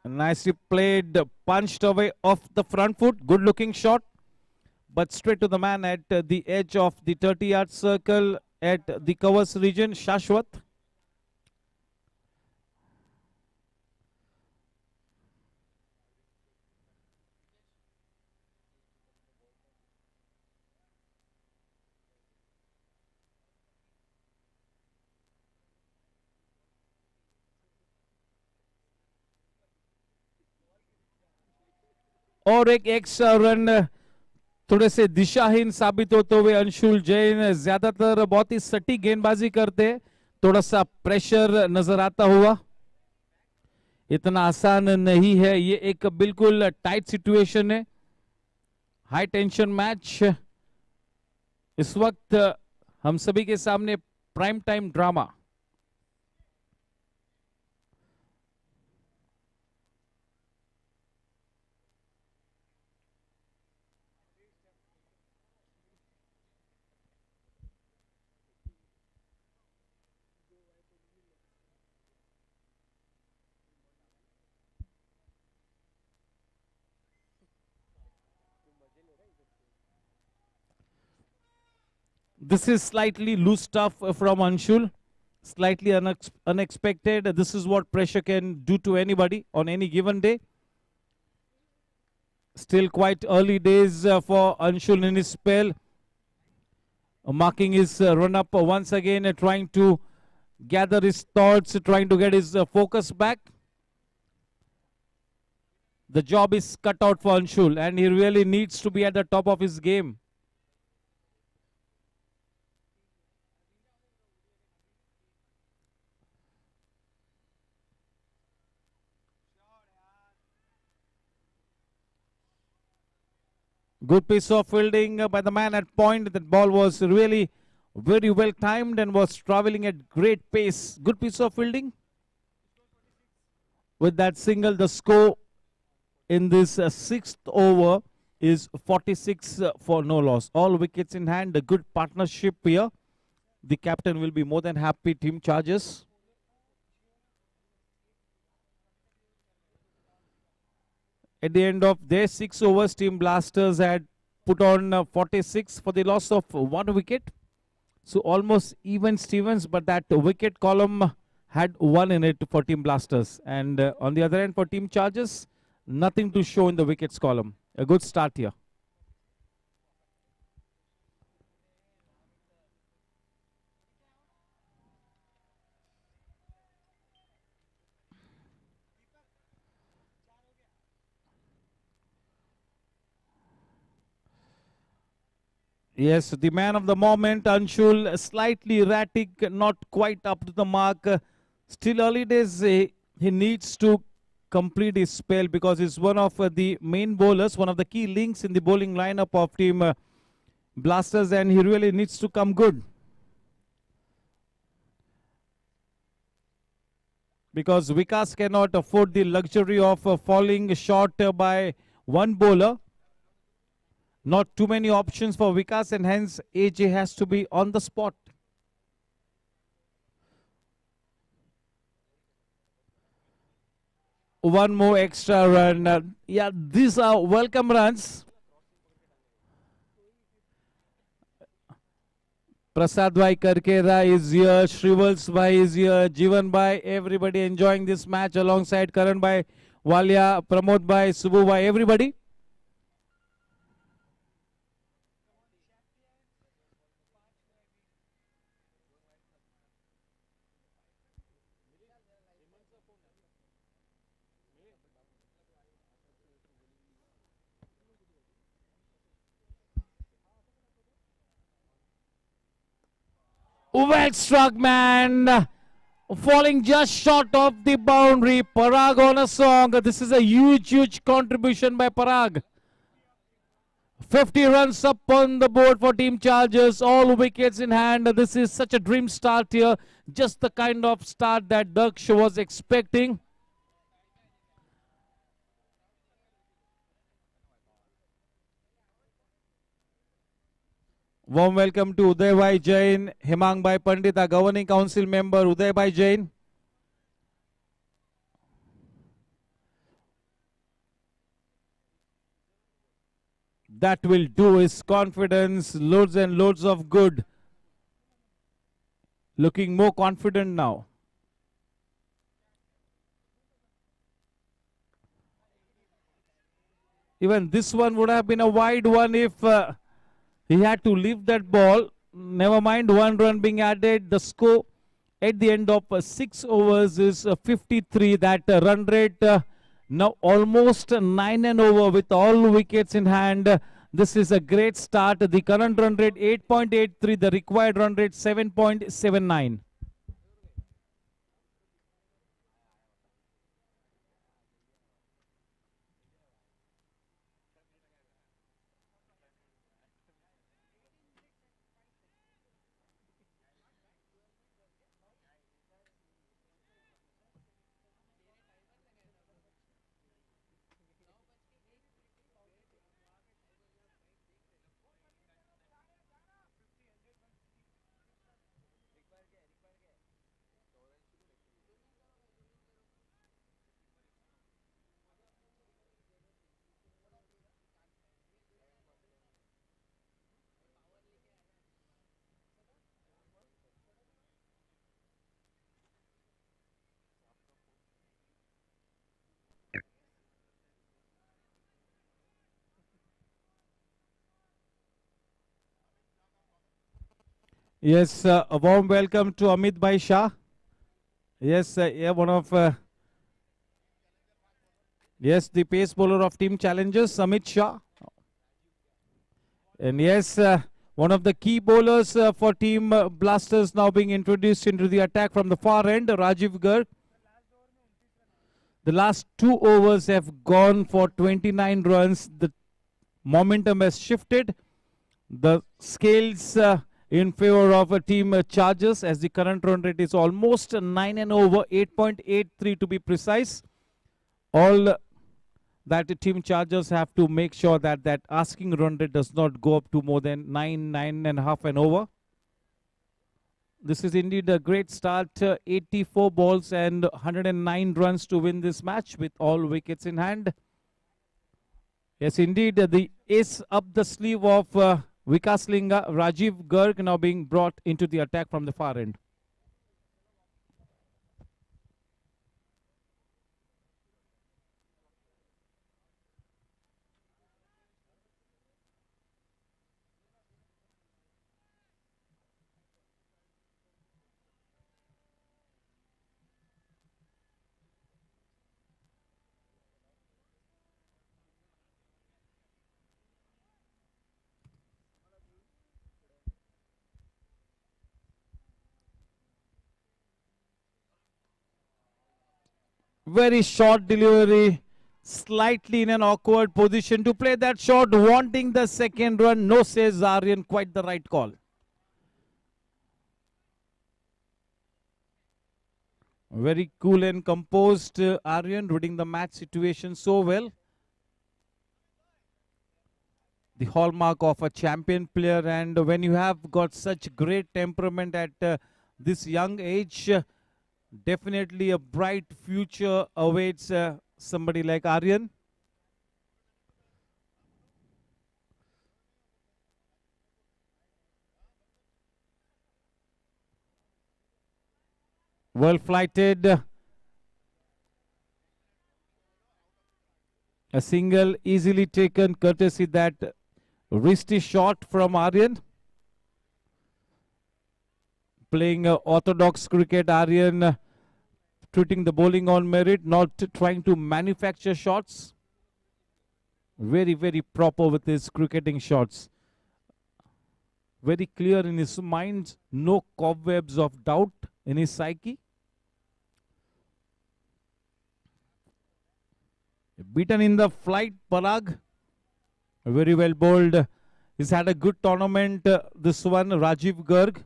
Nicely played, punched away off the front foot. Good looking shot, but straight to the man at the edge of the 30-yard circle at the covers region, Shashwat. और एक extra run थोड़े से दिशाहीन साबित होते हुए अंशुल जैन ज्यादातर बहुत ही सटीक गेंदबाजी करते हैं, थोड़ा सा प्रेशर नजर आता हुआ. इतना आसान नहीं है, ये एक बिल्कुल टाइट सिचुएशन है, हाई टेंशन मैच. इस वक्त हम सभी के सामने prime time drama. This is slightly loose stuff from Anshul. Slightly unexpected. This is what pressure can do to anybody on any given day. Still quite early days for Anshul in his spell. Marking his run up once again, trying to gather his thoughts, trying to get his focus back. The job is cut out for Anshul, and he really needs to be at the top of his game. Good piece of fielding by the man at point. That ball was really very well timed and was traveling at great pace. Good piece of fielding. With that single, the score in this sixth over is 46 for no loss. All wickets in hand. A good partnership here. The captain will be more than happy. Team Chargers. At the end of their 6 overs, Team Blasters had put on 46 for the loss of 1 wicket. So almost even Stevens, but that wicket column had 1 in it for Team Blasters. And on the other end for Team Chargers, nothing to show in the wickets column. A good start here. Yes, the man of the moment, Anshul, slightly erratic, not quite up to the mark. Still early days, he needs to complete his spell because he's one of the main bowlers, one of the key links in the bowling lineup of Team Blasters, and he really needs to come good. Because Vikas cannot afford the luxury of falling short by one bowler. Not too many options for Vikas, and hence AJ has to be on the spot. One more extra run. Yeah, these are welcome runs. Prasad Bhai Karkera is here, Shrivals Bhai is here, Jivan Bhai, everybody enjoying this match alongside Karan Bhai, Walia, Pramod Bhai, Subbu Bhai, everybody. Well struck, man. Falling just short of the boundary. Parag on a song. This is a huge contribution by Parag. 50 runs up on the board for Team Chargers. All wickets in hand. This is such a dream start here. Just the kind of start that Daksh was expecting. Warm welcome to Uday Bhai Jain, Hemang Bhai Pandit, our governing council member, Uday Bhai Jain. That will do his confidence, loads and loads of good. Looking more confident now. Even this one would have been a wide one if he had to leave that ball. Never mind, 1 run being added. The score at the end of 6 overs is 53. That run rate now almost 9 and over with all wickets in hand. This is a great start. The current run rate 8.83. The required run rate 7.79. Yes, a warm welcome to Amit Bhai Shah. Yes, yeah, one of yes, the pace bowler of Team Challengers, Amit Shah. And yes, one of the key bowlers for Team Blasters now being introduced into the attack from the far end, Rajiv Garg. The last 2 overs have gone for 29 runs. The momentum has shifted. The scales in favor of a Team Chargers, as the current run rate is almost 9 and over, 8.83 to be precise. All that the Team Chargers have to make sure that that asking run rate does not go up to more than 9.5 and over. This is indeed a great start. 84 balls and 109 runs to win this match with all wickets in hand. Yes, indeed, the ace up the sleeve of Vikaslinga, Rajiv Garg, now being brought into the attack from the far end. Very short delivery, slightly in an awkward position to play that shot, wanting the second run. No, says Aryan, quite the right call. Very cool and composed Aryan, reading the match situation so well. The hallmark of a champion player, and when you have got such great temperament at this young age, definitely a bright future awaits somebody like Aryan. Well flighted. A single easily taken, courtesy that wristy shot from Aryan. Playing orthodox cricket, Aryan treating the bowling on merit, not trying to manufacture shots. Very, very proper with his cricketing shots. Very clear in his mind, no cobwebs of doubt in his psyche. Beaten in the flight, Parag. Very well bowled. He's had a good tournament, this one, Rajiv Garg.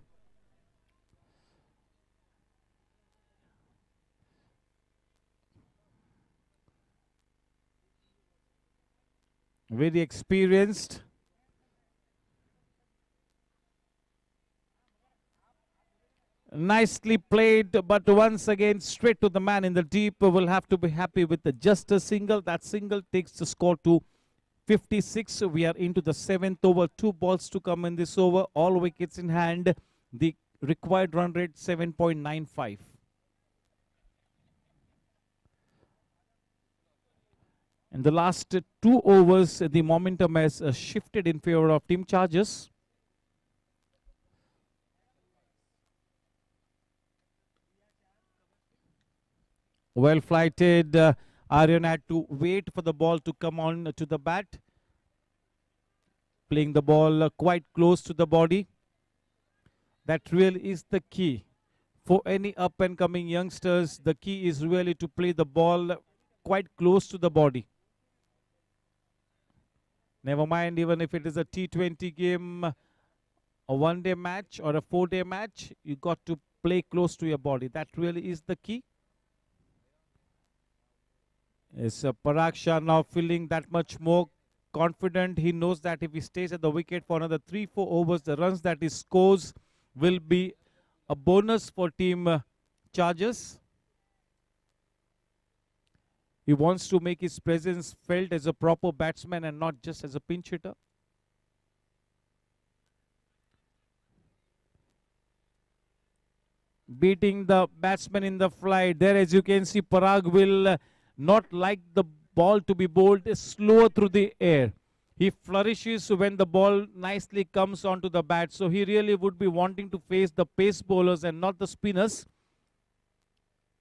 Very experienced. Nicely played, but once again straight to the man in the deep. Will have to be happy with just a single. That single takes the score to 56. We are into the 7th over. 2 balls to come in this over. All wickets in hand. The required run rate 7.95. In the last 2 overs, the momentum has shifted in favor of Team Chargers. Well flighted. Aryan had to wait for the ball to come on to the bat. Playing the ball quite close to the body. That really is the key. For any up and coming youngsters, the key is really to play the ball quite close to the body. Never mind, even if it is a T20 game, a 1-day match or a 4-day match, you got to play close to your body. That really is the key. Is Parag Shah now feeling that much more confident? He knows that if he stays at the wicket for another 3-4 overs, the runs that he scores will be a bonus for Team Chargers. He wants to make his presence felt as a proper batsman and not just as a pinch hitter. Beating the batsman in the flight. There, as you can see, Parag will not like the ball to be bowled slower through the air. He flourishes when the ball nicely comes onto the bat. So he really would be wanting to face the pace bowlers and not the spinners.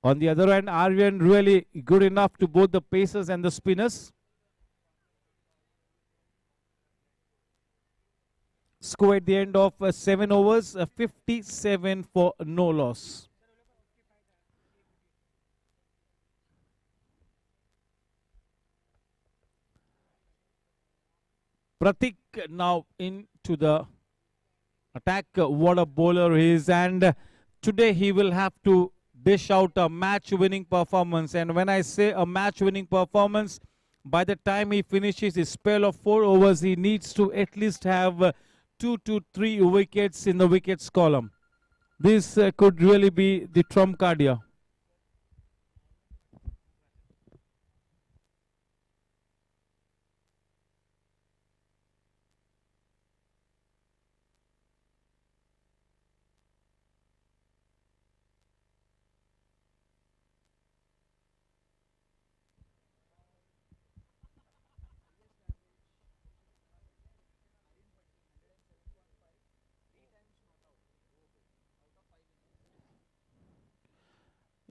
On the other hand, Aryan really good enough to both the pacers and the spinners. Score at the end of 7 overs, 57 for no loss. Pratik now into the attack. What a bowler he is, and today he will have to dish out a match-winning performance. And when I say a match-winning performance, by the time he finishes his spell of 4 overs, he needs to at least have 2 to 3 wickets in the wickets column. This could really be the trump card here.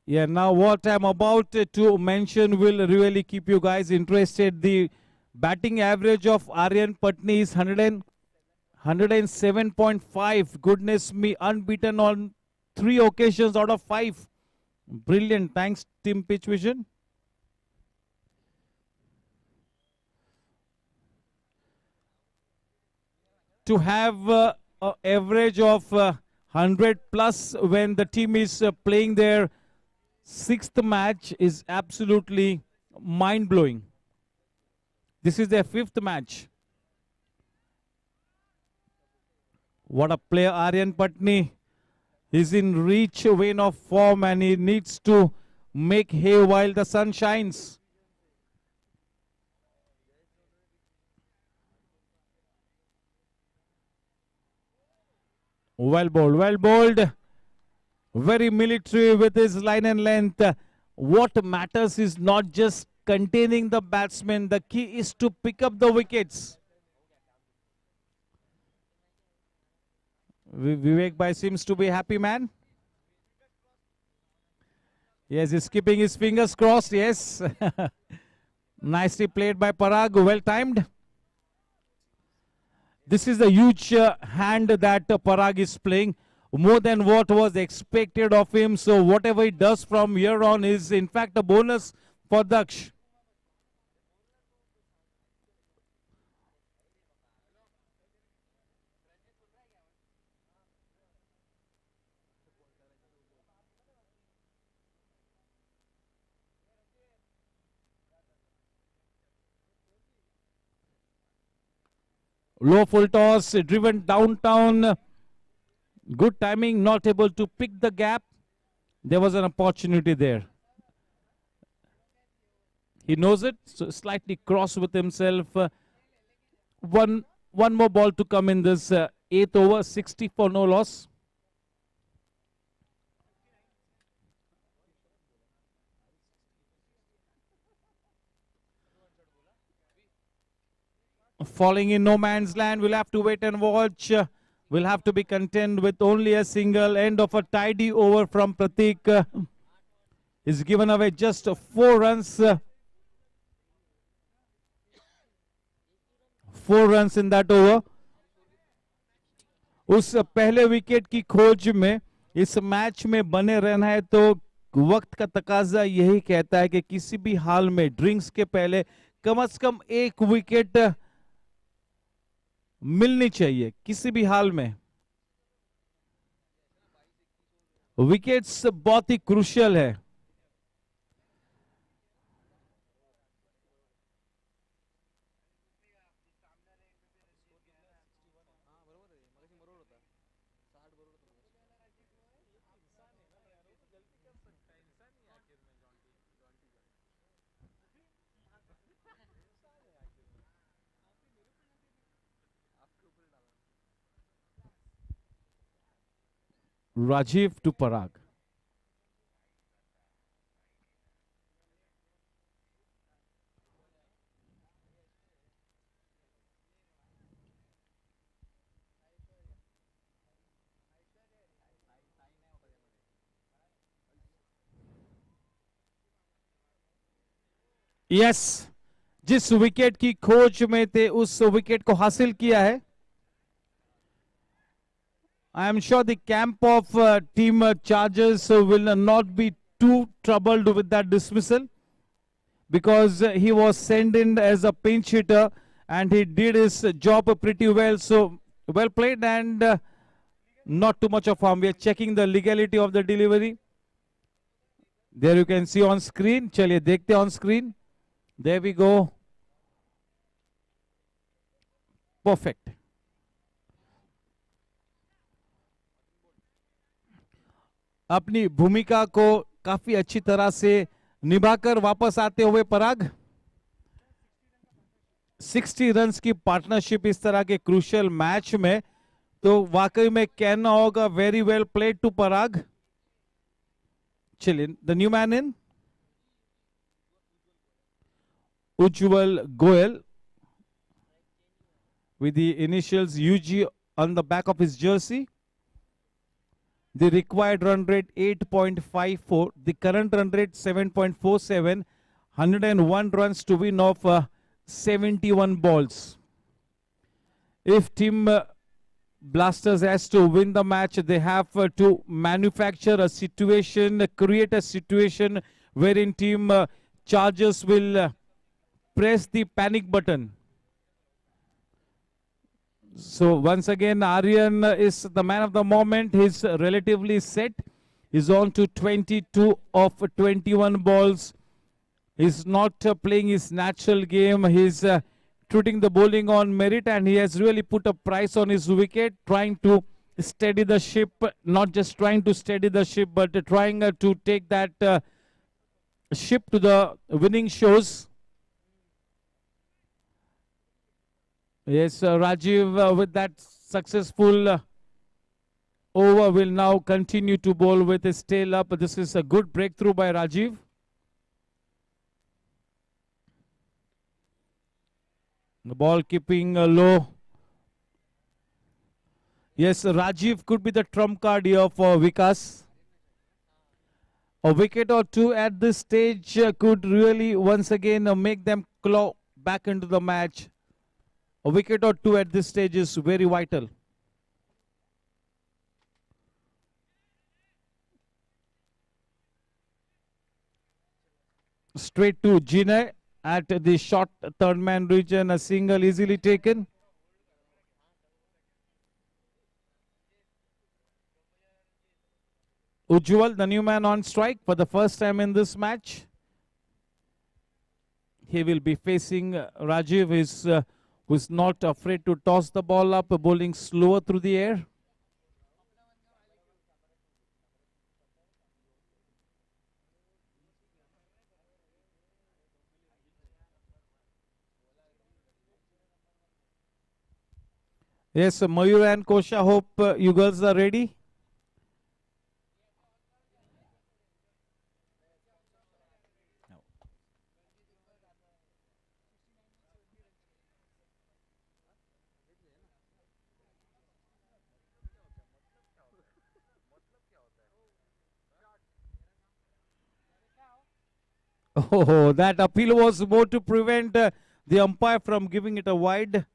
Yeah, now what I'm about to mention will really keep you guys interested. The batting average of Aryan Patni is 107.5. Goodness me, unbeaten on 3 occasions out of 5. Brilliant. Thanks, Team Pitch Vision. To have an average of 100 plus when the team is playing their 6th match is absolutely mind-blowing. This is their 5th match. What a player, Aryan Patni. He's in reach vein of form and he needs to make hay while the sun shines. Well bowled, well bowled. Very military with his line and length. What matters is not just containing the batsman. The key is to pick up the wickets. Vivek Bhai seems to be a happy man. Yes, he's keeping his fingers crossed. Yes. Nicely played by Parag. Well timed. This is a huge hand that Parag is playing. More than what was expected of him. So whatever he does from here on is in fact a bonus for Daksh. Low full toss, driven downtown. Good timing, not able to pick the gap. There was an opportunity there. He knows it, so slightly cross with himself. One more ball to come in this 8th over, 60 for no loss. Falling in no man's land, we'll have to wait and watch. We'll have to be content with only a single. End of a tidy over from Pratik. He's given away just 4 runs. 4 runs in that over. उस पहले wicket की खोज में इस match में बने रहना है तो वक्त का तकाजा यही कहता है कि किसी भी हाल में ड्रिंक्स के पहले कम से कम 1 विकेट मिलनी चाहिए किसी भी हाल में. विकेट्स बहुत ही क्रूशियल है. Rajiv to Parag. Yes, जिस विकेट की खोज में थे उस विकेट को हासिल किया है. I am sure the camp of team Chargers will not be too troubled with that dismissal because he was sent in as a pinch hitter and he did his job pretty well. So well played and not too much of harm. We are checking the legality of the delivery. There you can see on screen. चलिए देखते on screen. There we go. Perfect. अपनी भूमिका को काफी अच्छी तरह से निभाकर वापस आते हुए पराग. 60 रन्स की पार्टनरशिप इस तरह के क्रूशियल मैच में तो वाकई में कहना होगा वेरी वेल प्लेड टू पराग. चलिए the new man in Ujjwal Goel with the initials UG on the back of his jersey. The required run rate 8.54. The current run rate 7.47. 101 runs to win off 71 balls. If Team Blasters has to win the match, they have to manufacture a situation, create a situation wherein Team Chargers will press the panic button. So once again, Aryan is the man of the moment. He's relatively set. He's on to 22 of 21 balls. He's not playing his natural game. He's treating the bowling on merit, and he has really put a price on his wicket, trying to steady the ship. Not just trying to steady the ship, but trying to take that ship to the winning shows. Yes, Rajiv with that successful over will now continue to bowl with his tail up. This is a good breakthrough by Rajiv. The ball keeping low. Yes, Rajiv could be the trump card here for Vikas. A wicket or two at this stage could really once again make them claw back into the match. A wicket or two at this stage is very vital. Straight to Jinay at the short third man region, a single easily taken. Ujjwal, the new man on strike for the first time in this match. He will be facing Rajiv, who's not afraid to toss the ball up, bowling slower through the air. Yes, Mayur and Kosha, hope you girls are ready. Oh, that appeal was more to prevent the umpire from giving it a wide.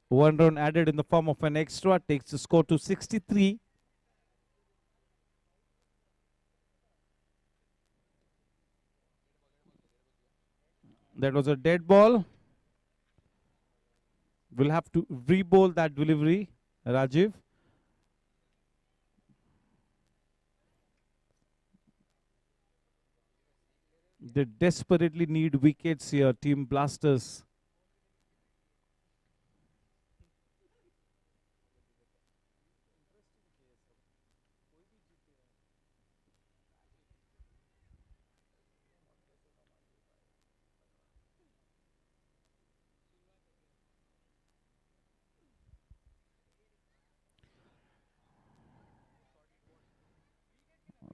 One run added in the form of an extra takes the score to 63. That was a dead ball. We'll have to re-bowl that delivery, Rajiv. They desperately need wickets here, Team Blasters.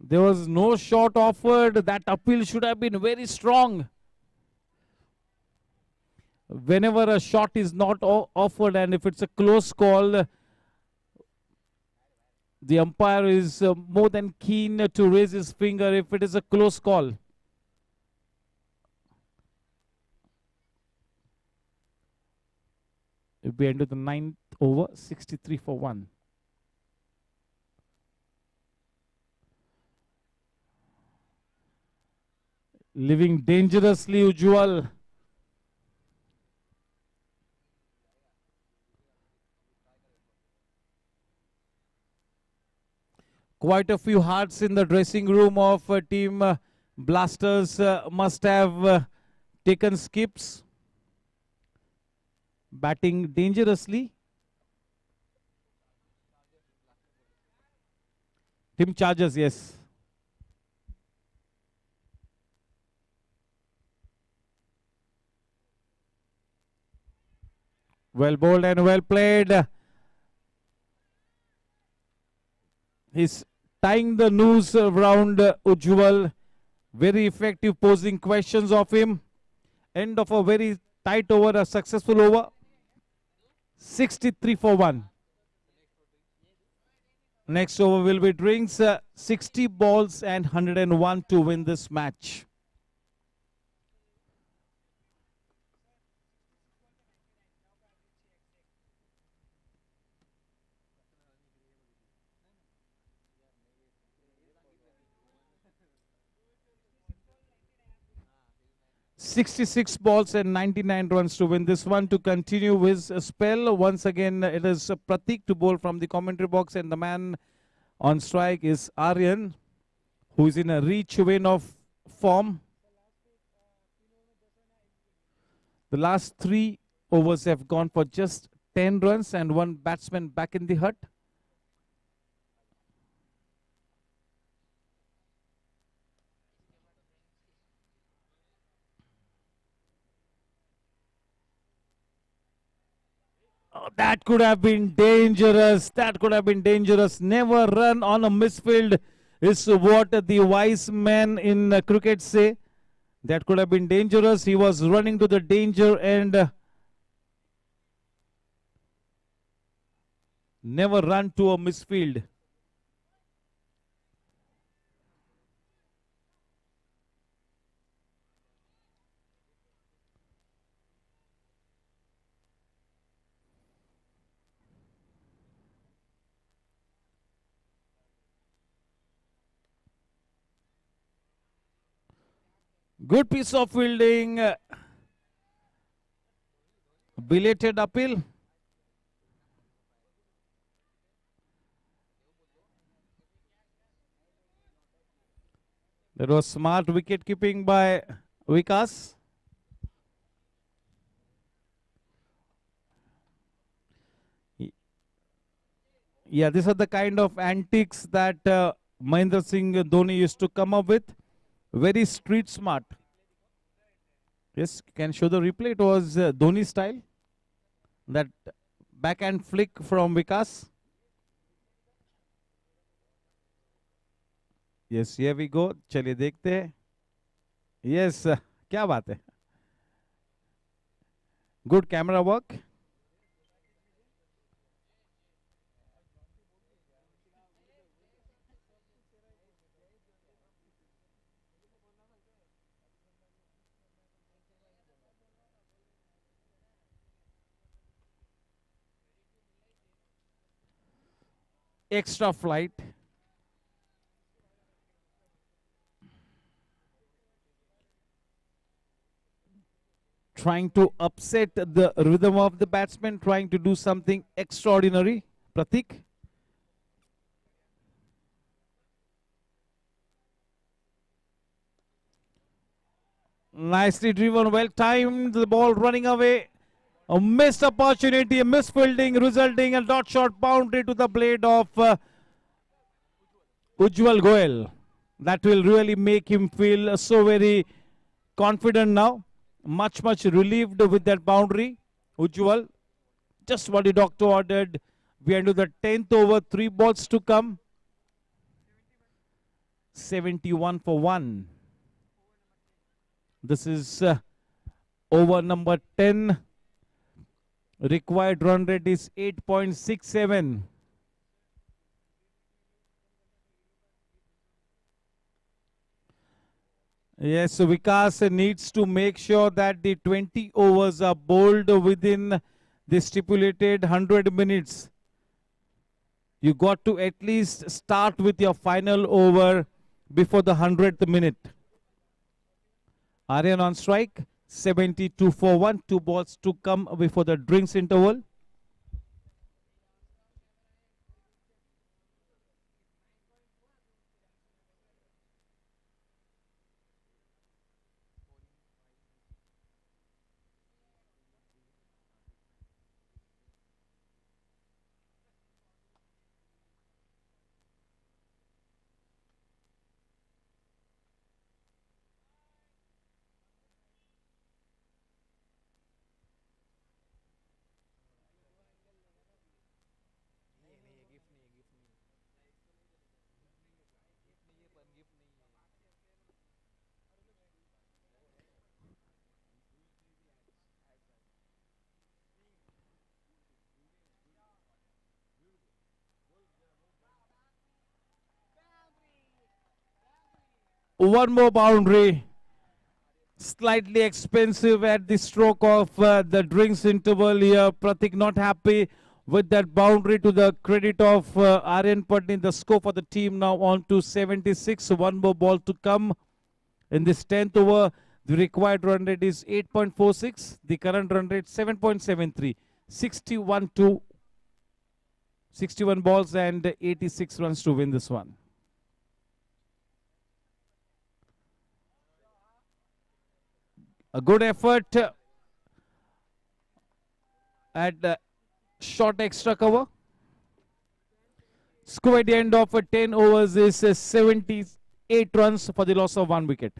There was no shot offered. That appeal should have been very strong. Whenever a shot is not offered and if it's a close call, the umpire is more than keen to raise his finger if it is a close call. It will be end of the 9th over, 63 for 1. Living dangerously, Ujjwal. Quite a few hearts in the dressing room of Team Blasters must have taken skips. Batting dangerously. Team Chargers, yes. Well bowled and well played. He's tying the noose around Ujjwal. Very effective posing questions of him. End of a very tight over, a successful over. 63 for 1. Next over will be drinks. 60 balls and 101 to win this match. "66 balls and 99 runs to win this one." To continue his spell, once again it is Pratik to bowl from the commentary box, and the man on strike is Aryan, who is in a reach win of form. The last 3 overs have gone for just 10 runs and one batsman back in the hut. Oh, that could have been dangerous. That could have been dangerous. Never run on a misfield is what the wise men in cricket say. That could have been dangerous. He was running to the danger and never run to a misfield. Good piece of fielding. Belated appeal. That was smart wicket keeping by Vikas. Yeah, these are the kind of antics that Mahendra Singh Dhoni used to come up with. Very street smart. Yes, can show the replay. It was Dhoni style. That backhand flick from Vikas. Yes, here we go. चलिए देखते हैं. Yes, क्या बात है. Good camera work. Extra flight. Trying to upset the rhythm of the batsman, trying to do something extraordinary. Pratik. Nicely driven, well timed, the ball running away. A missed opportunity, a misfielding, resulting a dot shot boundary to the blade of Ujjwal Goel. That will really make him feel so very confident now. Much relieved with that boundary. Ujjwal, just what the doctor ordered. We are into the 10th over, 3 balls to come. 71 for 1. This is over number 10. Required run rate is 8.67. Yes, so Vikas needs to make sure that the 20 overs are bowled within the stipulated 100 minutes. You got to at least start with your final over before the 100th minute. Aryan on strike. 72 for 1. 2 balls to come before the drinks interval. one more boundary. Slightly expensive at the stroke of the drinks interval here. Pratik not happy with that boundary, to the credit of Aryan Patni. The score for the team now on to 76. One more ball to come in this 10th over. The required run rate is 8.46. The current run rate 7.73. 61 balls and 86 runs to win this one. A good effort at the short extra cover. Score at the end of 10 overs is 78 runs for the loss of 1 wicket.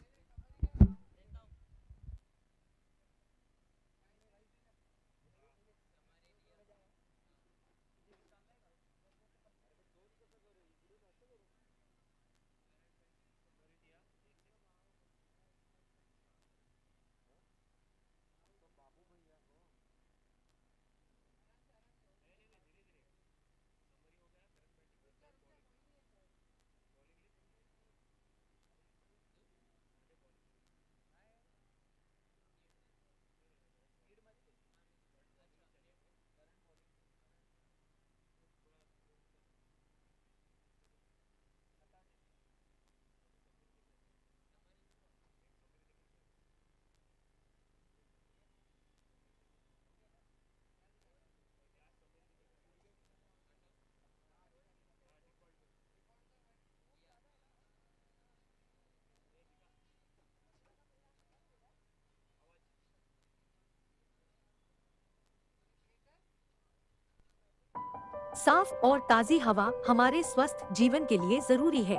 साफ और ताज़ी हवा हमारे स्वस्थ जीवन के लिए जरूरी है,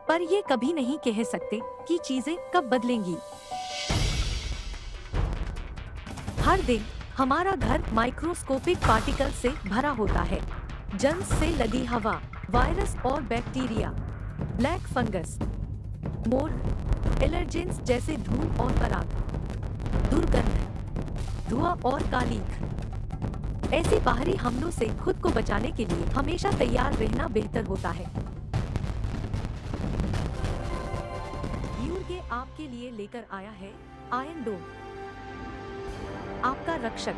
पर ये कभी नहीं कह सकते कि चीजें कब बदलेंगी। हर दिन हमारा घर माइक्रोस्कोपिक पार्टिकल से भरा होता है। जर्म्स से लदी हवा, वायरस और बैक्टीरिया, ब्लैक फंगस, मोर, एलर्जेंस जैसे धूल और पराग, दुर्गंध, धुआं और कालीख। ऐसे बाहरी हमलों से खुद को बचाने के लिए हमेशा तैयार रहना बेहतर होता है। यूर्गे आपके लिए लेकर आया है आयरन डोम, आपका रक्षक।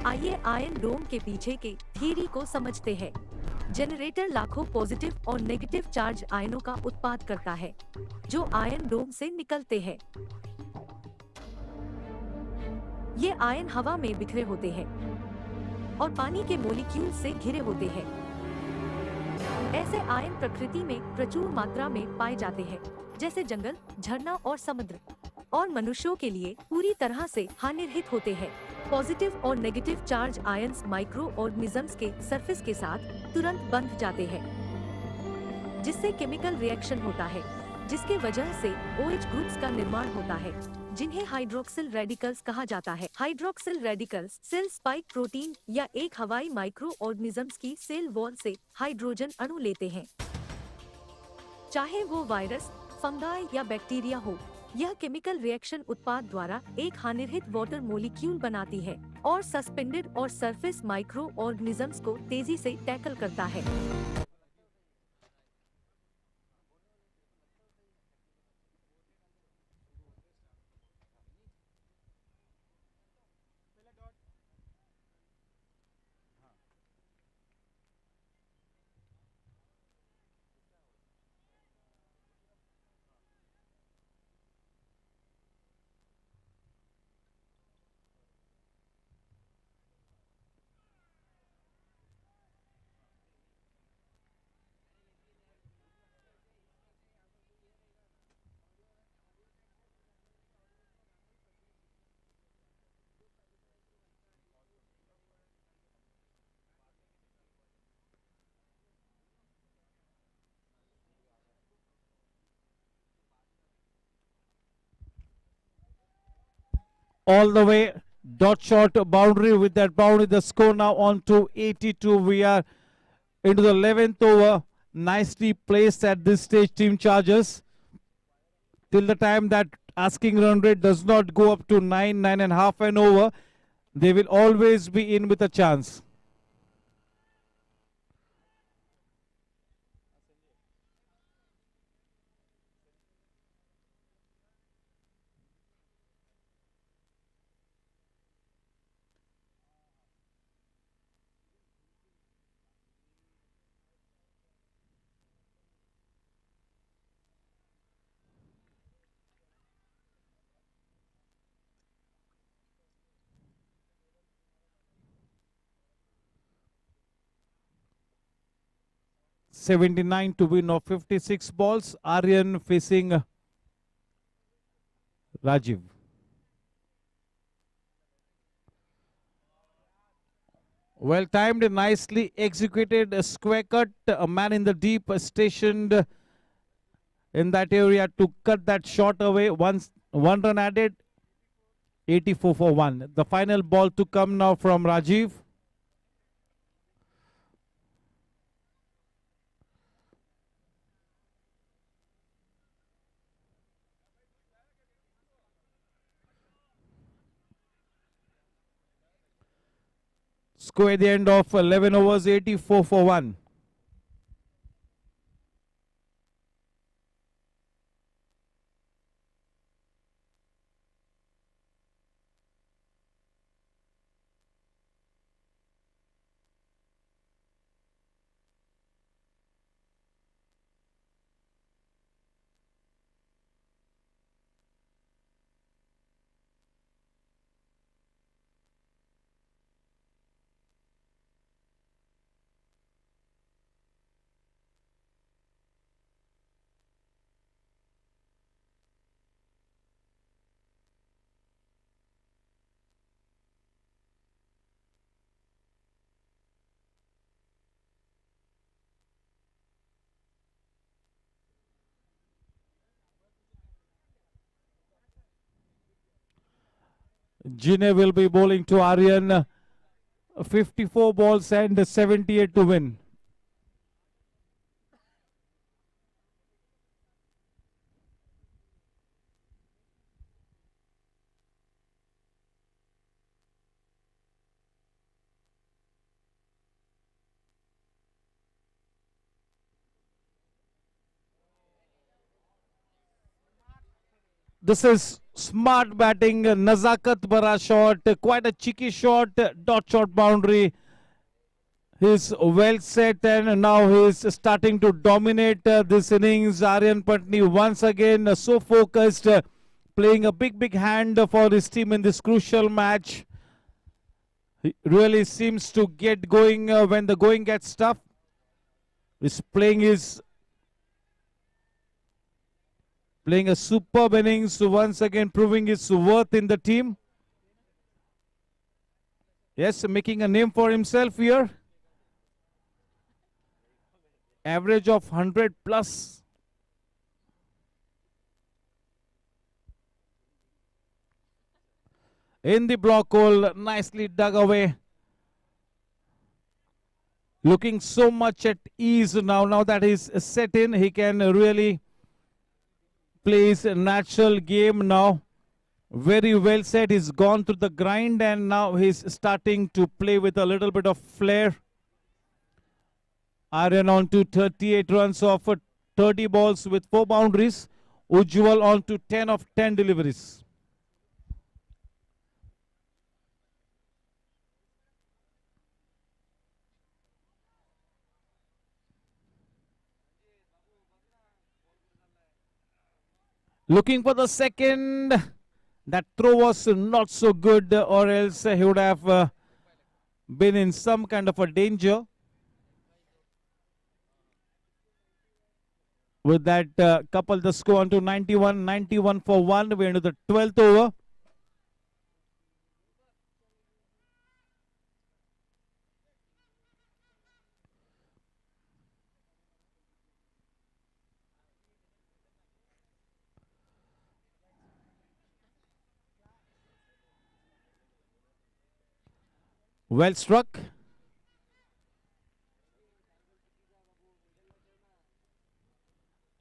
आइए आयरन डोम के पीछे के थियरी को समझते हैं। जनरेटर लाखों पॉजिटिव और नेगेटिव चार्ज आयनों का उत्पाद करता है, जो आयरन डोम से निकलते हैं। ये आयन हवा में बिखरे होते हैं और पानी के मॉलिक्यूल से घिरे होते हैं। ऐसे आयन प्रकृति में प्रचुर मात्रा में पाए जाते हैं, जैसे जंगल, झरना और समुद्र, और मनुष्यों के लिए पूरी तरह से हानिरहित होते हैं। पॉजिटिव और negative charge ions micro organisms के सरफेस के साथ तुरंत बंध जाते हैं, जिससे केमिकल रिएक्शन होता है, जिसके वजह से OH ग्रुप्स का निर्माण होता है, जिन्हें हाइड्रोक्सिल रेडिकल्स कहा जाता है। Hydroxyl radicals cell spike protein या एक हवाई माइक्रो ऑर्गेनिजम्स की सेल वॉल से हाइड्रोजन अणु लेते हैं, चाहे वो वायरस, फंगाई या बैक्टीरिया हो। यह केमिकल रिएक्शन उत्पाद द्वारा एक हानिरहित वाटर मॉलिक्यूल बनाती है और सस्पेंडेड और सरफेस माइक्रो ऑर्गेनिजम्स को तेजी से टैकल करता है। All the way, dot shot boundary. With that boundary, the score now on to 82. We are into the 11th over. Nicely placed at this stage, Team Chargers. Till the time that asking run rate does not go up to 9.5 and over, they will always be in with a chance. 79 to win of 56 balls. Aryan facing Rajiv. Well timed, nicely executed, a square cut. A man in the deep stationed in that area to cut that shot away. One run added, 84 for 1. The final ball to come now from Rajiv. Score at the end of 11 overs, 84 for 1. Jine will be bowling to Aryan. 54 balls and 78 to win. This is smart batting, Nazakat Bara shot, quite a cheeky shot, dot shot boundary. He's well set and now he's starting to dominate this innings. Aryan Patni once again so focused, playing a big hand for his team in this crucial match. He really seems to get going when the going gets tough. He's playing a superb innings, once again proving his worth in the team. Yes, making a name for himself here. Average of 100 plus. In the block hole, nicely dug away. Looking so much at ease now. Now that he's set in, he can really play his natural game now. Very well set. He's gone through the grind and now he's starting to play with a little bit of flair. Aryan on to 38 runs off 30 balls with 4 boundaries. Ujjwal on to 10 of 10 deliveries. Looking for the second. That throw was not so good, or else he would have been in some kind of a danger. With that couple, the score on to 91 for 1. We're into the 12th over. Well struck.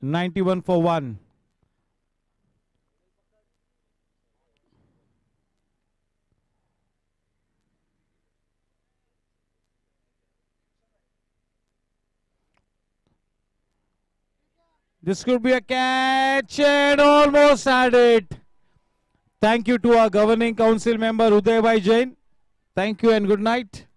$91 for 1. This could be a catch and almost had it. Thank you to our governing council member Uday Bhai Jain. Thank you and good night.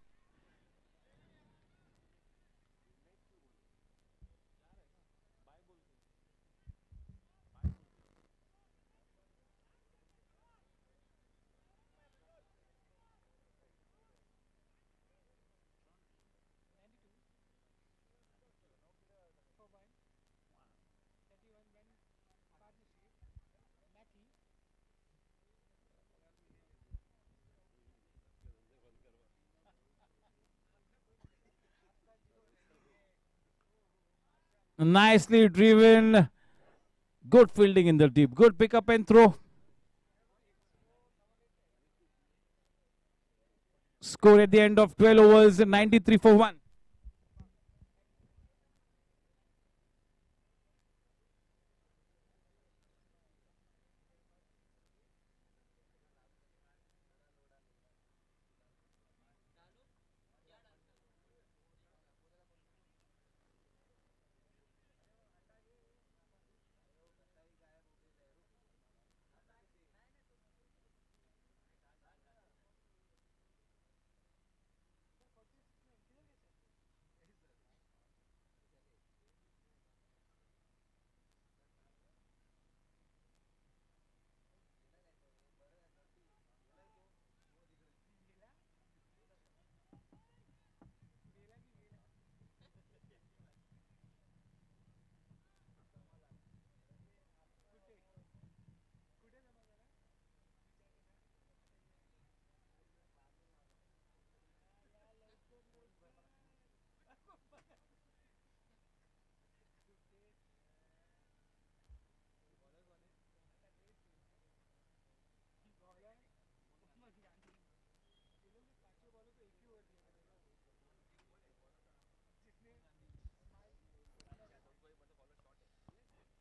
Nicely driven. Good fielding in the deep. Good pick up and throw. Score at the end of 12 overs, 93 for 1.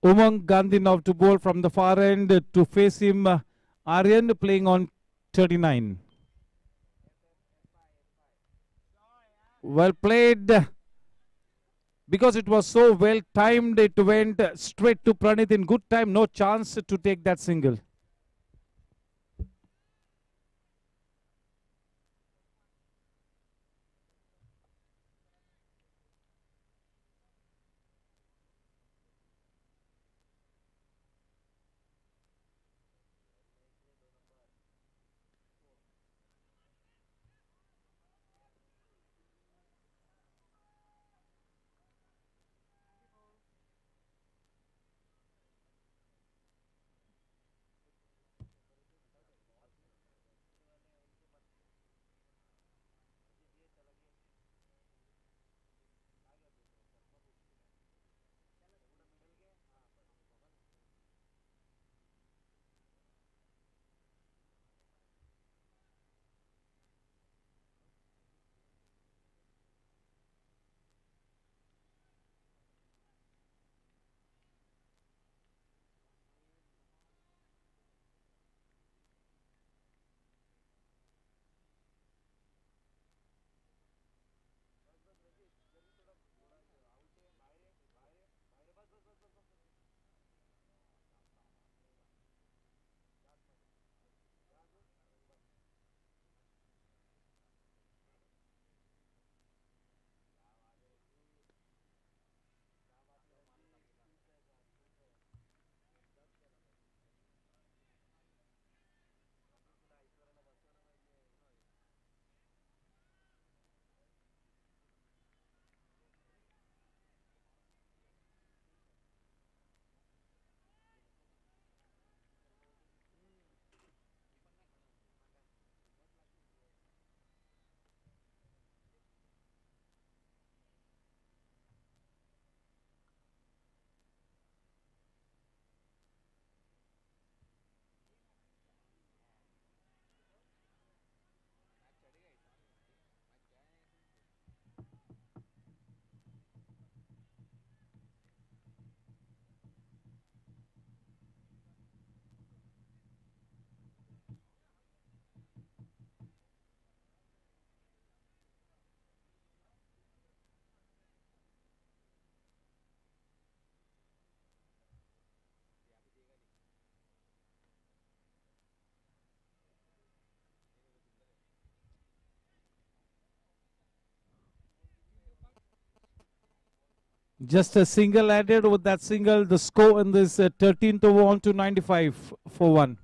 Umang Gandhi now to bowl from the far end to face him. Aryan playing on 39. Well played. Because it was so well timed, it went straight to Pranit in good time. No chance to take that single. Just a single added. With that single, the score in this 13th over on to 95 for 1.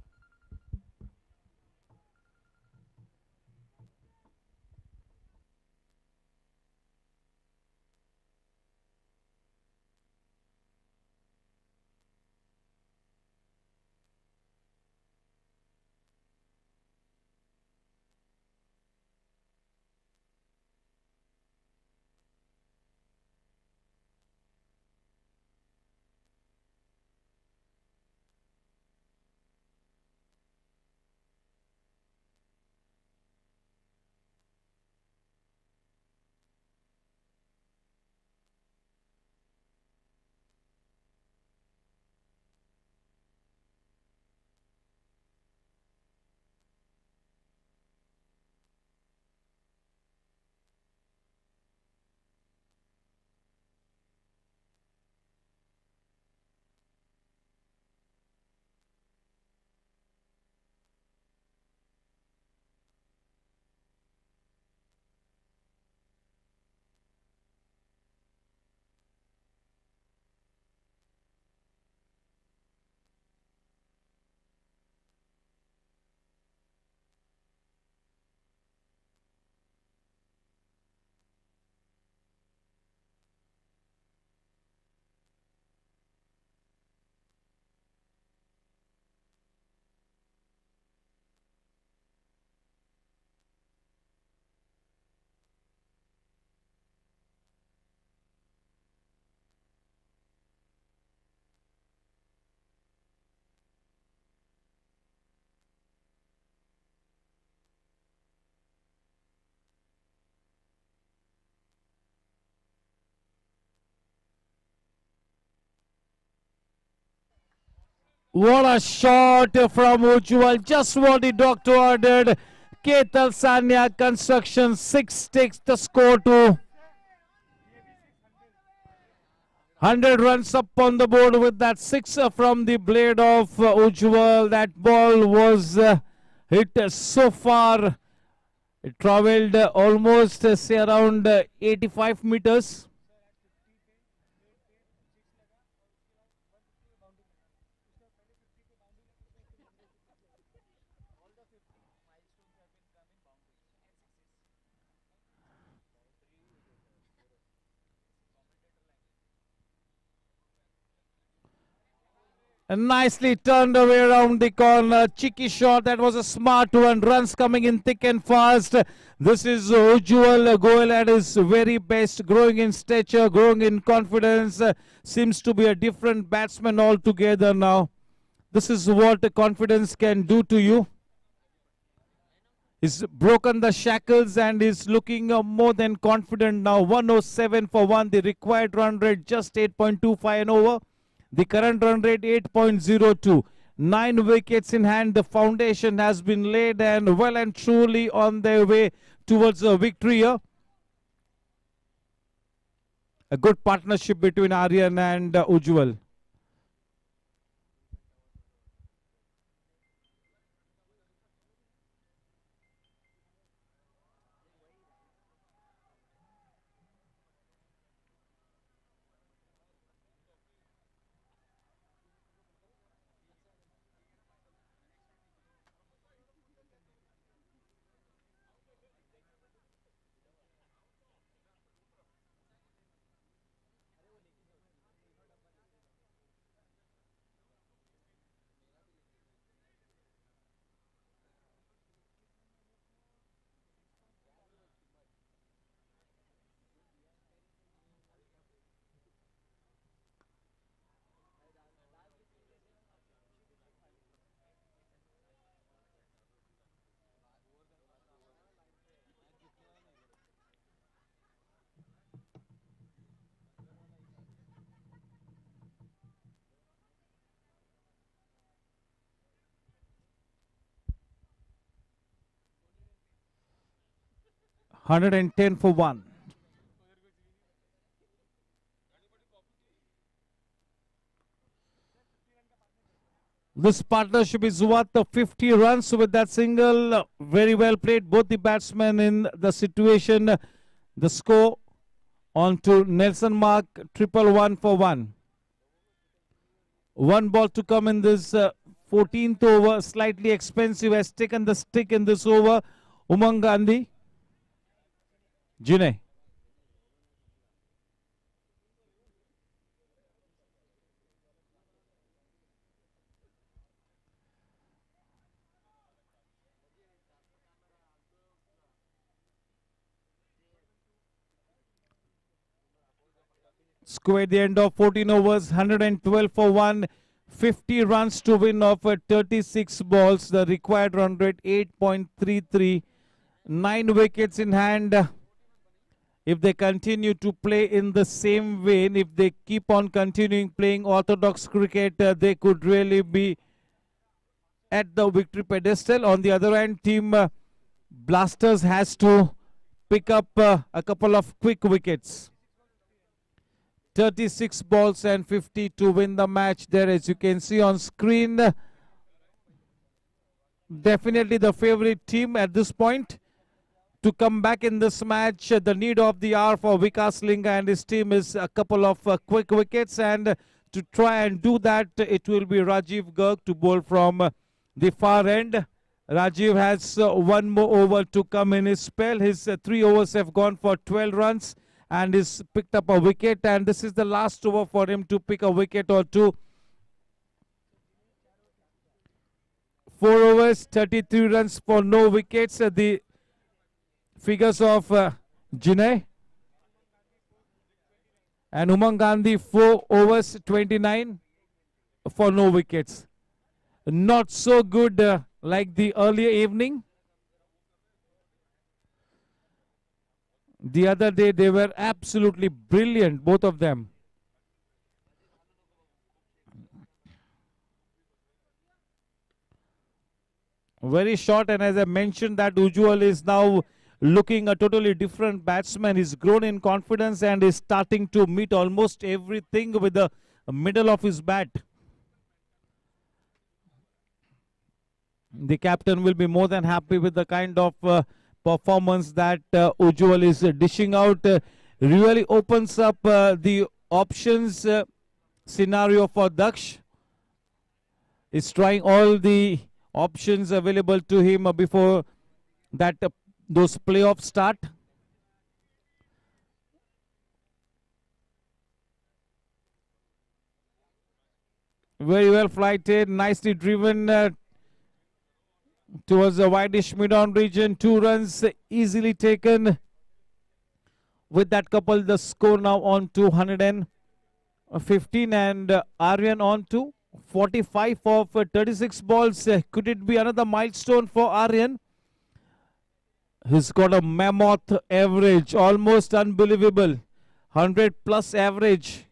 What a shot from Ujjwal. Just what the doctor ordered. Ketal Sanya Construction 6 takes the score to 100 runs up on the board with that 6 from the blade of Ujjwal. That ball was hit so far. It traveled almost say around 85 meters. And nicely turned away around the corner. Cheeky shot. That was a smart one. Runs coming in thick and fast. This is Ujjwal Goel at his very best. Growing in stature, growing in confidence. Seems to be a different batsman altogether now. This is what confidence can do to you. He's broken the shackles and is looking more than confident now. 107 for 1. The required run rate just 8.25 and over. The current run rate 8.02. 9 wickets in hand. The foundation has been laid and well and truly on their way towards a victory here. A good partnership between Aryan and Ujjwal. $110 for 1. This partnership is worth the 50 runs with that single. Very well played. Both the batsmen in the situation. The score on to Nelson Mark. 111 for 1. One ball to come in this 14th over. Slightly expensive. Has taken the stick in this over. Umang Gandhi. Jinay. Score at the end of 14 overs, 112 for 1, 50 runs to win off 36 balls. The required run rate 8.33, 9 wickets in hand. If they continue to play in the same vein, if they keep on continuing playing orthodox cricket, they could really be at the victory pedestal. On the other hand, team Blasters has to pick up a couple of quick wickets. 36 balls and 50 to win the match there, as you can see on screen. Definitely the favorite team at this point to come back in this match. The need of the hour for Vikas Linga and his team is a couple of quick wickets, and to try and do that, it will be Rajiv Garg to bowl from the far end. Rajiv has one more over to come in his spell. His 3 overs have gone for 12 runs. And he's picked up a wicket, and this is the last over for him to pick a wicket or two. 4 overs, 33 runs for no wickets. The figures of Jinay. And Umang Gandhi, 4 overs, 29 for no wickets. Not so good like the earlier evening. The other day, they were absolutely brilliant, both of them. Very short, and as I mentioned, that Ujjwal is now looking a totally different batsman. He's grown in confidence and is starting to meet almost everything with the middle of his bat. The captain will be more than happy with the kind of performance that Ujjwal is dishing out. Really opens up the options scenario for Daksh. Is trying all the options available to him before that those playoffs start. Very well flighted, nicely driven towards the wideish mid-on region. 2 runs easily taken. With that couple, the score now on to 115, and Aryan on to 45 of 36 balls. Could it be another milestone for Aryan? He's got a mammoth average, almost unbelievable. 100 plus average.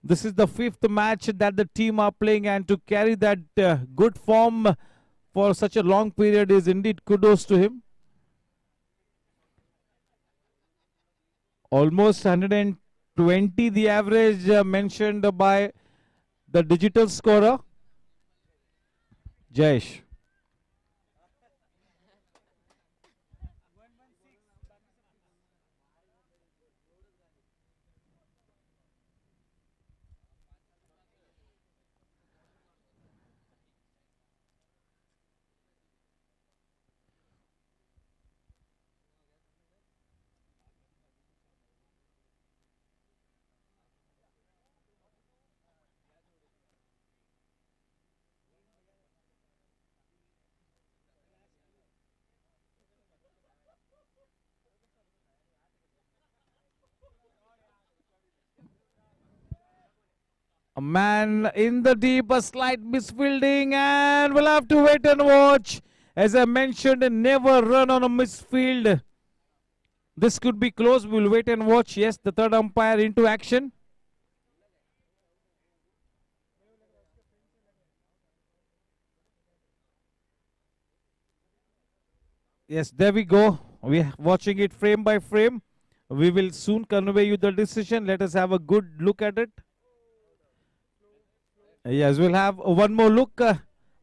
This is the 5th match that the team are playing, and to carry that good form for such a long period is indeed kudos to him. Almost 120 the average mentioned by the digital scorer. Jayesh. A man in the deep, a slight misfielding, and we'll have to wait and watch. As I mentioned, never run on a misfield. This could be close. We'll wait and watch. Yes, the third umpire into action. Yes, there we go. We are watching it frame by frame. We will soon convey you the decision. Let us have a good look at it. Yes, we'll have one more look.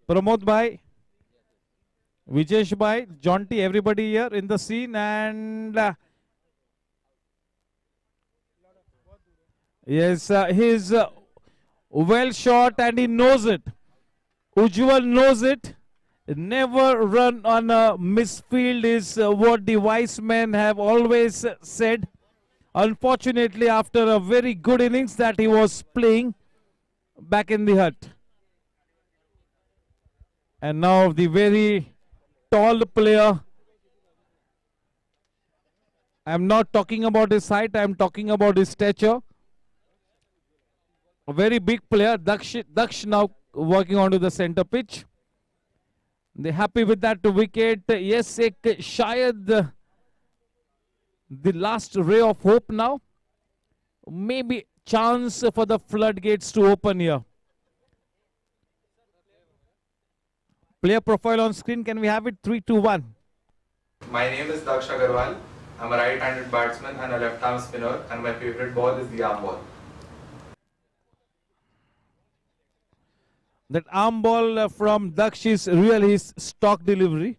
Pramod bhai, Vijesh bhai, Jonty, everybody here in the scene, and yes, he's well shot and he knows it. Ujjwal knows it. Never run on a misfield is what the wise men have always said. Unfortunately, after a very good innings that he was playing back in the hut. And now the very tall player. I'm not talking about his height, I'm talking about his stature. A very big player. Daksh now working onto the center pitch. They're happy with that wicket. Yes, Shayad, the last ray of hope now. Maybe chance for the floodgates to open here. Player profile on screen. Can we have it? 3, 2, 1. My name is Daksh Agarwal. I'm a right-handed batsman and a left-arm spinner, and my favorite ball is the arm ball. That arm ball from Daksh is really his stock delivery.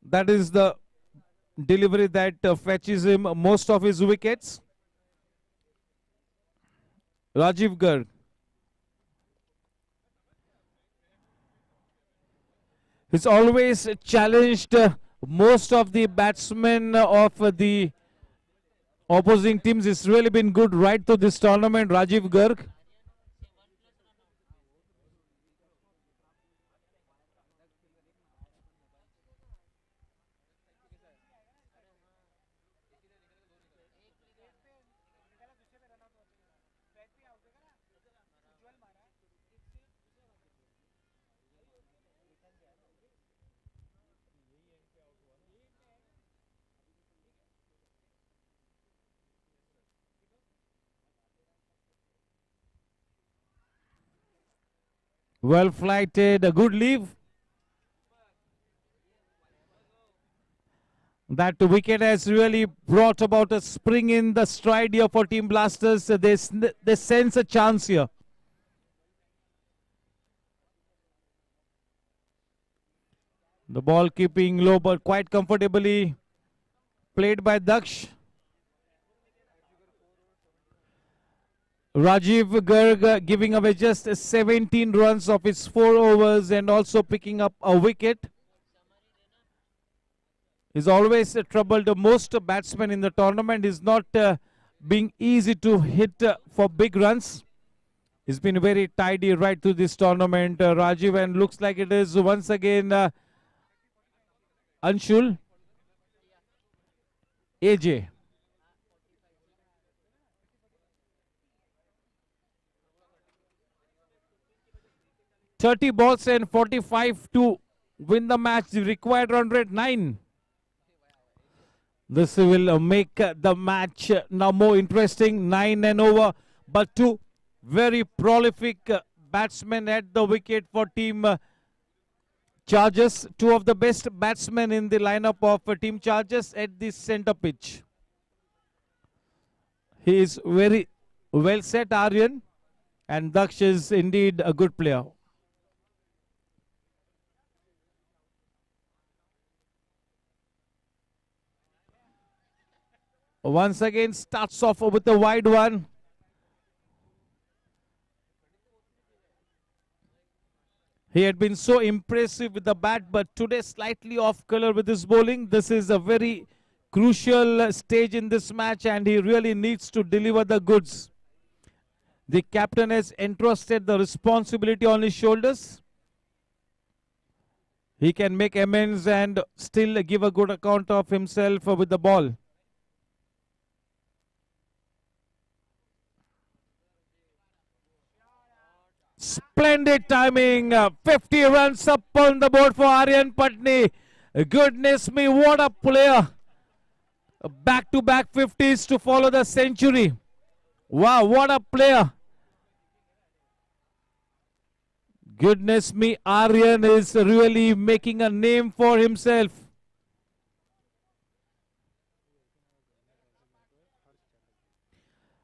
That is the delivery that fetches him most of his wickets. Rajiv Garg. He's always challenged most of the batsmen of the opposing teams. It's really been good right through this tournament, Rajiv Garg. Well flighted, a good leave. That wicket has really brought about a spring in the stride here for Team Blasters. They sense a chance here. The ball keeping low but quite comfortably played by Daksh. Rajiv Garg giving away just 17 runs of his 4 overs and also picking up a wicket. He's always troubled most batsmen in the tournament. Is not being easy to hit for big runs. He's been very tidy right through this tournament, Rajiv, and looks like it is once again Anshul. AJ. "30 balls and 45 to win the match. The required run rate 9. This will make the match now more interesting. 9 and over, but 2 very prolific batsmen at the wicket for Team Chargers. 2 of the best batsmen in the lineup of Team Chargers at the center pitch. He is very well set, Aryan, and Daksh is indeed a good player. Once again starts off with a wide one. He had been so impressive with the bat, but today slightly off color with his bowling. This is a very crucial stage in this match and he really needs to deliver the goods. The captain has entrusted the responsibility on his shoulders. He can make amends and still give a good account of himself with the ball. Splendid timing. 50 runs up on the board for Aryan Patni. Goodness me, what a player. Back-to-back 50s to follow the century. Wow, what a player. Goodness me, Aryan is really making a name for himself.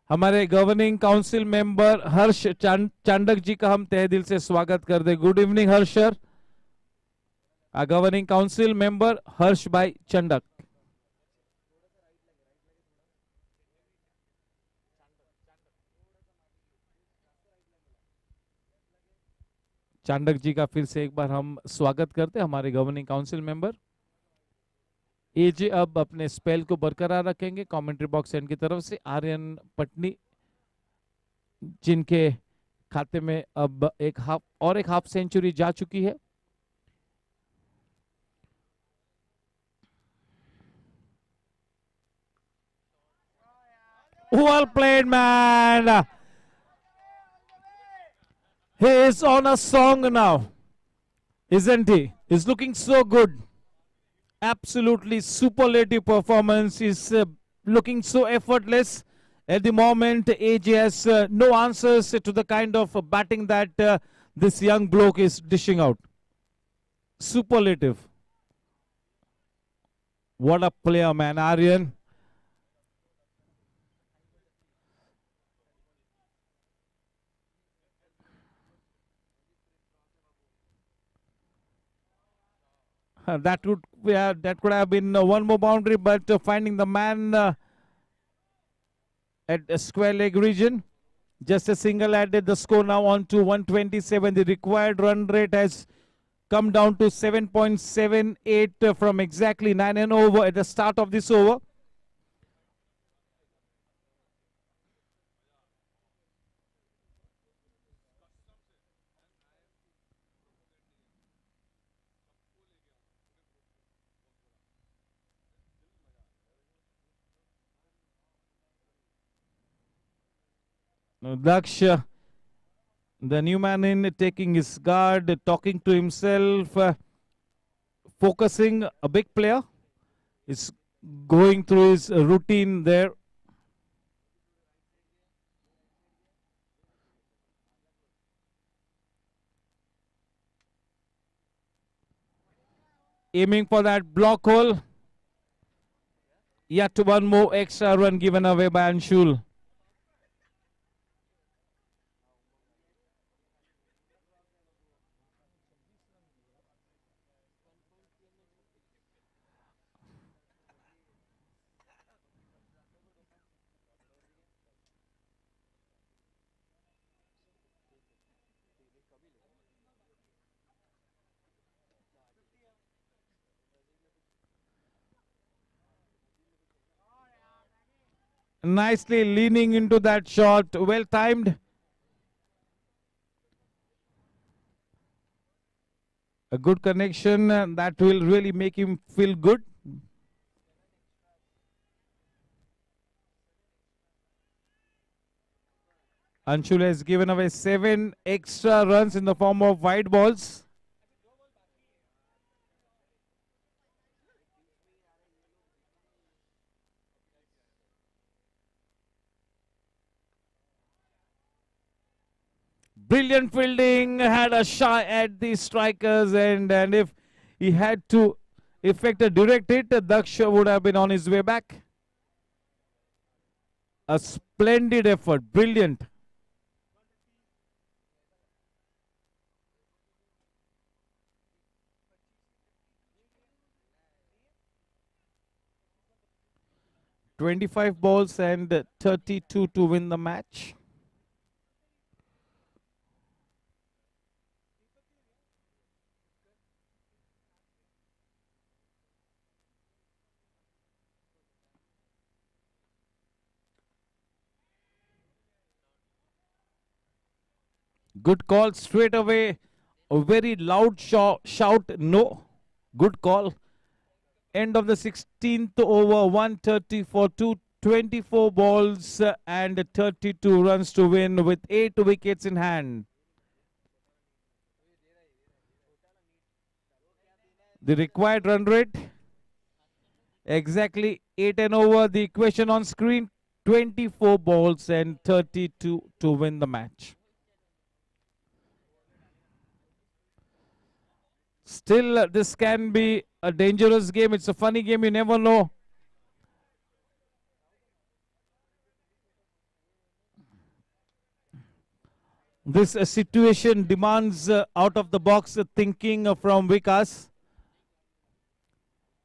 हमारे governing council member हर्ष चांडक जी का हम तहे दिल से स्वागत कर दे. Good evening हर्ष sir. Governing council member हर्ष भाई चंडक. चांडक जी का फिर से एक बार हम स्वागत करते हैं, हमारे गवर्निंग काउंसिल मेंबर. एजे अब अपने स्पेल को बरकरार रखेंगे कमेंट्री बॉक्स एंड की तरफ से. आर्यन पटनी जिनके खाते में अब एक हाफ सेंचुरी जा चुकी है. Well played, man. He is on a song now, isn't he? He's looking so good. Absolutely superlative performance. Is looking so effortless at the moment. AJ has no answers to the kind of batting that this young bloke is dishing out. Superlative. What a player, man. Aryan. That could have been one more boundary, but finding the man at a square leg region. Just a single added the score now on to 127. The required run rate has come down to 7.78 from exactly 9 and over at the start of this over. Daksh, the new man in, taking his guard, talking to himself, focusing. A big player is going through his routine there. aiming for that block hole. Yet one more extra run given away by Anshul. Nicely leaning into that shot, well timed. A good connection that will really make him feel good. Anshul has given away 7 extra runs in the form of wide balls. Brilliant fielding, had a shot at the strikers, and if he had to effect a direct hit, Daksha would have been on his way back. A splendid effort, brilliant. "25 balls and 32 to win the match." Good call straight away. A very loud shout. No. Good call. End of the 16th over, 130 for 224 balls and 32 runs to win with 8 wickets in hand. The required run rate, exactly 8 and over. The equation on screen, 24 balls and 32 to win the match. Still, this can be a dangerous game. It's a funny game. You never know. This situation demands out of the box thinking from Vikas.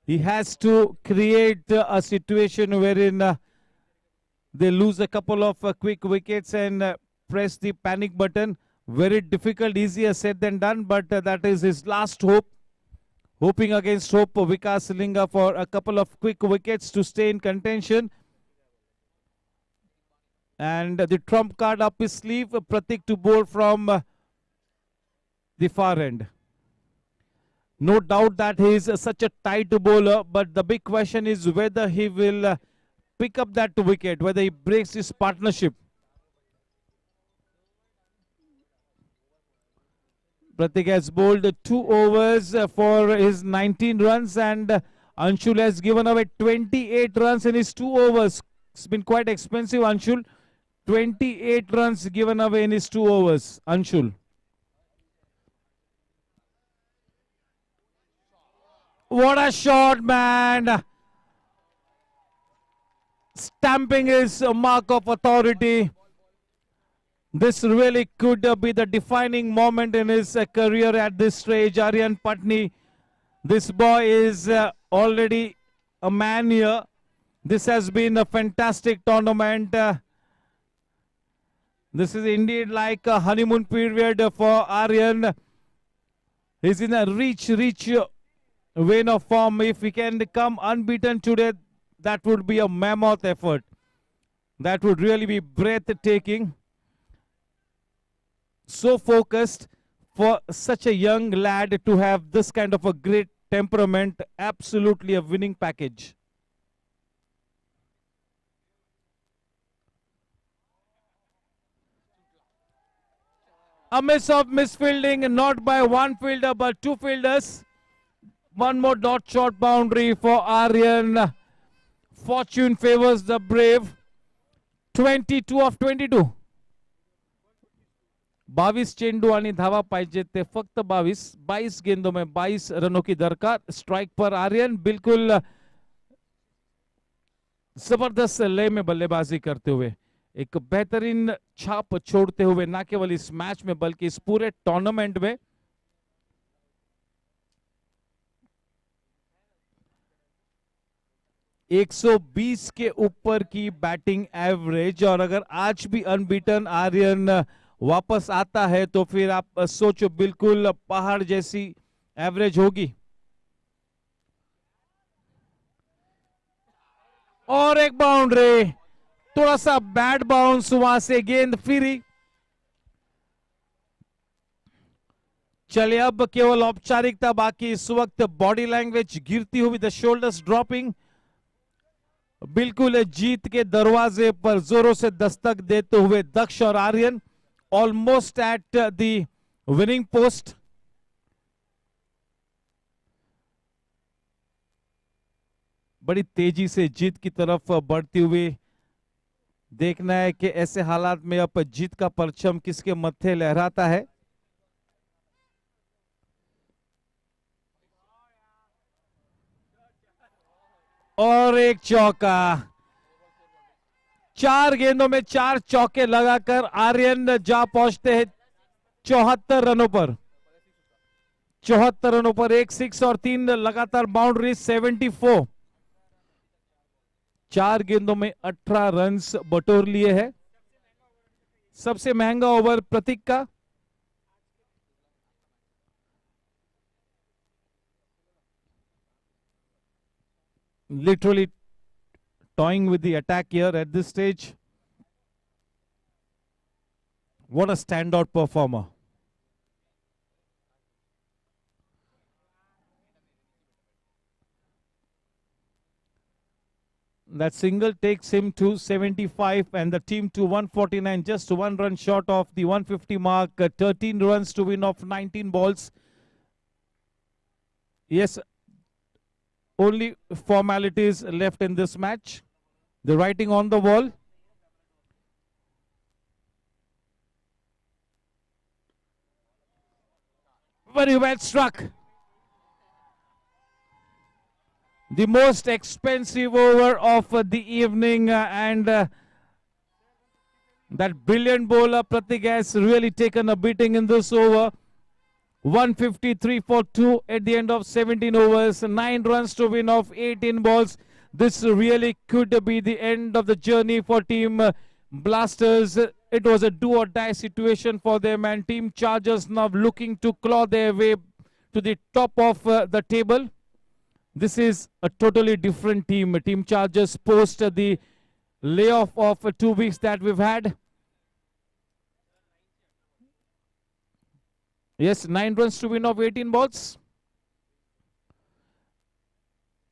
He has to create a situation wherein they lose a couple of quick wickets and press the panic button. Very difficult, easier said than done, but that is his last hope. Hoping against hope, Vikas Linga for a couple of quick wickets to stay in contention. And the trump card up his sleeve, Pratik to bowl from the far end. No doubt that he is such a tight bowler, but the big question is whether he will pick up that wicket, whether he breaks his partnership. Pratik has bowled 2 overs for his 19 runs, and Anshul has given away 28 runs in his 2 overs. It's been quite expensive, Anshul. 28 runs given away in his 2 overs, Anshul. What a shot, man! Stamping his mark of authority. This really could be the defining moment in his career at this stage. Aryan Patni, this boy is already a man here. This has been a fantastic tournament. This is indeed like a honeymoon period for Aryan. He's in a rich vein of form. If he can come unbeaten today, that would be a mammoth effort. That would really be breathtaking. So focused for such a young lad to have this kind of a great temperament. Absolutely a winning package. A miss of misfielding, not by one fielder but 2 fielders. One more dot shot boundary for Aryan. Fortune favors the brave. 22 of 22. 22 चेंडू आणि धावा पाहिजेत ते फक्त 22 गेंदों में 22 रनों की दरकार. स्ट्राइक पर आर्यन बिल्कुल जबरदस्त लय में बल्लेबाजी करते हुए एक बेहतरीन छाप छोड़ते हुए न केवल इस मैच में बल्कि इस पूरे टूर्नामेंट में. $120 के ऊपर की बैटिंग एवरेज, और अगर आज भी अनबीटन आर्यन वापस आता है तो फिर आप सोचो बिल्कुल पहाड़ जैसी एवरेज होगी. और एक बाउंड्री, थोड़ा सा बैड बाउंस, वहां से गेंद फिरी. चलिए अब केवल औपचारिकता बाकी. इस वक्त बॉडी लैंग्वेज गिरती हुई, द शोल्डर्स ड्रॉपिंग, बिल्कुल जीत के दरवाजे पर जोरों से दस्तक देते हुए दक्ष और Aryan almost at the winning post. बड़ी तेजी से जीत की तरफ बढ़ती हुई. देखना है कि ऐसे हालात में अब जीत का परचम किसके मत्थे लहराता है. और एक चौका. 4 गेंदों में 4 चौके लगाकर आर्यन जा पहुंचते हैं 74 रनों पर. 74 रनों पर 1 6 और 3 लगातार बाउंड्री. 74. 4 गेंदों में 18 रन्स बटोर लिए हैं. सबसे महंगा ओवर प्रतीक का. Literally toying with the attack here at this stage. What a standout performer. That single takes him to 75 and the team to 149, just 1 run short of the 150 mark. 13 runs to win off 19 balls. Yes, only formalities left in this match. The writing on the wall. Very well struck. The most expensive over of the evening, and that brilliant bowler Pratik has really taken a beating in this over. 153 for 2 at the end of 17 overs, 9 runs to win off 18 balls. This really could be the end of the journey for Team Blasters. It was a do or die situation for them, and Team Chargers now looking to claw their way to the top of the table. This is a totally different team. Team Chargers post the layoff of 2 weeks that we've had. Yes, 9 runs to win off 18 balls.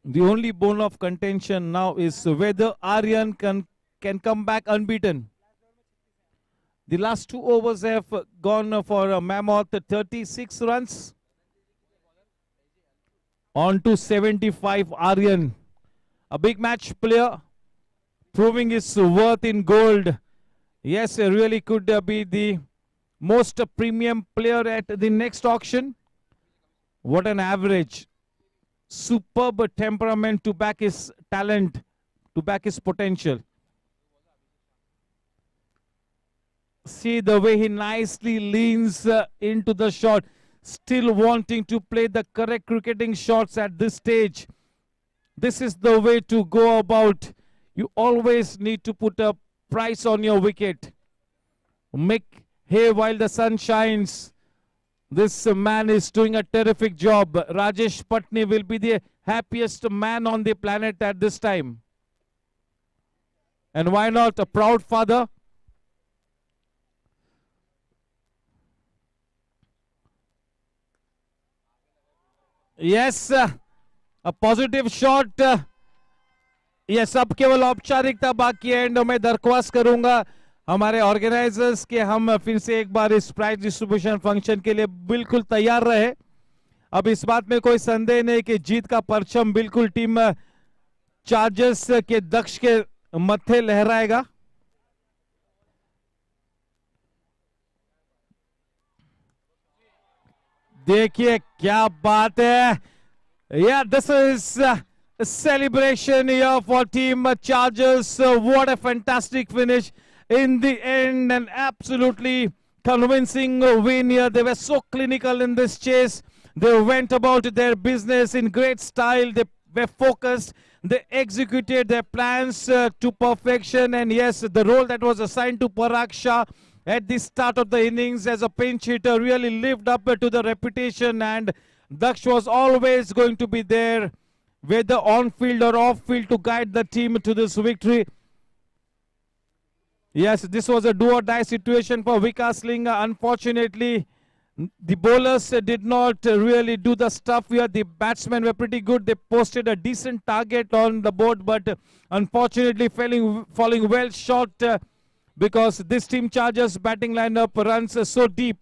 The only bone of contention now is whether Aryan can come back unbeaten. The last 2 overs have gone for a mammoth 36 runs. On to 75 Aryan. A big match player proving his worth in gold. Yes, really could be the most premium player at the next auction. What an average. Superb temperament to back his talent, to back his potential. See the way he nicely leans into the shot, still wanting to play the correct cricketing shots at this stage. This is the way to go about. You always need to put a price on your wicket. Make hay while the sun shines. This man is doing a terrific job. Rajesh Patni will be the happiest man on the planet at this time. And why not a proud father? Yes, a positive shot. Yes, अब केवल औपचारिकता बाकी है. And मैं दरख्वास्त करूंगा हमारे organisers के हम फिर से एक बार इस प्राइज डिस्ट्रीब्यूशन फंक्शन के लिए बिल्कुल तैयार रहे. अब इस बात में कोई संदेह नहीं कि जीत का परचम बिल्कुल टीम चार्जर्स के दक्ष के मत्थे लहराएगा. देखिए क्या बात है. Yeah, this is a celebration here for Team Chargers. What a fantastic finish in the end, and absolutely convincing win here. They were so clinical in this chase. They went about their business in great style. They were focused. They executed their plans to perfection. And yes, the role that was assigned to Parag Shah at the start of the innings as a pinch hitter really lived up to the reputation, and Daksh was always going to be there, whether on field or off field, to guide the team to this victory. Yes, this was a do or die situation for Vikas Linga. Unfortunately, the bowlers did not really do the stuff here. The batsmen were pretty good. They posted a decent target on the board, but unfortunately falling well short because this Team Chargers batting lineup runs so deep.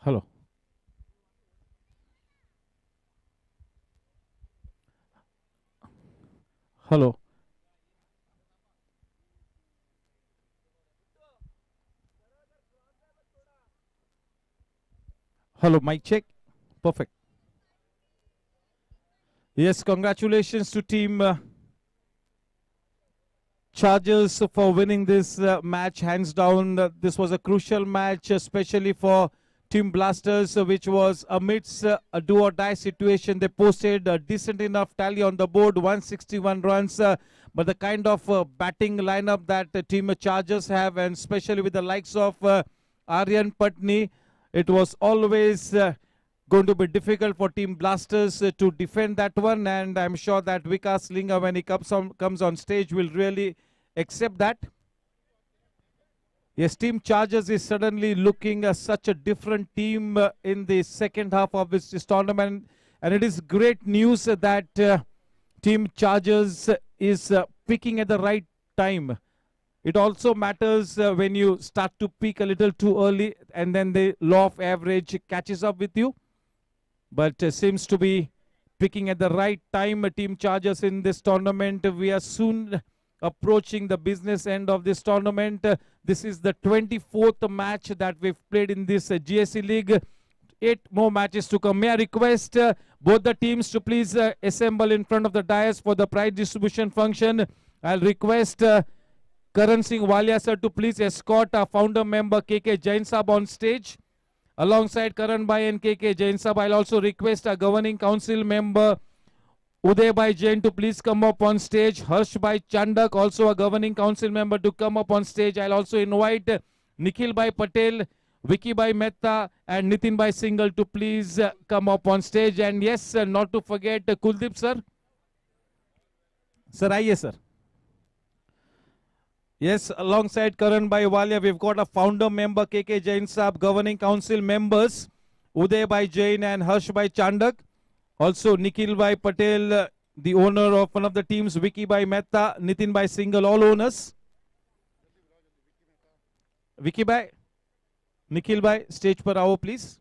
Hello. Hello. Hello, mic check. Perfect. Yes, congratulations to Team Chargers for winning this match hands down. This was a crucial match, especially for Team Blasters, which was amidst a do or die situation. They posted a decent enough tally on the board, 161 runs. But the kind of batting lineup that Team Chargers have, and especially with the likes of Aryan Patni, it was always going to be difficult for Team Blasters to defend that one, and I'm sure that Vikas Linga, when he comes on stage, will really accept that. Yes, Team Chargers is suddenly looking such a different team in the second half of this tournament, and it is great news that Team Chargers is peaking at the right time. It also matters when you start to peak a little too early, and then the law of average catches up with you. But seems to be picking at the right time. Team Chargers in this tournament. We are soon approaching the business end of this tournament. This is the 24th match that we've played in this GSE League. 8 more matches to come. May I request both the teams to please assemble in front of the dais for the prize distribution function. I'll request Karan Singh Walia sir to please escort our founder member KK Jain Sahab on stage. Alongside Karan Bhai and KK Jain Sahab, I'll also request our governing council member Uday Bhai Jain to please come up on stage. Harsh Bhai Chandak, also a governing council member, to come up on stage. I'll also invite Nikhil Bhai Patel, Vicky Bhai Mehta, and Nitin Bhai Singhal to please come up on stage. And yes, not to forget Kuldeep sir. Sir, aaiye sir. Yes, alongside Karan Bhai Walia, we've got a founder member, KK Jain Saab, governing council members, Uday Bhai Jain and Harsh Bhai Chandak. Also, Nikhil Bhai Patel, the owner of one of the teams, Vicky Bhai Mehta, Nitin Bhai Singhal, all owners. Vicky Bhai, Nikhil Bhai, stage per hour, please.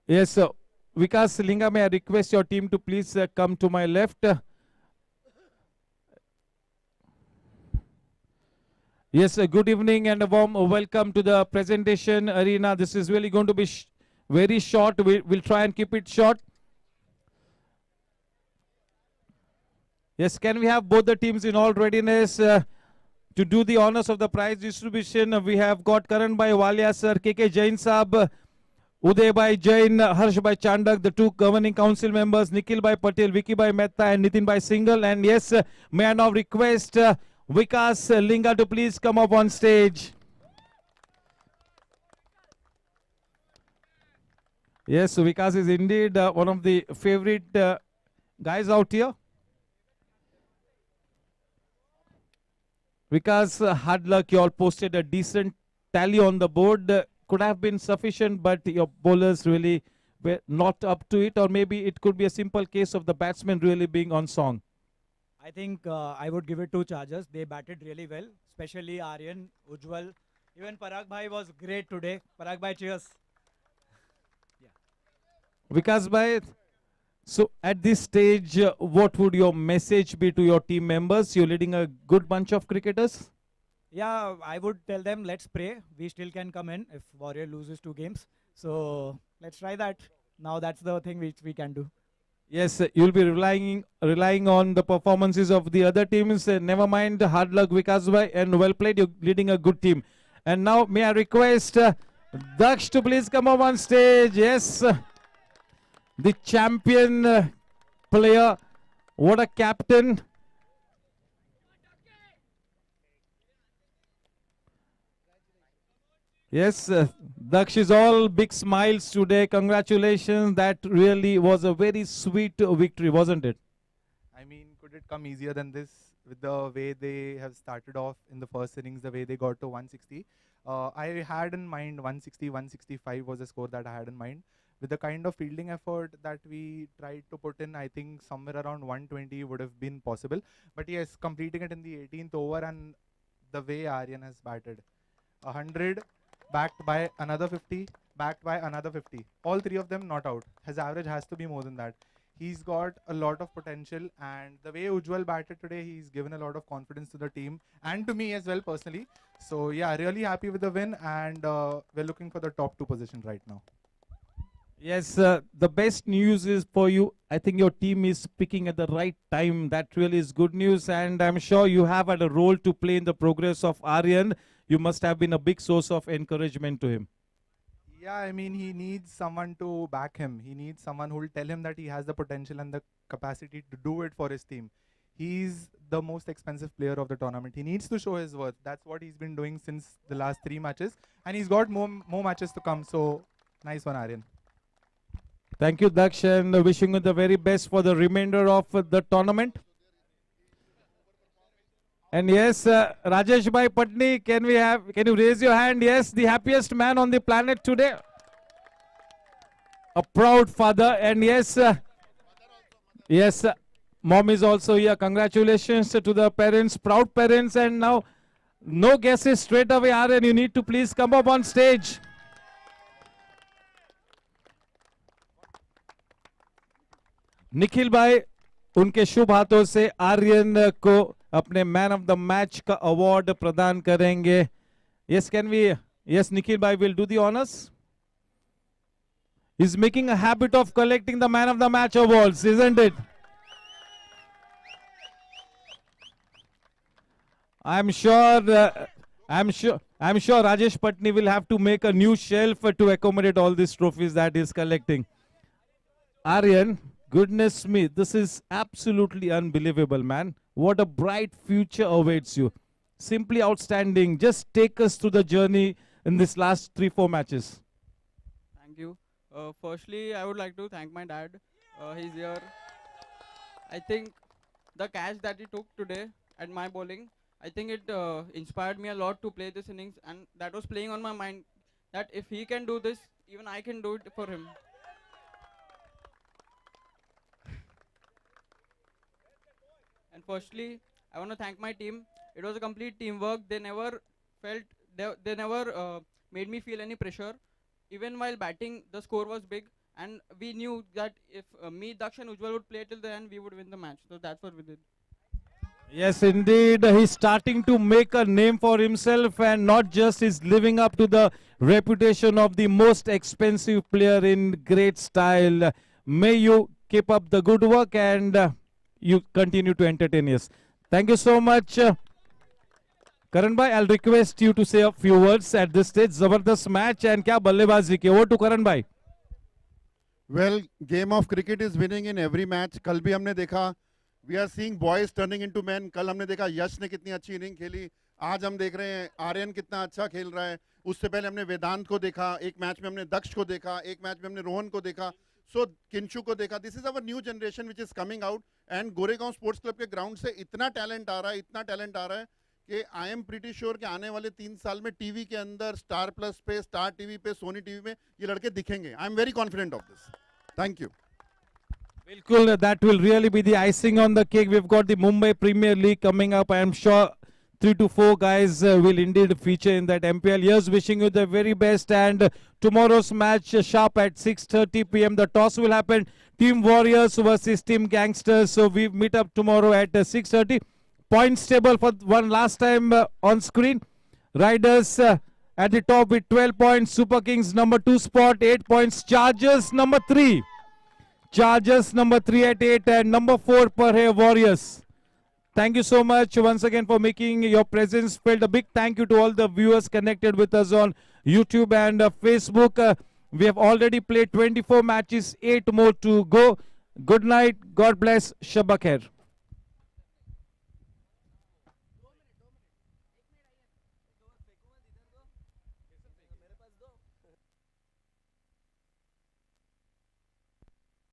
Yes, sir. Vikas Linga, may I request your team to please come to my left. Yes, good evening and a warm welcome to the presentation arena. This is really going to be very short. We'll try and keep it short. Yes, can we have both the teams in all readiness to do the honors of the prize distribution? We have got Karan Bhai Walia sir, KK Jain Saab, Uday Bhai Jain, Harsh Bhai Chandak, the two governing council members, Nikhil Bhai Patel, Vicky Bhai Mehta and Nitin Bhai Singhal. And yes, may I now request Vikas Linga to please come up on stage. Yes, Vikas is indeed one of the favorite guys out here. Vikas, hard luck, you all posted a decent tally on the board. Could have been sufficient, but your bowlers really were not up to it, or maybe it could be a simple case of the batsmen really being on song. I think I would give it to Chargers. They batted really well, especially Aryan, Ujjwal. Even Parag Bhai was great today. Parag Bhai, cheers. Vikas Bhai, so at this stage, what would your message be to your team members? You're leading a good bunch of cricketers. Yeah, I would tell them, let's pray. We still can come in if Warrior loses 2 games. So let's try that. Now that's the thing which we can do. Yes, you'll be relying on the performances of the other teams. Never mind, hard luck, Vikas Bhai, and well played. You're leading a good team. And now may I request Daksh to please come up on stage. Yes, the champion player. What a captain. Yes, Daksh is all big smiles today. Congratulations. That really was a very sweet victory, wasn't it? I mean, could it come easier than this with the way they have started off in the first innings, the way they got to 160? I had in mind 160, 165 was the score that I had in mind. With the kind of fielding effort that we tried to put in, I think somewhere around 120 would have been possible. But yes, completing it in the 18th over and the way Aryan has batted. 100, backed by another 50, backed by another 50. All 3 of them not out. His average has to be more than that. He's got a lot of potential, and the way Ujjwal batted today, he's given a lot of confidence to the team and to me as well personally. So yeah, really happy with the win, and we're looking for the top 2 position right now. Yes, the best news is for you. I think your team is picking at the right time. That really is good news, and I'm sure you have had a role to play in the progress of Aryan. You must have been a big source of encouragement to him. Yeah, I mean, he needs someone to back him. He needs someone who will tell him that he has the potential and the capacity to do it for his team. He's the most expensive player of the tournament. He needs to show his worth. That's what he's been doing since the last 3 matches. And he's got more matches to come. So, nice one, Aryan. Thank you, Daksh, and wishing you the very best for the remainder of the tournament. And yes, Rajesh Bhai Patni, can you raise your hand? Yes, the happiest man on the planet today. A proud father, and yes, mom is also here. Congratulations to the parents, proud parents, and now no guesses straight away, Aryan. You need to please come up on stage. Nikhil भाई उनके शुभ हाथों से आर्यन को अपने man of the match का award प्रदान करेंगे. Yes, can we? Yes, Nikhil bhai will do the honors. He's making a habit of collecting the man of the match awards, isn't it? I'm sure. I'm sure Rajesh Patni will have to make a new shelf to accommodate all these trophies that he's collecting. Aryan, goodness me, this is absolutely unbelievable, man. What a bright future awaits you. Simply outstanding. Just take us through the journey in this last 3-4 matches. Thank you. Firstly, I would like to thank my dad. He's here. I think the catch that he took today at my bowling, I think it inspired me a lot to play this innings, and that was playing on my mind that if he can do this, even I can do it for him. And firstly, I want to thank my team. It was a complete teamwork. They never felt, they never made me feel any pressure. Even while batting, the score was big, and we knew that if me, Daksh, and Ujjwal would play till the end, we would win the match. So that's what we did. Yes, indeed. He's starting to make a name for himself, and not just he's living up to the reputation of the most expensive player in great style. May you keep up the good work, and you continue to entertain us. Thank you so much. Karan bhai, I'll request you to say a few words at this stage. Zabardast match and kya ballebazi ki. Over to Karan bhai. Well, game of cricket is winning in every match. कल भी हमने देखा we are seeing boys turning into men. कल हमने देखा यश ने कितनी अच्छी इनिंग खेली. आज हम देख रहे हैं आर्यन कितना अच्छा खेल रहा है. उससे पहले हमने वेदांत को देखा, एक मैच में हमने दक्ष को देखा, एक मैच में हमने रोहन को देखा, सो किंशु को देखा. This is our new generation which is coming out, and Goregaon sports club के ग्राउंड से इतना टैलेंट आ रहा है, इतना टैलेंट आ रहा है कि आई एम प्रीटी श्योर कि आने वाले 3 साल में टीवी के अंदर स्टार प्लस पे, स्टार टीवी पे, सोनी टीवी में ये लड़के दिखेंगे. I am very confident of this. Thank you. Bilkul, that will really be the icing on the cake. We've got the Mumbai Premier League coming up. I am sure 3 to 4 guys will indeed feature in that MPL. Yes, wishing you the very best. And tomorrow's match sharp at 6:30 p.m. The toss will happen. Team Warriors versus Team Gangsters. So we meet up tomorrow at 6:30. Points table for one last time on screen. Riders at the top with 12 points. Super Kings number 2 spot, 8 points. Chargers number 3. Chargers number 3 at 8 and number 4 Parhe Warriors. Thank you so much once again for making your presence felt. A big thank you to all the viewers connected with us on YouTube and Facebook. We have already played 24 matches, 8 more to go. Good night. God bless. Shabba Khair.